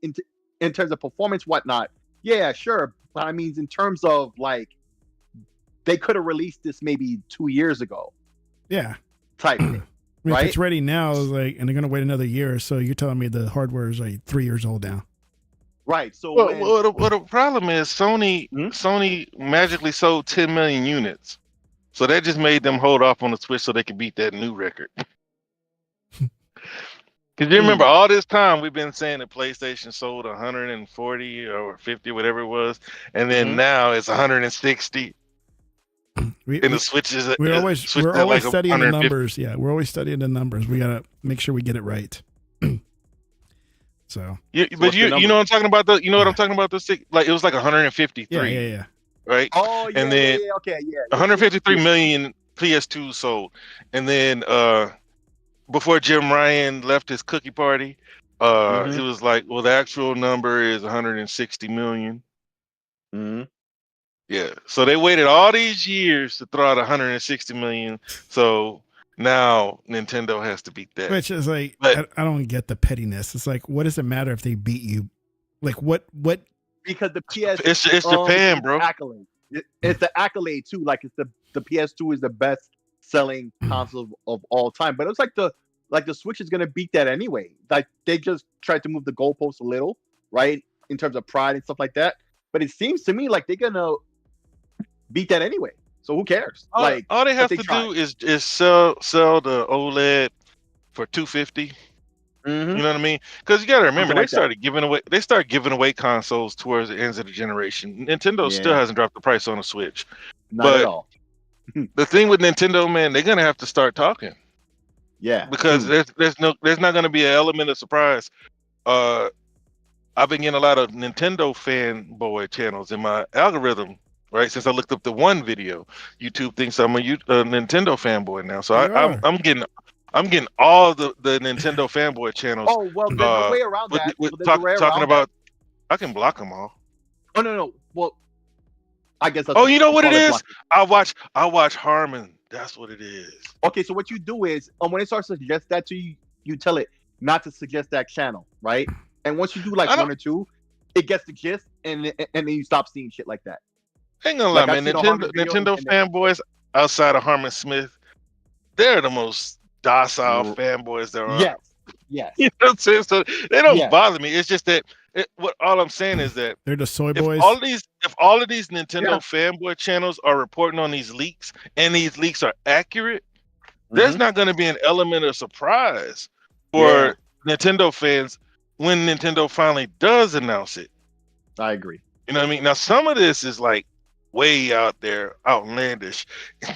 in terms of performance, whatnot. Yeah, sure. But I mean, in terms of like, they could have released this maybe 2 years ago. Yeah. Type thing. I mean, right? if it's ready now, like, and they're gonna wait another year, so you're telling me the hardware is like 3 years old now. Right. So well, the problem is Sony magically sold 10 million units, so that just made them hold off on the Switch so they could beat that new record. Because you remember all this time we've been saying that PlayStation sold 140 or 50, whatever it was, and then now it's 160. And the Switch is we're always studying the numbers. Yeah, we're always studying the numbers. We gotta make sure we get it right. So, but you know what I'm talking about? What I'm talking about? Like it was like 153. Yeah. Right. Oh, yeah. And then okay, 153 million PS2 sold, and then before Jim Ryan left his cookie party, he was like, "Well, the actual number is 160 million." Yeah. So they waited all these years to throw out 160 million. So now Nintendo has to beat that. Which is like, I don't get the pettiness. It's like, what does it matter if they beat you? Like, what? Because the PS, it's Japan, bro. Accolade. It's the accolade too. Like it's the PS2 is the best selling console of all time. But it's like the Switch is gonna beat that anyway. Like they just tried to move the goalposts a little, right, in terms of pride and stuff like that. But it seems to me like they're gonna beat that anyway. So who cares? All they have to do is sell the OLED for $250. You know what I mean? Because you got to remember, they started giving away consoles towards the ends of the generation. Nintendo still hasn't dropped the price on the Switch. Not at all. The thing with Nintendo, man, they're gonna have to start talking. Yeah. Because there's not going to be an element of surprise. I've been getting a lot of Nintendo fanboy channels in my algorithm, right? Since I looked up the one video, YouTube thinks I'm a Nintendo fanboy now. So I'm getting all the Nintendo fanboy channels. Oh well, there's a way around that. Talking about, I can block them all. Oh no. Well, I guess. That's you know what it is? I watch Harmon. That's what it is. Okay, so what you do is, when it starts to suggest that to you, you tell it not to suggest that channel, right? And once you do like one or two, it gets the gist, and then you stop seeing shit like that. Hang on, man. Nintendo fanboys outside of Harmon Smith, they're the most docile fanboys there are. Yes. You know what I'm saying? So they don't bother me. It's just that all I'm saying is that they're the soy boys. If all of these Nintendo fanboy channels are reporting on these leaks and these leaks are accurate, there's not going to be an element of surprise for Nintendo fans when Nintendo finally does announce it. I agree. You know what I mean? Now, some of this is like way out there, outlandish.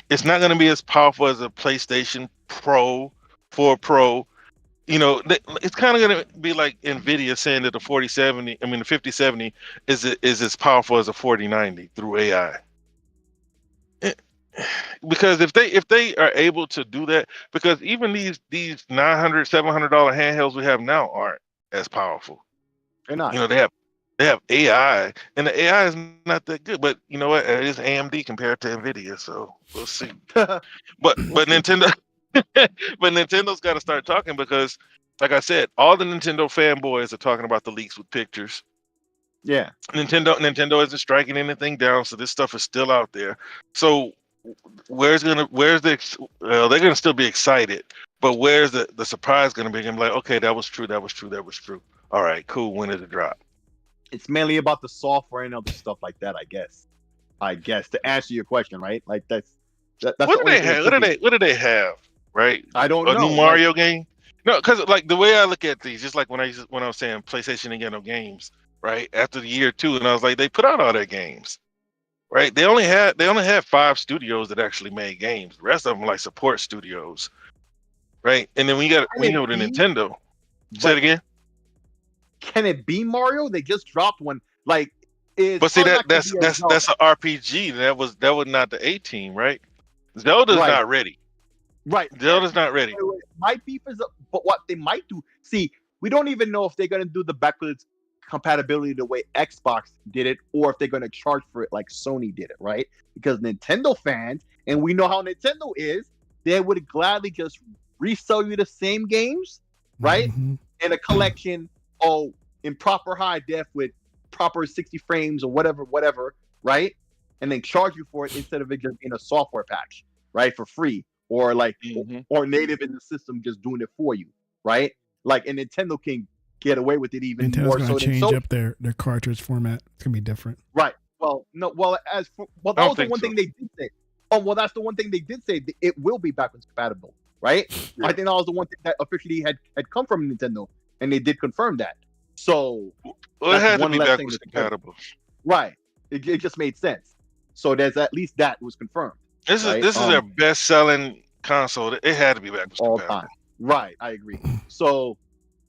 It's not going to be as powerful as a PlayStation Pro, 4 Pro. You know, it's kind of going to be like Nvidia saying that the 5070 is as powerful as a 4090 through AI. Because if they are able to do that, because even these $900, $700 handhelds we have now aren't as powerful. They're not. You know, they have AI, and the AI is not that good. But you know what? It is AMD compared to Nvidia, so we'll see. but Nintendo. But Nintendo's got to start talking because, like I said, all the Nintendo fanboys are talking about the leaks with pictures. Yeah. Nintendo isn't striking anything down, so this stuff is still out there. So they're gonna still be excited, but where's the surprise gonna be? I'm like, okay, that was true. All right, cool. When did it drop? It's mainly about the software and other stuff like that, I guess to answer your question, right? Like that's what do they have? What do they have? Right? I don't know. A new Mario game? No, because like the way I look at these, just like when I was saying PlayStation didn't get no games, right? After the year 2, and I was like, they put out all their games, right? They only had 5 studios that actually made games. The rest of them like support studios, right? And then we know the Nintendo. Say it again. Can it be Mario? They just dropped one. Like, but see that's an RPG. That was not the A-Team, right? Zelda's not ready. Right. Zelda's not ready. My beef is, but what they might do. See, we don't even know if they're gonna do the backwards compatibility the way Xbox did it, or if they're gonna charge for it like Sony did it, right? Because Nintendo fans, and we know how Nintendo is, they would gladly just resell you the same games, right? Mhm. In a collection, in proper high def with proper 60 frames or whatever, right? And then charge you for it instead of it just being a software patch, right? For free, or like or native in the system just doing it for you, right? Like, and Nintendo can get away with it even Nintendo's more gonna so than change up their cartridge format. It's gonna be different. Right. Well, no. Well, that was the one thing they did say. Oh, well, that's the one thing they did say. It will be backwards compatible, right? Yeah. I think that was the one thing that officially had come from Nintendo, and they did confirm that. So, well, it had to one be less backwards thing compatible. right? It just made sense. So there's at least that was confirmed. This right? is their best selling console. It had to be backwards all compatible. time. Right, I agree. So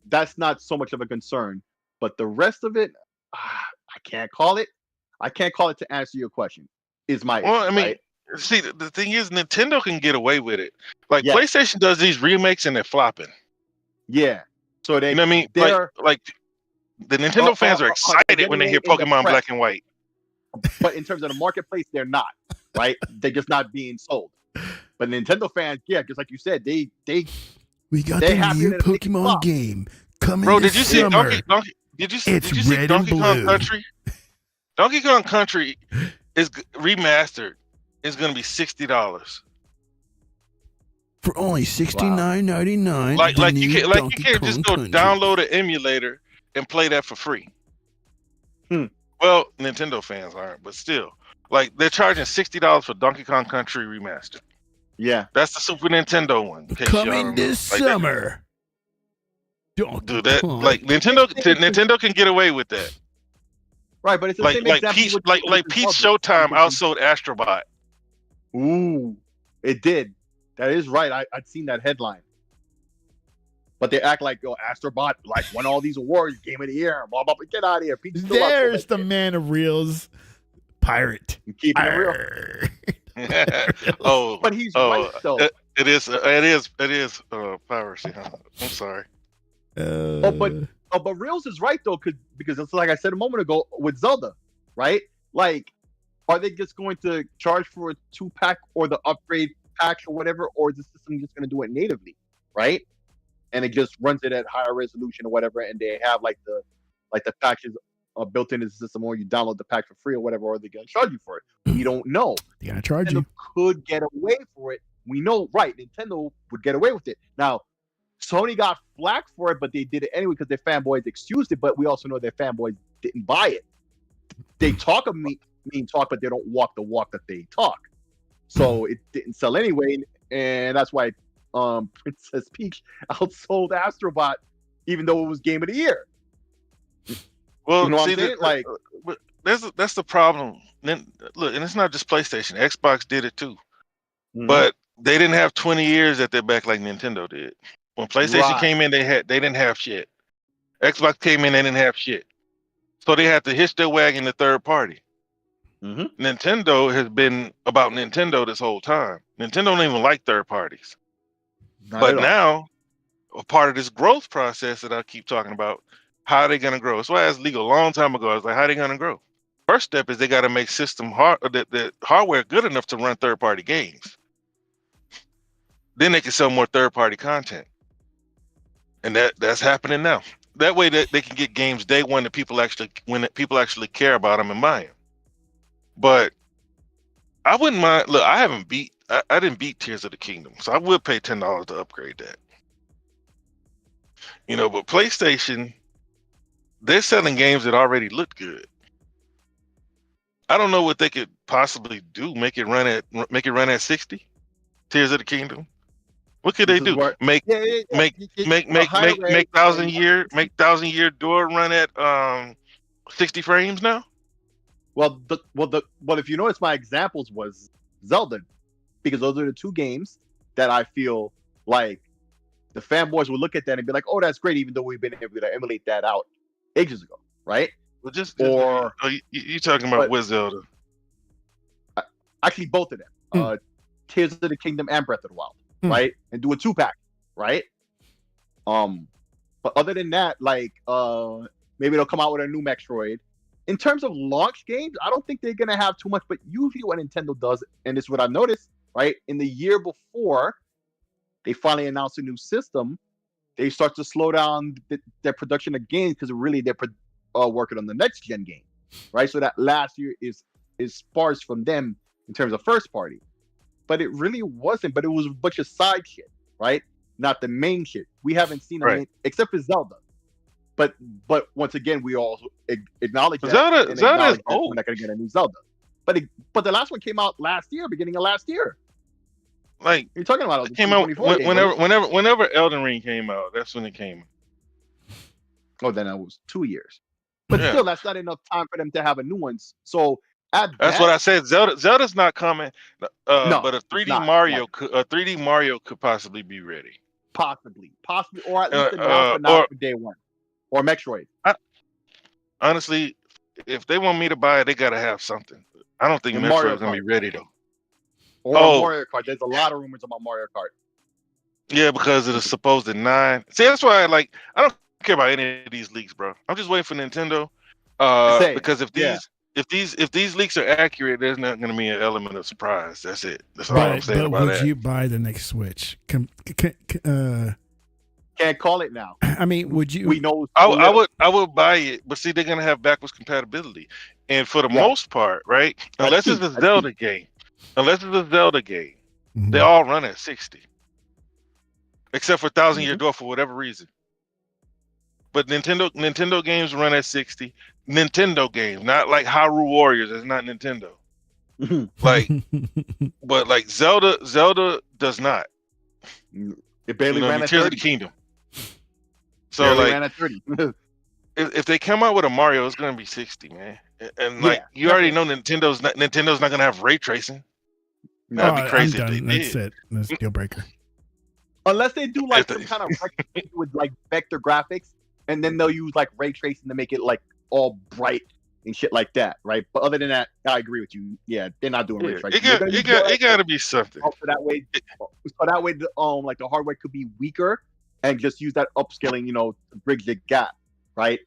that's not so much of a concern, but the rest of it, I can't call it. I can't call it to answer your question. Is my Well, issue, I mean, right? see, the thing is, Nintendo can get away with it. Like Yeah. PlayStation does these remakes and they're flopping. Yeah. So they, You know what I mean? they're, Like the Nintendo fans are they're excited getting when they away hear in the Pokemon press. Black and White. But in terms of the marketplace, they're not. Right? They're just not being sold. But Nintendo fans, yeah, just like you said, we got they the happy new that it makes Pokemon flop. game coming Bro, this did you see summer. Did you see red and Donkey Kong blue. Country? Donkey Kong Country is remastered. It's gonna be $60. For only $69.99. Like the you new can't Donkey just Kong go Country. download an emulator and play that for free. Well, Nintendo fans aren't, but still, like they're charging $60 for Donkey Kong Country Remastered. Yeah, that's the Super Nintendo one. in case y'all Coming don't know. this Like summer. Dude, that like Nintendo can get away with that. Right, but it's the same like example. Peach Showtime outsold Astrobot. Ooh, it did. That is right. I'd seen that headline. But they act like Astrobot like won all these awards, Game of the Year, blah blah blah. Get out of here. Peach There's the man of reels, pirate. Keeping it real. But he's right though. It is piracy. Huh? I'm sorry. But Reels is right though, because it's like I said a moment ago with Zelda, right? Like, are they just going to charge for a 2-pack or the upgrade packs or whatever, or is the system just going to do it natively, right? And it just runs it at higher resolution or whatever, and they have like the packages built into the system, or you download the pack for free or whatever, or they're going to charge you for it. We don't know. They're going to charge Nintendo you. could get away for it. We know, right? Nintendo would get away with it. Now, Sony got flack for it, but they did it anyway because their fanboys excused it. But we also know their fanboys didn't buy it. They talk a mean talk, but they don't walk the walk that they talk. So it didn't sell anyway, and that's why Princess Peach outsold Astrobot, even though it was Game of the Year. Well, you know see, what I'm saying? that's the problem. Then look, and it's not just PlayStation. Xbox did it too, Mm-hmm. but they didn't have 20 years at their back like Nintendo did. When PlayStation came in, they didn't have shit. Xbox came in, they didn't have shit. So they had to hitch their wagon to third party. Mm-hmm. Nintendo has been about Nintendo this whole time. Nintendo don't even like third parties. But now, a part of this growth process that I keep talking about, how are they going to grow? That's why I asked Legal a long time ago. I was like, how are they going to grow? First step is they got to make the hardware good enough to run third-party games. Then they can sell more third-party content. And that's happening now. That way that they can get games day one that people actually care about them and buy them. But I wouldn't mind. Look, I didn't beat Tears of the Kingdom, so I would pay $10 to upgrade that. But PlayStation, they're selling games that already look good. I don't know what they could possibly do. Make it run at 60. Tears of the Kingdom. What could they do? Make 1,000-year door run at 60 frames now? Well, if you notice, my examples was Zelda, because those are the two games that I feel like the fanboys would look at that and be like, "Oh, that's great," even though we've been able to emulate that out ages ago, right? Well, you talking about with Zelda? Actually, both of them, Tears of the Kingdom and Breath of the Wild, right? And do a 2-pack, right? But other than that, like maybe they'll come out with a new Metroid. In terms of launch games, I don't think they're gonna have too much. But usually, what Nintendo does, and this is what I've noticed, right? In the year before they finally announce a new system, they start to slow down their production of games because really they're working on the next gen game, right? So that last year is sparse from them in terms of first party, but it really wasn't. But it was a bunch of side shit, right? Not the main shit. We haven't seen a main, except for Zelda. But once again, we all acknowledge that Zelda is old. We're not gonna get a new Zelda. But the last one came out last year, beginning of last year. Like you're talking about it came out whenever Elden Ring came out. That's when it came. Oh, then it was 2 years. But still, that's not enough time for them to have a new one. So that's what I said. Zelda's not coming. No, but a 3D Mario could possibly be ready. Possibly, or at least announced for day one. Or Metroid. Honestly, if they want me to buy it, they gotta have something. I don't think Metroid's gonna be ready though. Or Mario Kart. There's a lot of rumors about Mario Kart. Yeah, because of the supposed 9. See, that's why I don't care about any of these leaks, bro. I'm just waiting for Nintendo. Because if these leaks are accurate, there's not going to be an element of surprise. That's it. That's all I'm saying about that. Would you buy the next Switch? Can't call it now. I mean, would you? We know. I would buy it, but see, they're going to have backwards compatibility, and for the most part, right? Unless it's a Zelda game, they all run at 60, except for Thousand Year Door for whatever reason. But Nintendo games run at 60. Nintendo games, not like Hyrule Warriors. It's not Nintendo. But like Zelda does not. It barely ran at 30. Tears of the Kingdom. So ran at 30. if they come out with a Mario, it's gonna be 60, man. And you already know Nintendo's not gonna have ray tracing. That'd be crazy. I'm done. That's it. That's deal breaker. Unless they do like some kind of with like vector graphics, and then they'll use like ray tracing to make it like all bright and shit like that, right? But other than that, I agree with you. Yeah, they're not doing ray tracing. It got to be something. So that way, like the hardware could be weaker, and just use that upscaling, to bridge the gap, right?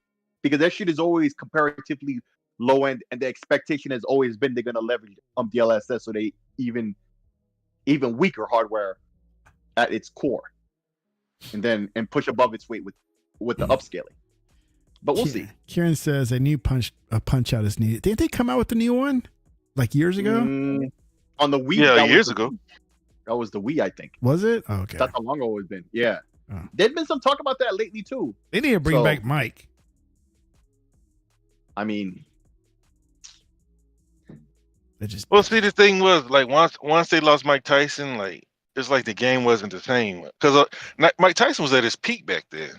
Because that shit is always comparatively low end, and the expectation has always been they're gonna leverage DLSS, so they even weaker hardware at its core, and push above its weight with the upscaling. But we'll see. Kieran says a new punch out is needed. Didn't they come out with the new one like years ago? On the Wii? Yeah, years ago. That was the Wii, I think. Was it? Oh, okay. That's how long ago it's been. Yeah. Oh. There's been some talk about that lately too. They need to bring back Mike. I mean, see, the thing was like once they lost Mike Tyson, like it's like the game wasn't the same because Mike Tyson was at his peak back then.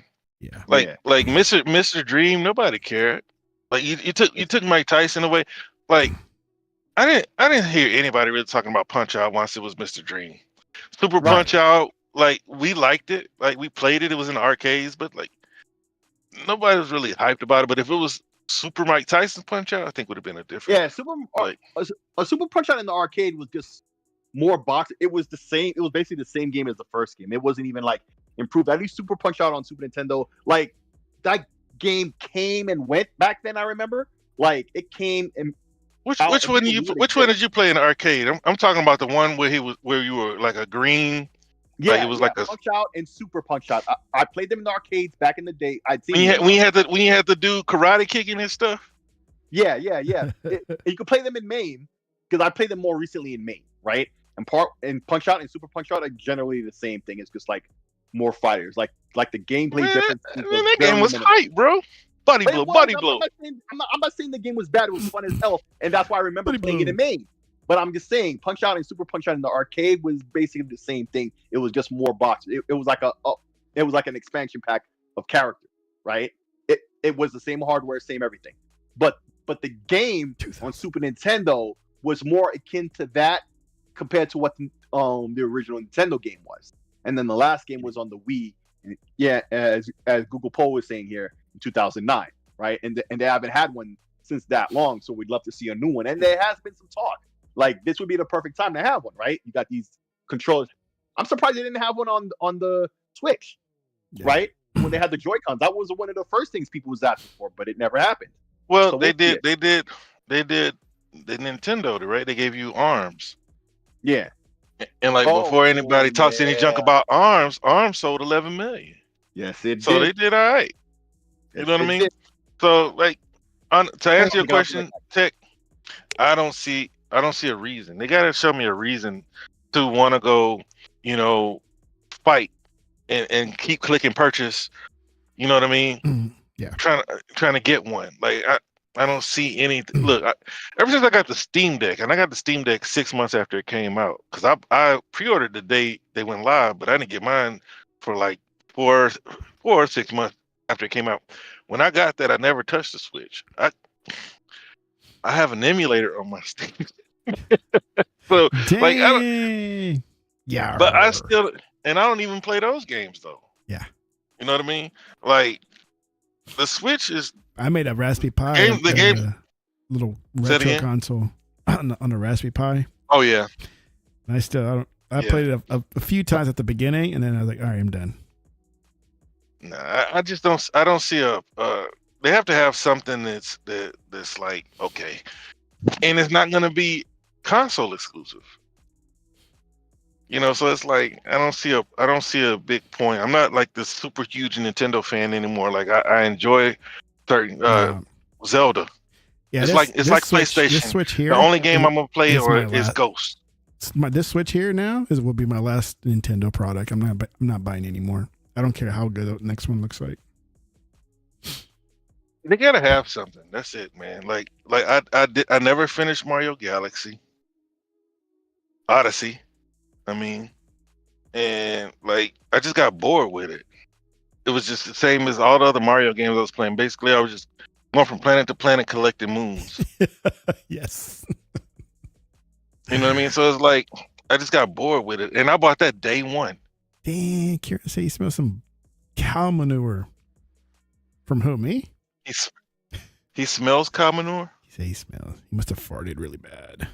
Yeah. Like Mr. Dream, nobody cared. Like you took Mike Tyson away. Like I didn't hear anybody really talking about Punch Out once it was Mr. Dream. Super Punch Out, like we liked it. Like we played it. It was in the arcades, but like nobody was really hyped about it. But if it was Super Mike Tyson Punch Out, I think would have been a different. Yeah, a Super Punch Out in the arcade was just more box. It was the same. It was basically the same game as the first game. It wasn't even like improved. At least Super Punch Out on Super Nintendo, like that game came and went back then. I remember, like it came and which one did you play in the arcade? I'm talking about the one where you were like a green. Yeah, like it was like a Punch Out and Super Punch Out. I played them in the arcades back in the day. When you had to do karate kicking and stuff. Yeah. You could play them in MAME because I played them more recently in MAME, right? And Punch Out and Super Punch Out are generally the same thing. It's just like more fighters, like the gameplay difference. That game was hype, bro. Body blow. I'm not saying the game was bad. It was fun as hell, and that's why I remember playing it in MAME. But I'm just saying, Punch Out and Super Punch Out in the arcade was basically the same thing. It was just more boxes. It was like an expansion pack of characters, right? It was the same hardware, same everything. But the game on Super Nintendo was more akin to that compared to what the original Nintendo game was. And then the last game was on the Wii. Yeah, as Google Poll was saying here in 2009, right? And they haven't had one since that long, so we'd love to see a new one. And there has been some talk. Like this would be the perfect time to have one, right? You got these controllers. I'm surprised they didn't have one on the Switch, right? when they had the Joy-Cons. That was one of the first things people was asking for, but it never happened. Well, So they we'll see did the Nintendo, right? They gave you ARMS. Yeah. And like before anybody talks any junk yeah. about ARMS sold 11 million. Yes, it So did. they did all right. You Yes, know what I it mean? did. So like, to answer your God, question, Tech, I don't see a reason. They gotta show me a reason to want to go, fight and keep clicking purchase. You know what I mean? Yeah. Trying to get one. Like I don't see anything. Look, ever since I got the Steam Deck, and I got the Steam Deck 6 months after it came out, because I pre-ordered the day they went live, but I didn't get mine for like 4 or 6 months after it came out. When I got that, I never touched the Switch. I have an emulator on my Steam. So Dang. like I don't. Yeah. But I still, and I don't even play those games though. Yeah. You know what I mean? Like the Switch is. I made a Raspberry Pi. The game. Little retro console on the Raspberry Pi. Oh yeah. And I played it a few times at the beginning, and then I was like, all right, I'm done. Nah, I just don't. I don't see a. They have to have something that's like okay, and it's not going to be console exclusive. So it's like I don't see a big point. I'm not like this super huge Nintendo fan anymore. Like I enjoy certain Zelda. Yeah, it's like PlayStation. This Switch here, the only game I'm gonna play is Ghost. This Switch here now will be my last Nintendo product. I'm not buying anymore. I don't care how good the next one looks like. They gotta have something. That's it, man. Like I never finished Mario Galaxy, Odyssey. I mean, and like I just got bored with it. It was just the same as all the other Mario games I was playing. Basically, I was just going from planet to planet collecting moons. Yes. You know what I mean? So it's like I just got bored with it, and I bought that day one. Dang, Kieran say you smell some cow manure. From who, me? He smells cow manure? He say he smells. He must have farted really bad.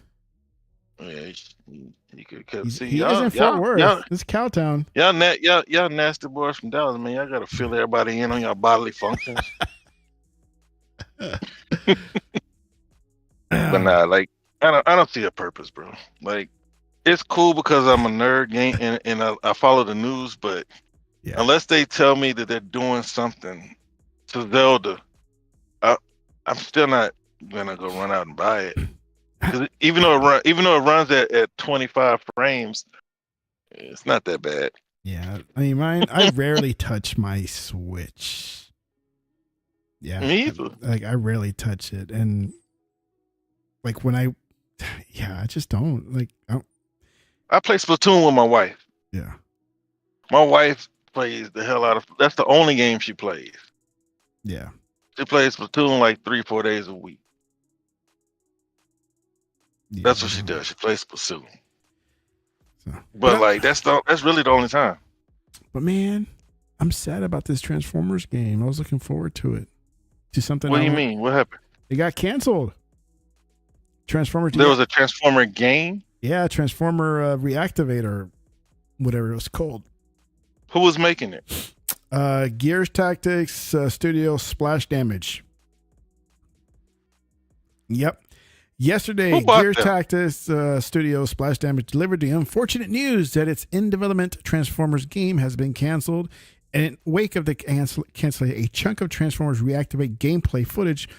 Yeah, you could see. He is in Fort Worth. It's Cowtown. Y'all nasty boys from Dallas, man. Y'all gotta fill everybody in on your bodily functions. But nah, like I don't see a purpose, bro. Like it's cool because I'm a nerd game and I follow the news, but unless they tell me that they're doing something to Zelda, I'm still not gonna go run out and buy it. Because even though it runs at 25 frames, it's not that bad. Yeah, I mean mine. I rarely touch my Switch. Yeah, me either. Like I rarely touch it, and like when I just don't like. I play Splatoon with my wife. Yeah, my wife plays the hell out of. That's the only game she plays. Yeah, she plays Splatoon like 3-4 days a week. Yeah, that's what she does. She plays Splatoon. So, but like that's really the only time. But man, I'm sad about this Transformers game. I was looking forward to it. To something. What do you mean? What happened? It got canceled. Transformers. There was a Transformer game? Yeah, Transformer Reactivator, whatever it was called. Who was making it? Gears Tactics Studio Splash Damage. Yep. Yesterday, Gears Tactics Studio Splash Damage delivered the unfortunate news that its in-development Transformers game has been canceled. And in wake of the cancellation, a chunk of Transformers Reactivate gameplay footage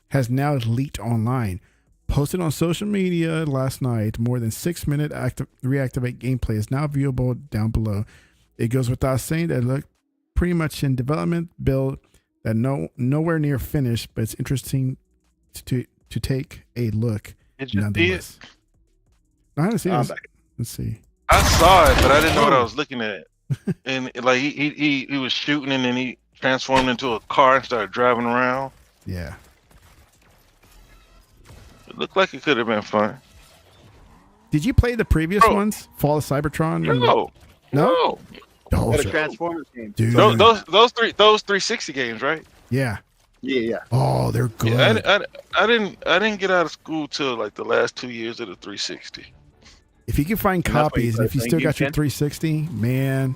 has now leaked online. Posted on social media last night, more than 6-minute Reactivate gameplay is now viewable down below. It goes without saying that it looked pretty much in development build, that nowhere near finished, but it's interesting to take a look. Did you see it? I haven't seen it. Let's see. I saw it, but I didn't know what I was looking at. And like he was shooting, and then he transformed into a car and started driving around. Yeah. It looked like it could have been fun. Did you play the previous ones? Fall of Cybertron? No. The Transformers game. Dude. Those 360 games, right? Yeah. Yeah. Oh, they're good. Yeah, I didn't get out of school till like the last 2 years of the 360. If you can find copies, if you still got your 360, man,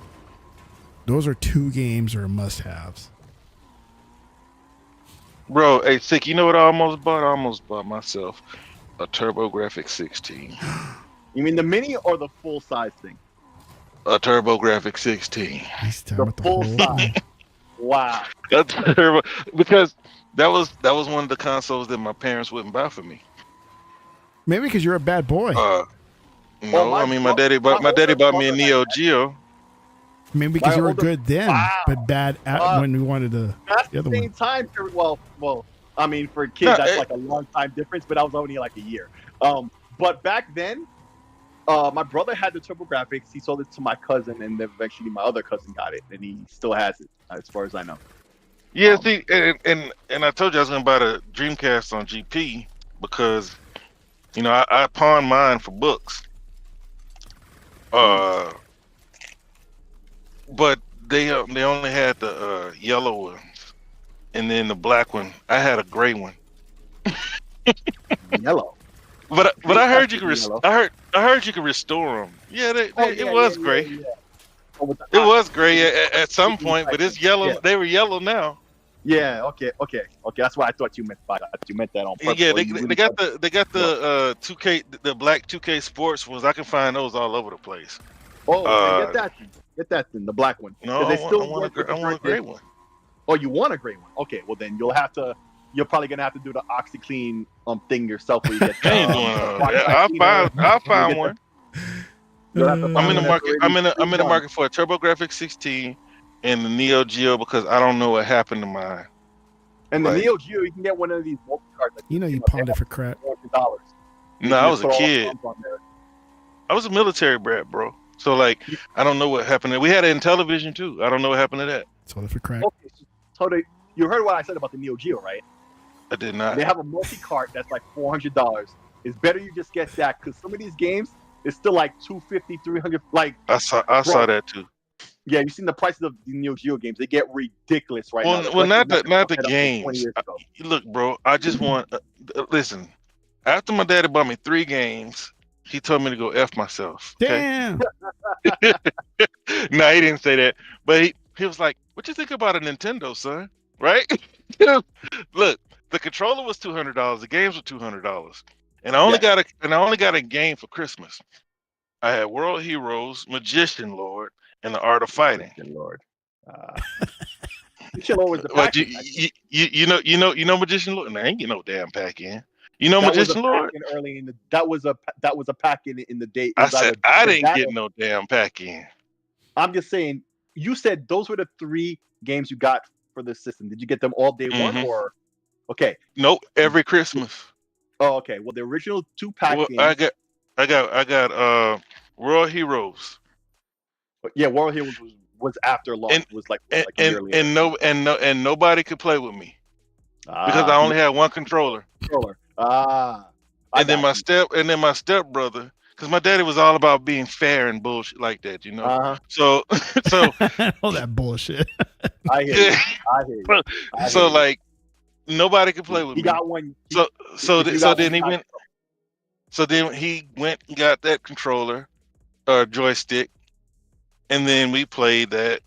Those are two games or must-haves. Bro, hey, Sick, you know what I almost bought? I almost bought myself a TurboGrafx 16. You mean the mini or the full size thing? A TurboGrafx 16. He's done The with the full whole size. thing. Wow. Because that was one of the consoles that my parents wouldn't buy for me. Maybe because you're a bad boy. No, I mean my daddy bought me a Neo Geo. Maybe because you were good then, but bad when we wanted the other same one. time. Well, I mean, for kids, that's like a long time difference, but that was only like a year. But back then, my brother had the TurboGrafx. He sold it to my cousin, and then eventually my other cousin got it, and he still has it, as far as I know. Yeah, see, and I told you I was gonna buy the Dreamcast on GP because, you know, I pawned mine for books. But they only had the yellow ones, and then the black one. I had a gray one. Yellow. But I heard you could I heard you could restore them. Yeah, it was gray. Yeah. It was gray at some point, but it's yellow. Yeah. They were yellow now. Yeah. Okay. That's what I thought you meant by that. You meant that on purpose. Yeah, they got the 2K, the black 2K Sports ones. I can find those all over the place. Oh, get that thing. Get that thing, the black one. No, I want a gray one. Oh, you want a gray one? Okay, well then you're probably gonna have to do the OxyClean thing yourself. Where you get I'll find one. I'm in the market. I'm in the market for a TurboGrafx 16 and the Neo Geo because I don't know what happened to mine. And the Neo Geo, you can get one of these multi cards. You know, you pawned it for crap. $400. No, I was a kid. I was a military brat, bro. So like, I don't know what happened. We had it in television too. I don't know what happened to that. Sold it for crack. Okay, so you heard what I said about the Neo Geo, right? I did not. They have a multi-cart that's like $400. It's better you just get that because some of these games it's still like $250, $300. Like I saw that too. Yeah, you've seen the prices of the Neo Geo games; they get ridiculous right now. Well, not the games. Look, bro, I just want listen. After my daddy bought me 3 games, he told me to go F myself. Okay? Damn. No, he didn't say that, but he was like, "What you think about a Nintendo, son?" Right? Look, the controller was $200. The games were $200, and I only got a game for Christmas. I had World Heroes, Magician Lord, and the Art of Fighting. Magician Lord. Magician Lord was the pack. You know Magician Lord. Nah, I ain't get no damn pack in. You know Magician Lord. Early in the that was a pack in the day. I said I didn't get no damn pack in. I'm just saying. You said those were the 3 games you got for the system. Did you get them all day one or? Okay. Nope. Every Christmas. Oh, okay. Well, the original 2 pack games. I got World Heroes. Yeah, World Heroes was after launch. It was like a year later. And nobody could play with me because I only had one controller. And then my stepbrother, because my daddy was all about being fair and bullshit like that, you know. So all that bullshit. I hear you. So like nobody could play with me. He got one. So then he went and got that controller or joystick, and then we played that,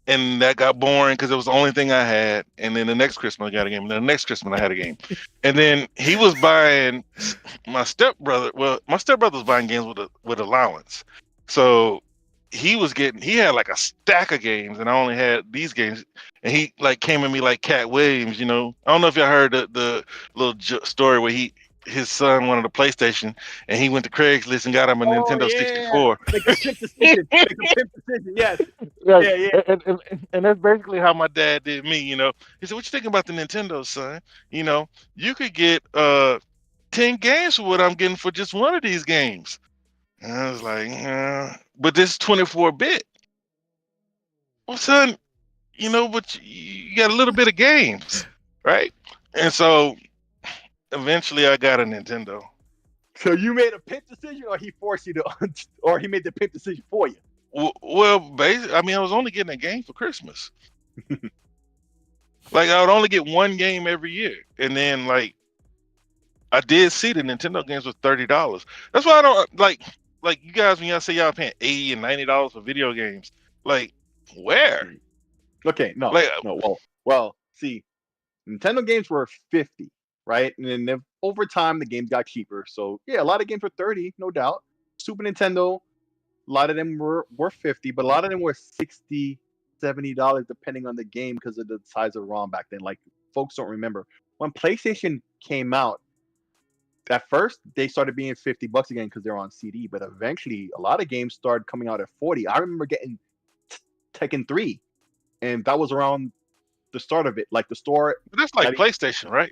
and that got boring because it was the only thing I had. And then the next Christmas I got a game, and then the next Christmas I had a game. And then he was buying my stepbrother. Well, my stepbrother was buying games with allowance, so he had like a stack of games, and I only had these games. And he like came at me like Cat Williams, you know. I don't know if y'all heard the little story where his son wanted a PlayStation, and he went to Craigslist and got him a Nintendo 64. Like a pimp decision. Yes. Yeah. And that's basically how my dad did me, you know. He said, "What you thinking about the Nintendo, son? You know, you could get 10 games for what I'm getting for just one of these games." And I was like, but this is 24-bit. Well, son, you know, but you got a little bit of games, right? And so eventually I got a Nintendo. So you made a pimp decision, or he forced you to, or he made the pimp decision for you? Well, basically, I mean, I was only getting a game for Christmas. Like I would only get one game every year, and then like I did see the Nintendo games was $30. That's why I don't like you guys when y'all say y'all paying $80 and $90 for video games. Like Where? Okay, no. Well, see, Nintendo games were 50, right? And then over time the games got cheaper. So yeah, a lot of games were 30, no doubt. Super Nintendo, a lot of them were 50, but a lot of them were 60, $70 depending on the game because of the size of ROM back then. Like folks don't remember. When PlayStation came out, at first they started being $50 again because they're on CD, but eventually a lot of games started coming out at 40. I remember getting Tekken 3, and that was around the start of it, like the store. That's like PlayStation, right?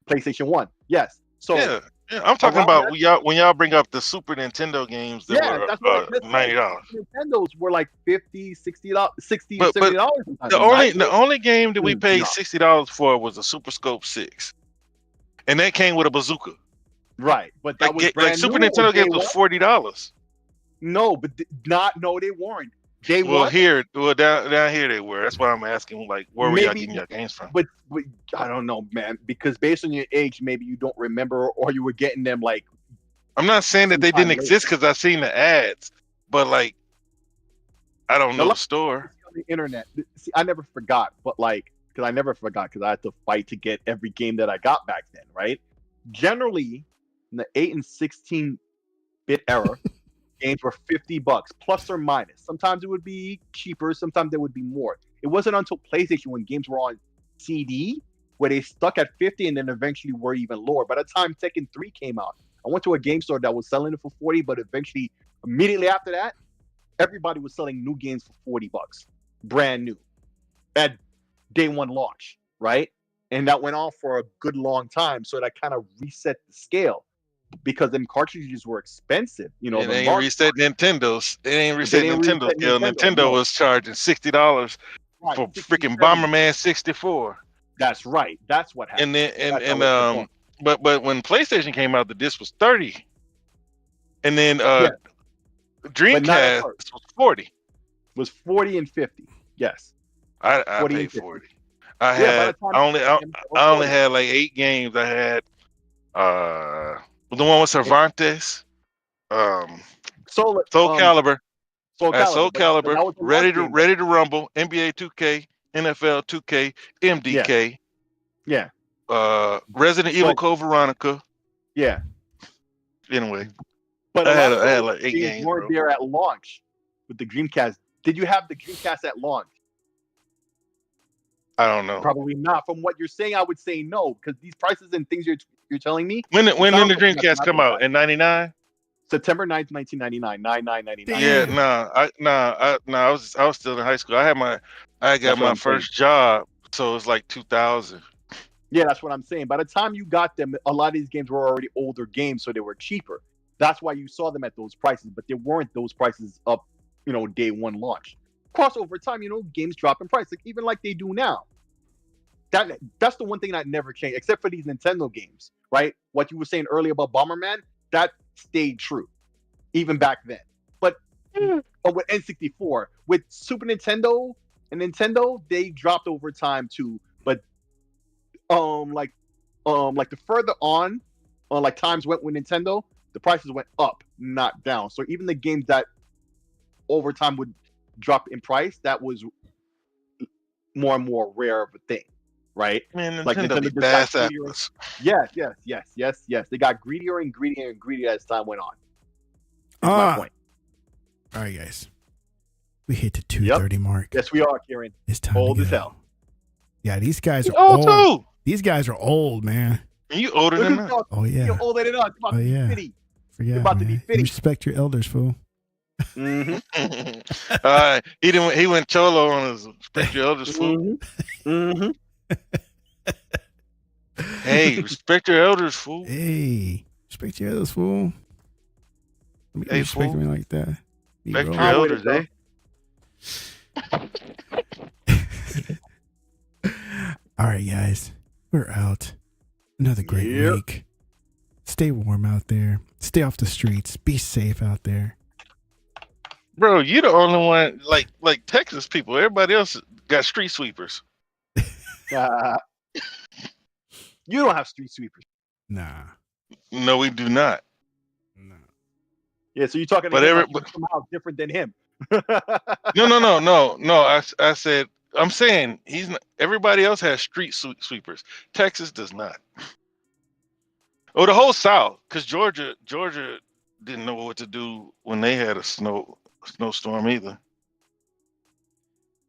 PlayStation 1, yes. So yeah, I'm talking about when y'all bring up the Super Nintendo games that were that's what $90. Nintendos were like $50, $60, $60, but $70. The only game that we paid $60 for was a Super Scope 6, and that came with a bazooka. Right, but that was brand Super new Nintendo games was $40. No, but no, they weren't. Down here they were. That's why I'm asking, like, where were y'all getting your games from? But I don't know, man, because based on your age, maybe you don't remember, or you were getting them like. I'm not saying that they didn't exist because I've seen the ads, but like, I don't know the store. On the internet, see, I never forgot, but like, because I had to fight to get every game that I got back then, right? Generally, in the 8 and 16-bit era, games were $50 plus or minus. Sometimes it would be cheaper, sometimes it would be more. It wasn't until PlayStation when games were on CD where they stuck at 50 and then eventually were even lower. By the time Tekken 3 came out, I went to a game store that was selling it for 40, but eventually, immediately after that, everybody was selling new games for $40, brand new, at day one launch, right? And that went on for a good long time. So that kind of reset the scale, because them cartridges were expensive. You know, it ain't reset Nintendo's. It ain't reset Nintendo's scale. Nintendo was charging $60 for freaking Bomberman 64. That's right. That's what happened. But when PlayStation came out, the disc was 30, and then Dreamcast was 40. Was 40 and 50. Yes. I paid 40. I only had like 8 games. I had the one with Cervantes, Soul Calibur, Soul Calibur, Ready to Rumble, NBA 2K, NFL 2K, MDK. Yeah. Resident Evil Code Veronica. Yeah. Anyway, but I had like 8 games. Weren't there at launch with the Dreamcast? Did you have the Dreamcast at launch? I don't know. Probably not. From what you're saying, I would say no, because these prices and things you're telling me. When did the Dreamcast come out? In '99? September 9th, 1999. 9/9/99. Yeah, I was still in high school. I got my first job, so it's like 2000. Yeah, that's what I'm saying. By the time you got them, a lot of these games were already older games, so they were cheaper. That's why you saw them at those prices, but they weren't those prices up, day one launch. Of course, over time, games drop in price, even like they do now. That's the one thing that never changed, except for these Nintendo games, right? What you were saying earlier about Bomberman, that stayed true, even back then. But with N64, with Super Nintendo and Nintendo, they dropped over time too. But like the further on, like times went with Nintendo, the prices went up, not down. So even the games that over time would drop in price, that was more and more rare of a thing, right? Man, like Nintendo be bass apples. Yes. They got greedier and greedier and greedier as time went on. My point. All right, guys. We hit the 2:30 mark. Yes, we are, Kieran. It's time old to go. as hell. Yeah, these guys are old too. These guys are old, man. And you older than us. Oh yeah. You're older than us. About to be 50. You're about to be 50. Respect your elders, fool. Mm-hmm. He went cholo on his respect your elders, fool. Mm-hmm. Hey, respect your elders, fool. Hey, respect your elders, fool. Hey, respect fool. me like that. Respect your elders, eh? All right, guys. We're out. Another great week. Stay warm out there. Stay off the streets. Be safe out there. Bro, you the only one, like Texas people. Everybody else got street sweepers. You don't have street sweepers. Nah. No, we do not. No. Yeah, so you're talking about somehow different than him. No. I said I'm saying he's not, everybody else has street sweepers. Texas does not. Oh, the whole South, because Georgia didn't know what to do when they had a snowstorm either.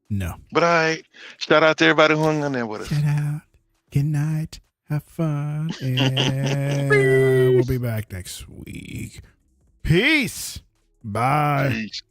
No. But shout out to everybody who hung in there with us. Shout out. Good night. Have fun. And we'll be back next week. Peace. Bye. Peace.